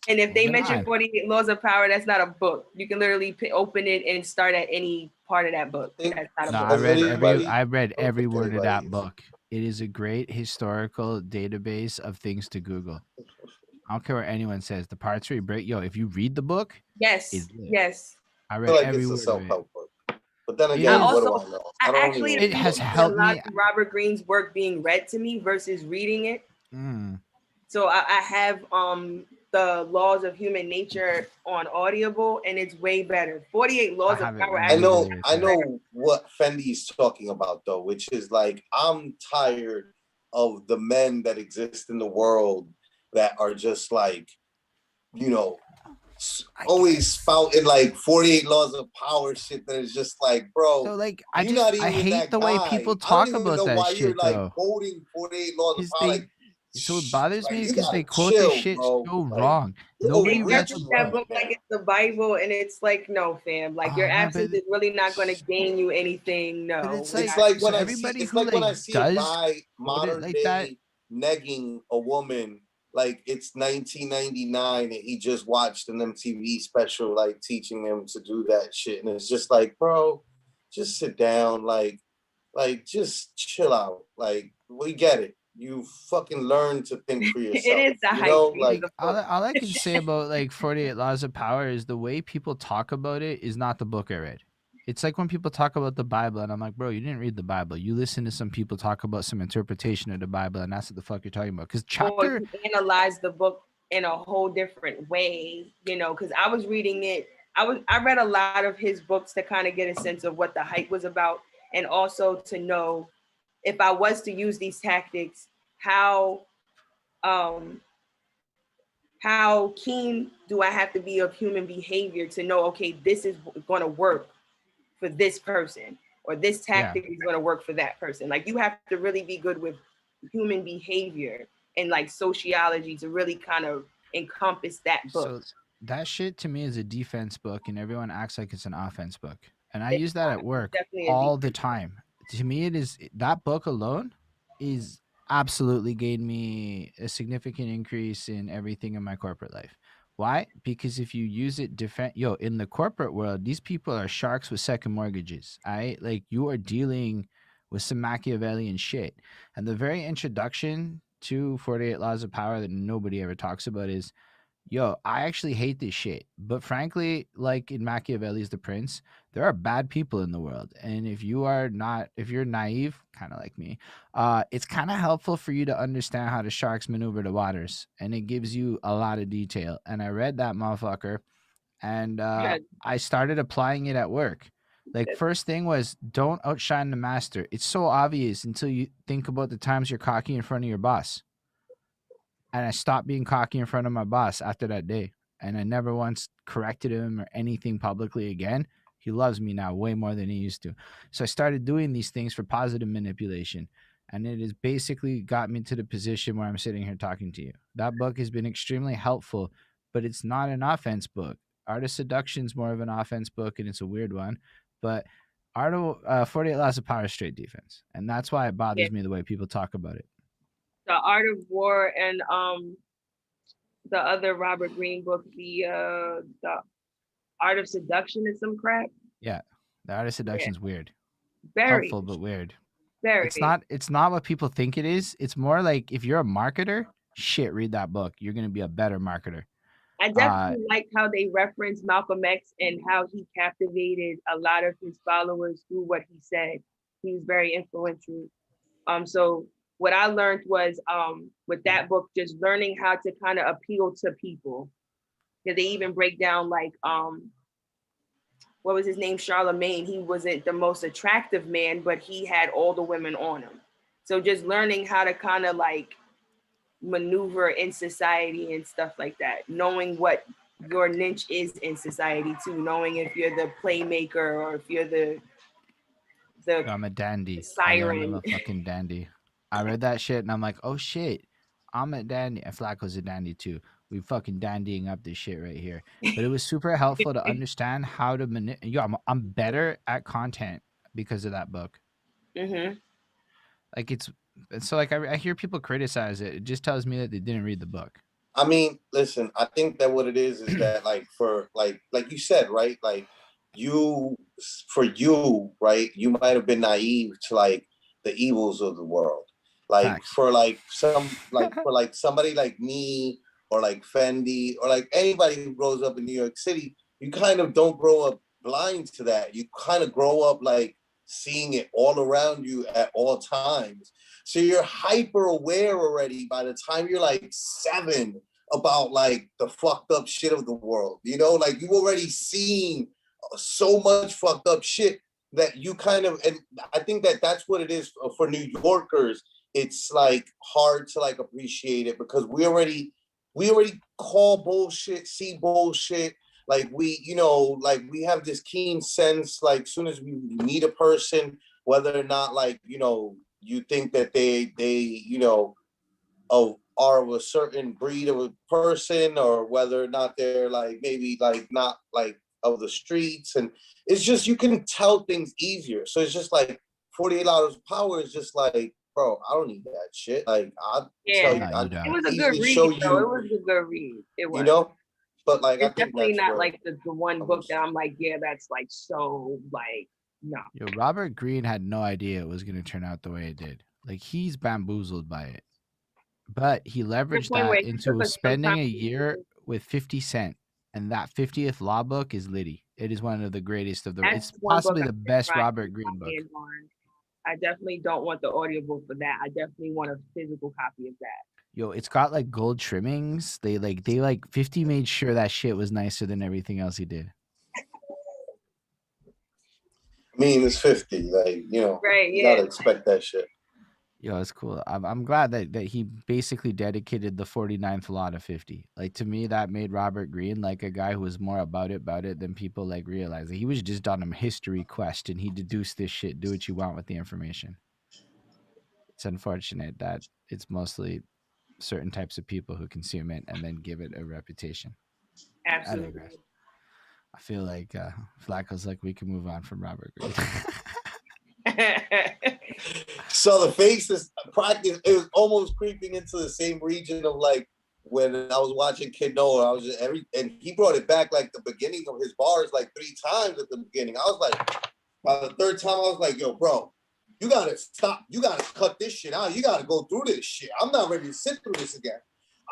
And if they mention 48 Laws of Power, that's not a book. You can literally open it and start at any part of that book. That's not a book. I read every word of that book. It is a great historical database of things to Google. I don't care what anyone says. The parts where you break, yo, if you read the book, yes. I read every word of it. But then again, what do I know? It has helped me. Robert Greene's work being read to me versus reading it. So I have the Laws of Human Nature on Audible, and it's way better. 48 Laws of Power. I know what Fendi's talking about though, which is like, I'm tired of the men that exist in the world that are just like, you know, always spouting like 48 laws of power shit that is just like, bro, So like you're not I even hate that the way guy. people I don't talk even about know that why you're shit like though. quoting 48 laws of Because power. Like, so it bothers me like, you because they gotta quote this chill, shit bro. so Like, wrong. you're Nobody They reads the reference overreaching that book. right book like now. it's the Bible, and it's like, no, fam. Like your Oh man, absence is really not going to gain you anything. but No, it's we're like, It's not. like so when I see, everybody it's who like when like I see a does guy quote it modern like that, day negging a woman like it's 1999 and he just watched an MTV special like teaching him to do that shit, and it's just like, bro, just sit down, like just chill out. Like, we get it. You fucking learn to think for It yourself. is the You hype know, beast of like, the all, book. all I can say about like 48 Laws of Power is the way people talk about it is not the book I read. It's like when people talk about the Bible, and I'm like, bro, you didn't read the Bible. You listen to some people talk about some interpretation of the Bible, and that's what the fuck you're talking about. Because Or chapter, you analyze the book in a whole different way, because I was reading it. I read a lot of his books to kind of get a sense of what the hype was about, and also to know if I was to use these tactics, how um how keen do I have to be of human behavior to know, okay, this is going to work for this person, or this yeah. tactic is going to work for that person. Like, you have to really be good with human behavior and like sociology to really kind of encompass that book. So that shit to me is a defense book, and everyone acts like it's an offense book. And I It's use that at not. It's work definitely a all the defense. time. To me, it is that book alone is absolutely gave me a significant increase in everything in my corporate life. Why? Because if you use it in the corporate world, these people are sharks with second mortgages. Like, you are dealing with some Machiavellian shit. And the very introduction to 48 Laws of Power that nobody ever talks about is, yo, I actually hate this shit. But frankly, like in Machiavelli's The Prince, there are bad people in the world. And if you're naive, kind of like me, it's kind of helpful for you to understand how the sharks maneuver the waters. And it gives you a lot of detail. And I read that motherfucker, and I started applying it at work. Like, first thing was, don't outshine the master. It's so obvious until you think about the times you're cocky in front of your boss. And I stopped being cocky in front of my boss after that day. And I never once corrected him or anything publicly again. He loves me now way more than he used to. So I started doing these things for positive manipulation. And it has basically got me to the position where I'm sitting here talking to you. That book has been extremely helpful, but it's not an offense book. Art of Seduction is more of an offense book, and it's a weird one. But 48 Laws of Power is straight defense. And that's why it bothers me the way people talk about it. The Art of War, and the other Robert Greene book, the Art of Seduction, is some crap. Yeah, the Art of Seduction is weird. Very, Helpful but weird. very. It's not what people think it is. It's more like, if you're a marketer, shit, read that book. You're gonna be a better marketer. I definitely like how they reference Malcolm X and how he captivated a lot of his followers through what he said. He was very influential. So what I learned was with that book, just learning how to kind of appeal to people. Because they even break down like what was his name? Charlemagne. He wasn't the most attractive man, but he had all the women on him. So just learning how to kind of like maneuver in society and stuff like that, knowing what your niche is in society too, knowing if you're the playmaker or if you're the I'm a dandy. siren. I'm a fucking dandy. I read that shit and I'm like, oh shit, I'm a dandy. And Flacco's a dandy too. We fucking dandying up this shit right here. But it was super helpful to understand how to I'm better at content because of that book. Mm-hmm. Like, so like I hear people criticize it. It just tells me that they didn't read the book. I mean, listen, I think that what it is that, like, for like you said, right? Like, for you, right? You might have been naive to like the evils of the world. Like, Facts. for like for like somebody like me, or like Fendi, or like anybody who grows up in New York City, you kind of don't grow up blind to that. You kind of grow up like seeing it all around you at all times. So you're hyper aware already by the time you're like 7 about like the fucked up shit of the world. You know, like you've already seen so much fucked up shit that you kind of, and I think that that's what it is for New Yorkers. It's like hard to like appreciate it because we already call bullshit, see bullshit. Like we, you know, like we have this keen sense, like soon as we meet a person, whether or not like, you know, you think that they, you know, are of a certain breed of a person, or whether or not they're like maybe like not like of the streets. And it's just, you can tell things easier. So it's just like 48 hours of power is just like, bro, I don't need that shit. Like I'll tell you, No, I you It don't. was a good easily read, show though. It you, was a good read. It was. you know, but like I It's think definitely that's not where like the one book that I'm like, yeah, that's like so like no. Yo, Robert Greene had no idea it was going to turn out the way it did. Like, he's bamboozled by it. But he The leveraged point where that it into took us some spending time a to year with 50 Cent. And that 50th Law book is litty. It is one of the greatest of the. That's It's one book possibly I'm the best trying to Robert keep Greene my book. hands on. I definitely don't want the audiobook for that. I definitely want a physical copy of that. Yo, it's got like gold trimmings. They 50 made sure that shit was nicer than everything else he did. I mean, it's 50. Like, you know, Right, you yeah. gotta expect that shit. Yo, it's cool. I'm glad that he basically dedicated the 49th law to 50. Like, to me, that made Robert Greene like a guy who was more about it than people like realize. He was just on a history quest and he deduced this shit. Do what you want with the information. It's unfortunate that it's mostly certain types of people who consume it and then give it a reputation. I Absolutely. digress. I feel like Flacco's like, we can move on from Robert Greene. So the face is practice. It was almost creeping into the same region of like when I was watching Kid Noah. I was just and he brought it back like the beginning of his bars like 3 times at the beginning. I was like, by the 3rd time, I was like, yo, bro, you gotta stop. You gotta cut this shit out. You gotta go through this shit. I'm not ready to sit through this again.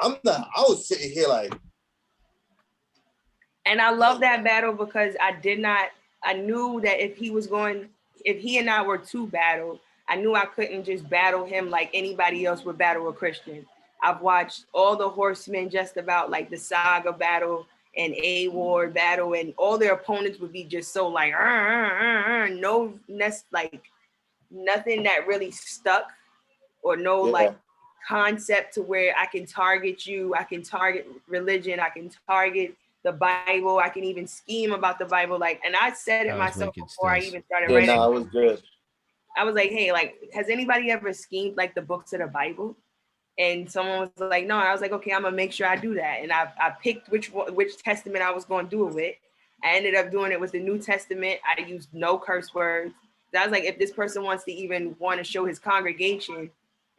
I was sitting here like. And I love that battle because I knew that if he and I were to battle, I knew I couldn't just battle him like anybody else would battle a Christian. I've watched all the horsemen just about like the Saga battle and A Ward battle, and all their opponents would be just so like, no, like nothing that really stuck or no like concept to where I can target you, I can target religion, I can target the Bible, I can even scheme about the Bible. Like, and I said it myself before I even started writing. I was good. I was like, hey, like, has anybody ever schemed like the books of the Bible? And someone was like, no. I was like, okay, I'm gonna make sure I do that. And I picked which testament I was gonna do it with. I ended up doing it with the New Testament. I used no curse words. I was like, if this person wants to even want to show his congregation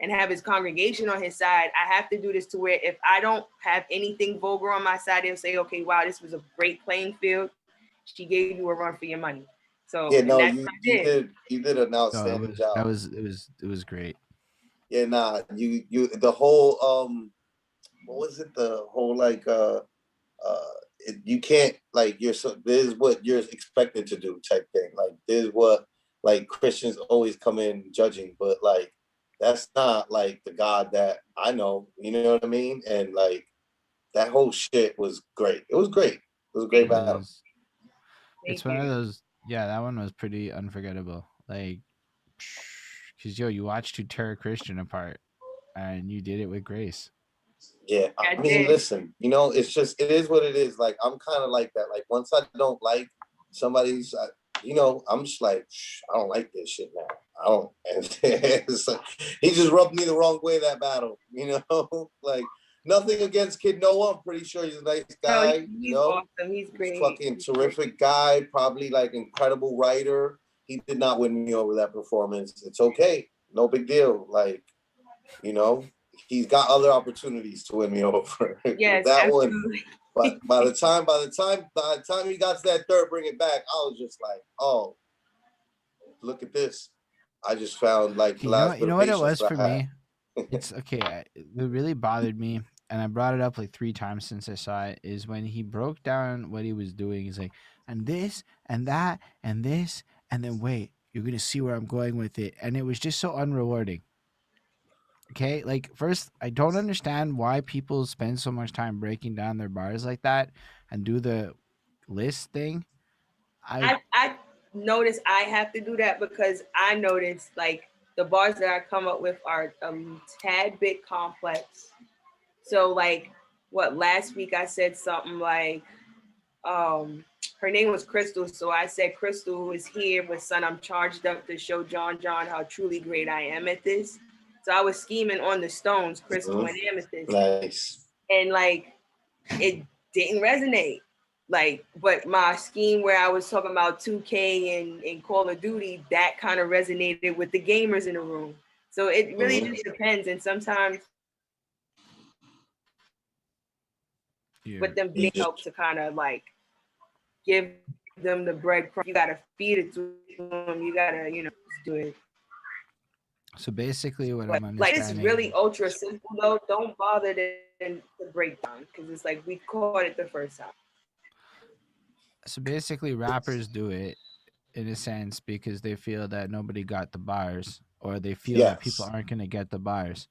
and have his congregation on his side, I have to do this to where if I don't have anything vulgar on my side, they'll say, okay, wow, this was a great playing field. She gave you a run for your money. So yeah, no, you did an outstanding job. It was great. Yeah, nah, you the whole what was it? The whole like you can't like this is what you're expected to do type thing. Like this is what like Christians always come in judging, but like that's not like the God that I know, you know what I mean? And like that whole shit was great. It was great. It was a great battle. It's one of those, yeah, that one was pretty unforgettable. Like, because yo, you watched two Terror Christian apart and you did it with grace. Yeah, I mean, listen, you know, it's just, it is what it is. Like, I'm kind of like that. Like, once I don't like somebody's, you know, I'm just like, I don't like this shit now. I don't. And like, he just rubbed me the wrong way that battle, you know? Like, nothing against Kid Noah. I'm pretty sure he's a nice guy. He's you know? Awesome. He's great. He's fucking terrific guy. Probably like incredible writer. He did not win me over that performance. It's okay. No big deal. Like, you know, he's got other opportunities to win me over. Yes, that absolutely. one. But by the time he got to that third, bring it back, I was just like, oh, look at this. I just found like you know what it was for me. It's okay. It really bothered me, and I brought it up like 3 times since I saw it. Is when he broke down what he was doing. He's like, and this and that and this, and then wait, you're gonna see where I'm going with it, and it was just so unrewarding. Okay, like first, I don't understand why people spend so much time breaking down their bars like that and do the list thing. I noticed I have to do that because I noticed like the bars that I come up with are a tad bit complex. So like last week I said something like, her name was Crystal, so I said, Crystal is here, but son, I'm charged up to show John how truly great I am at this. So I was scheming on the stones, Crystal and Amethyst. Nice. And like, it didn't resonate. Like, but my scheme where I was talking about 2K and Call of Duty, that kind of resonated with the gamers in the room. So it really just depends. And sometimes with them being help to kind of like give them the breadcrumb. You gotta feed it to them. You gotta, do it. So basically, what But I'm like, understanding, it's really ultra simple though. Don't bother to break down because it's like we caught it the first time. so basically, rappers do it in a sense because they feel that nobody got the bars, or they feel that people aren't gonna get the bars.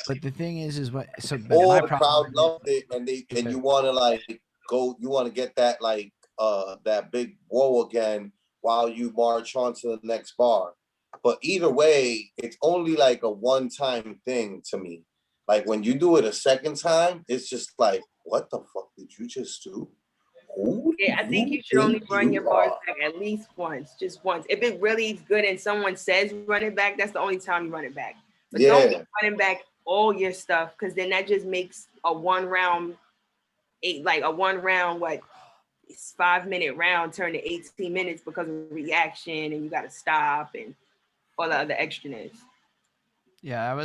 But the thing is what? So, but Or my the problem crowd loved it, and you want to like go, you want to get that like that big whoa again while you march on to the next bar. But either way, it's only like a one-time thing to me. Like when you do it a second time, it's just like, what the fuck did you just do? Yeah, I think you should only run your bars back at least once, just once. If it really is good and someone says run it back, that's the only time you run it back. But don't be running back all your stuff, because then that just makes a one round, what, 5-minute round turn to 18 minutes because of reaction, and you got to stop and all the other extraness. Yeah,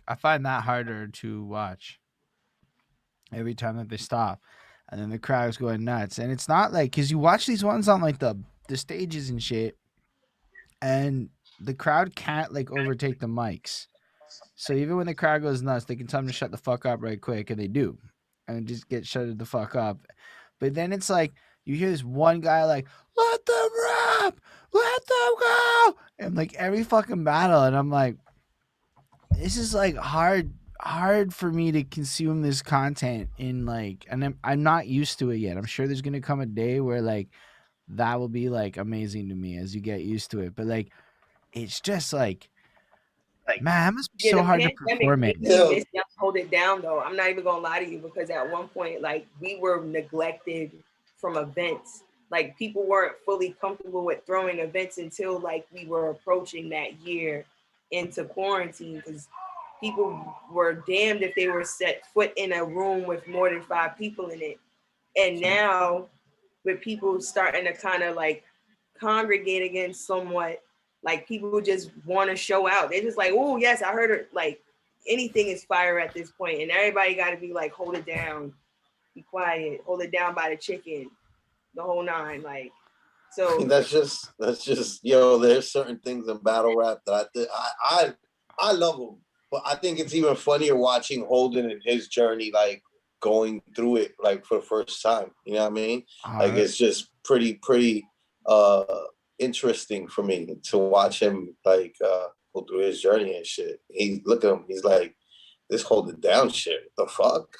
I find that harder to watch every time that they stop, and then the crowd's going nuts. And it's not like, because you watch these ones on like the stages and shit, and the crowd can't like overtake the mics. So even when the crowd goes nuts, they can tell them to shut the fuck up right quick, and they do, and just get shut the fuck up. But then it's like you hear this one guy like, "Let them rap, let them go," and like every fucking battle, and I'm like, this is like hard for me to consume this content in like, and I'm not used to it yet. I'm sure there's gonna come a day where like that will be like amazing to me as you get used to it. But like, it's just like, man, it must be so hard to perform it. Hold it down though. I'm not even gonna lie to you, because at one point, like, we were neglected from events. Like, people weren't fully comfortable with throwing events until like we were approaching that year into quarantine, because people were damned if they were set foot in a room with more than 5 people in it. And now with people starting to kind of like congregate again somewhat, like people just want to show out. They're just like, oh yes, I heard it. Like, anything is fire at this point, and everybody got to be like, hold it down, be quiet, hold it down by the chicken, the whole nine. Like, so that's just there's certain things in battle rap that I love them, but I think it's even funnier watching Holden and his journey, like going through it like for the first time. You know what I mean? Like, it's just pretty interesting for me to watch him like go through his journey and shit. He look at him, he's like, this hold it down shit. The fuck?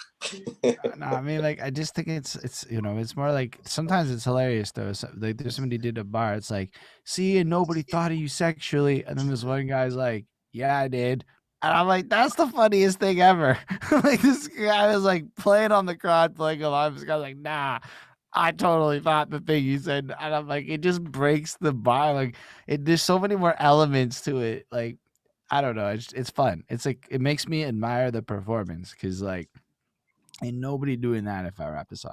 No, I mean, like, I just think it's it's more like, sometimes it's hilarious though. So, like, there's somebody did a bar. It's like, see, and nobody thought of you sexually, and then this one guy's like, yeah, I did. And I'm like, that's the funniest thing ever. Like, this guy was like playing on the crowd, playing along. This guy's like, nah, I totally thought the thing you said. And I'm like, it just breaks the bar. Like, there's so many more elements to it. Like, I don't know. It's fun. It's like, it makes me admire the performance, because like, ain't nobody doing that if I rap the song.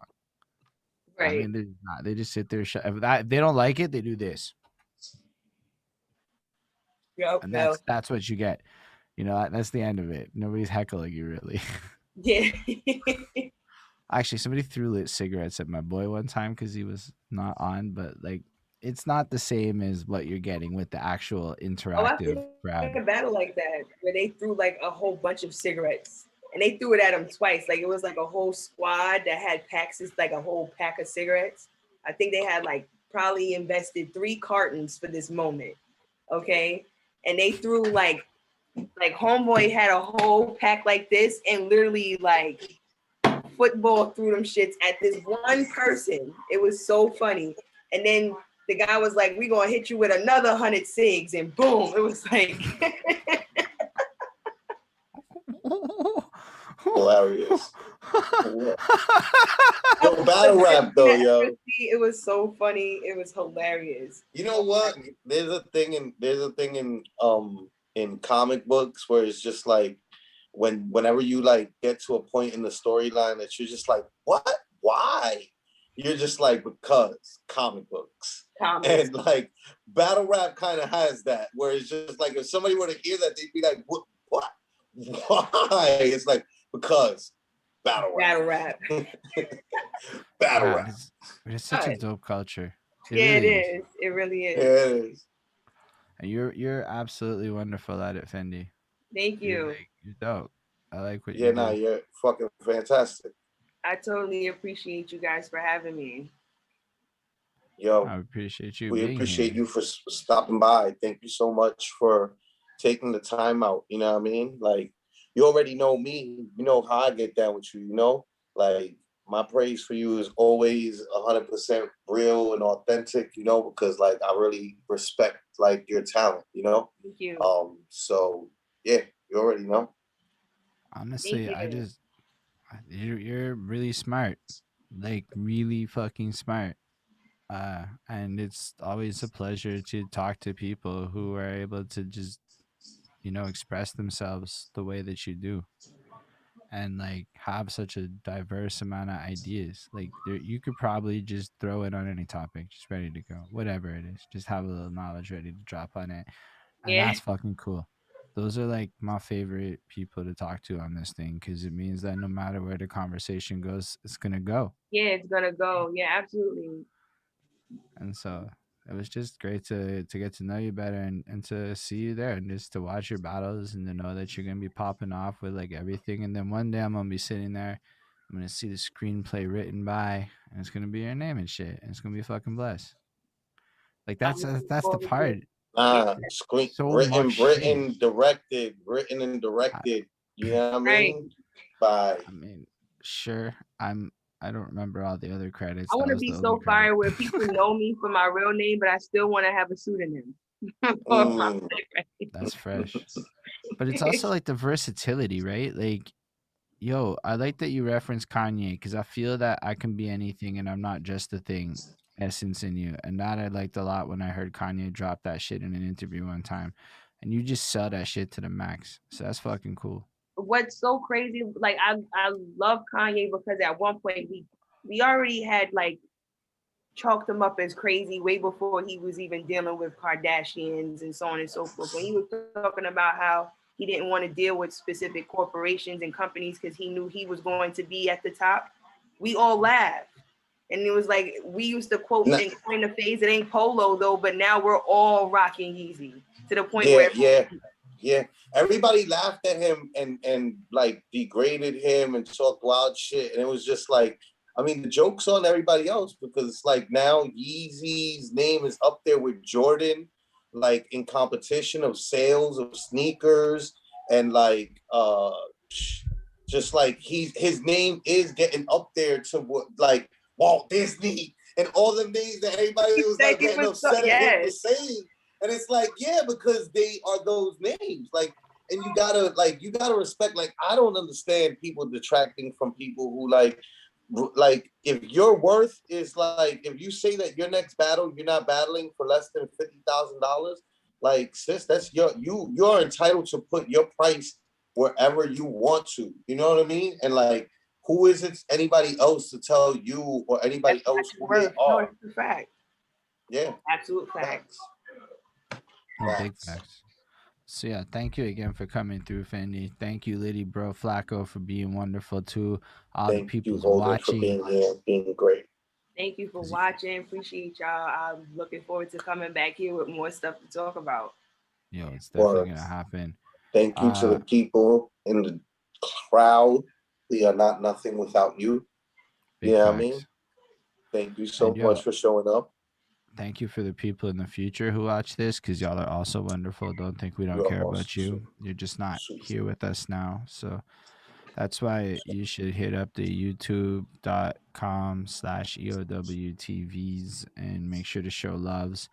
Right. I mean, they're not. They just sit there. If they don't like it, they do this. Yep, and that's what you get. That's the end of it. Nobody's heckling you, really. Yeah. Actually, somebody threw lit cigarettes at my boy one time because he was not on, but like, it's not the same as what you're getting with the actual interactive crowd. A battle like that where they threw like a whole bunch of cigarettes, and they threw it at him twice. Like, it was like a whole squad that had packs, like a whole pack of cigarettes. I think they had like probably invested 3 cartons for this moment. Okay. And they threw like homeboy had a whole pack like this, and literally like football threw them shits at this one person. It was so funny. And then the guy was like, we gonna hit you with another 100 cigs, and boom, it was like hilarious. Yo, battle rap though, yo. It was so funny. It was hilarious. You know what? There's a thing in comic books where it's just like whenever you like get to a point in the storyline that you're just like, what? Why? You're just like, because comic books. And like battle rap kind of has that, where it's just like if somebody were to hear that, they'd be like, what? Why? It's like, because battle rap. Battle rap. It's such a dope culture. It is. It really is. It is. And you're absolutely wonderful at it, Fendi. Thank you. You're dope. I like what you do. You're fucking fantastic. I totally appreciate you guys for having me. Yo, I appreciate you. We appreciate you for stopping by. Thank you so much for taking the time out. You know what I mean? Like, you already know me. You know how I get down with you. You know, like my praise for you is always 100% real and authentic. You know, because like I really respect like your talent. You know. Thank you. So yeah, you already know. Honestly, you're really smart, like really fucking smart. And it's always a pleasure to talk to people who are able to just, express themselves the way that you do, and like have such a diverse amount of ideas. Like you could probably just throw it on any topic, just ready to go, whatever it is. Just have a little knowledge ready to drop on it, and that's fucking cool. Those are like my favorite people to talk to on this thing, because it means that no matter where the conversation goes, it's gonna go. Yeah, it's gonna go. Yeah, absolutely. And so it was just great to get to know you better, and to see you there, and just to watch your battles, and to know that you're gonna be popping off with like everything. And then one day I'm gonna be sitting there, I'm gonna see the screenplay written by, and it's gonna be your name and shit, and it's gonna be fucking blessed. Like that's the part. Written and directed. You know what I mean? Right. Sure. I don't remember all the other credits. I want to be so fired where people know me for my real name, but I still want to have a pseudonym. That's fresh. But it's also like the versatility, right? Like, yo, I like that you reference Kanye, because I feel that I can be anything and I'm not just a thing essence in you. And that I liked a lot when I heard Kanye drop that shit in an interview one time. And you just sell that shit to the max. So that's fucking cool. What's so crazy, like I love Kanye because at one point we already had like chalked him up as crazy way before he was even dealing with Kardashians and so on and so forth. When he was talking about how he didn't want to deal with specific corporations and companies because he knew he was going to be at the top, we all laughed. And it was like, we used to quote and coin the phase, it ain't polo though, but now we're all rocking Yeezy to the point where everybody laughed at him and like degraded him and talked wild shit. And it was just like, I mean, the joke's on everybody else, because it's like now Yeezy's name is up there with Jordan, like in competition of sales of sneakers, and like just like his name is getting up there to what like Walt Disney and all the names that everybody was like getting upset at him for saying. And it's like, yeah, because they are those names. Like, and you gotta respect, like, I don't understand people detracting from people who like if your worth is like, if you say that your next battle, you're not battling for less than $50,000, like, sis, that's you're entitled to put your price wherever you want to. You know what I mean? And like, who is it anybody else to tell you or anybody else who they are? No, it's a fact. Yeah. Absolute facts. Big facts. So yeah, thank you again for coming through, Fendi. Thank you, Liddy Bro Flacko, for being wonderful too. All the people watching, for being here, being great. Thank you for watching. Appreciate y'all. I'm looking forward to coming back here with more stuff to talk about. Yo, it's definitely gonna happen. Thank you to the people in the crowd. We are not nothing without you. You know what I mean? Thank you so much for showing up. Thank you for the people in the future who watch this, because y'all are also wonderful. Don't think we don't care about you. You're just not here with us now. So that's why you should hit up the youtube.com/EOWTVs and make sure to show loves.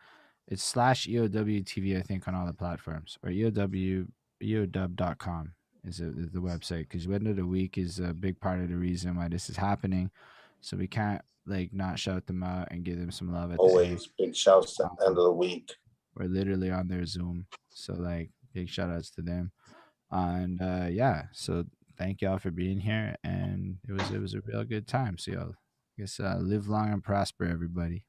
It's /EOWTV, I think, on all the platforms, or EOW, EOW.com. is the website, because end of the week is a big part of the reason why this is happening. So we can't like not shout them out and give them some love at the end. Always big shouts at the end of the week. We're literally on their Zoom, so like big shout outs to them. And yeah, so thank y'all for being here, and it was a real good time. So y'all, I guess live long and prosper, everybody.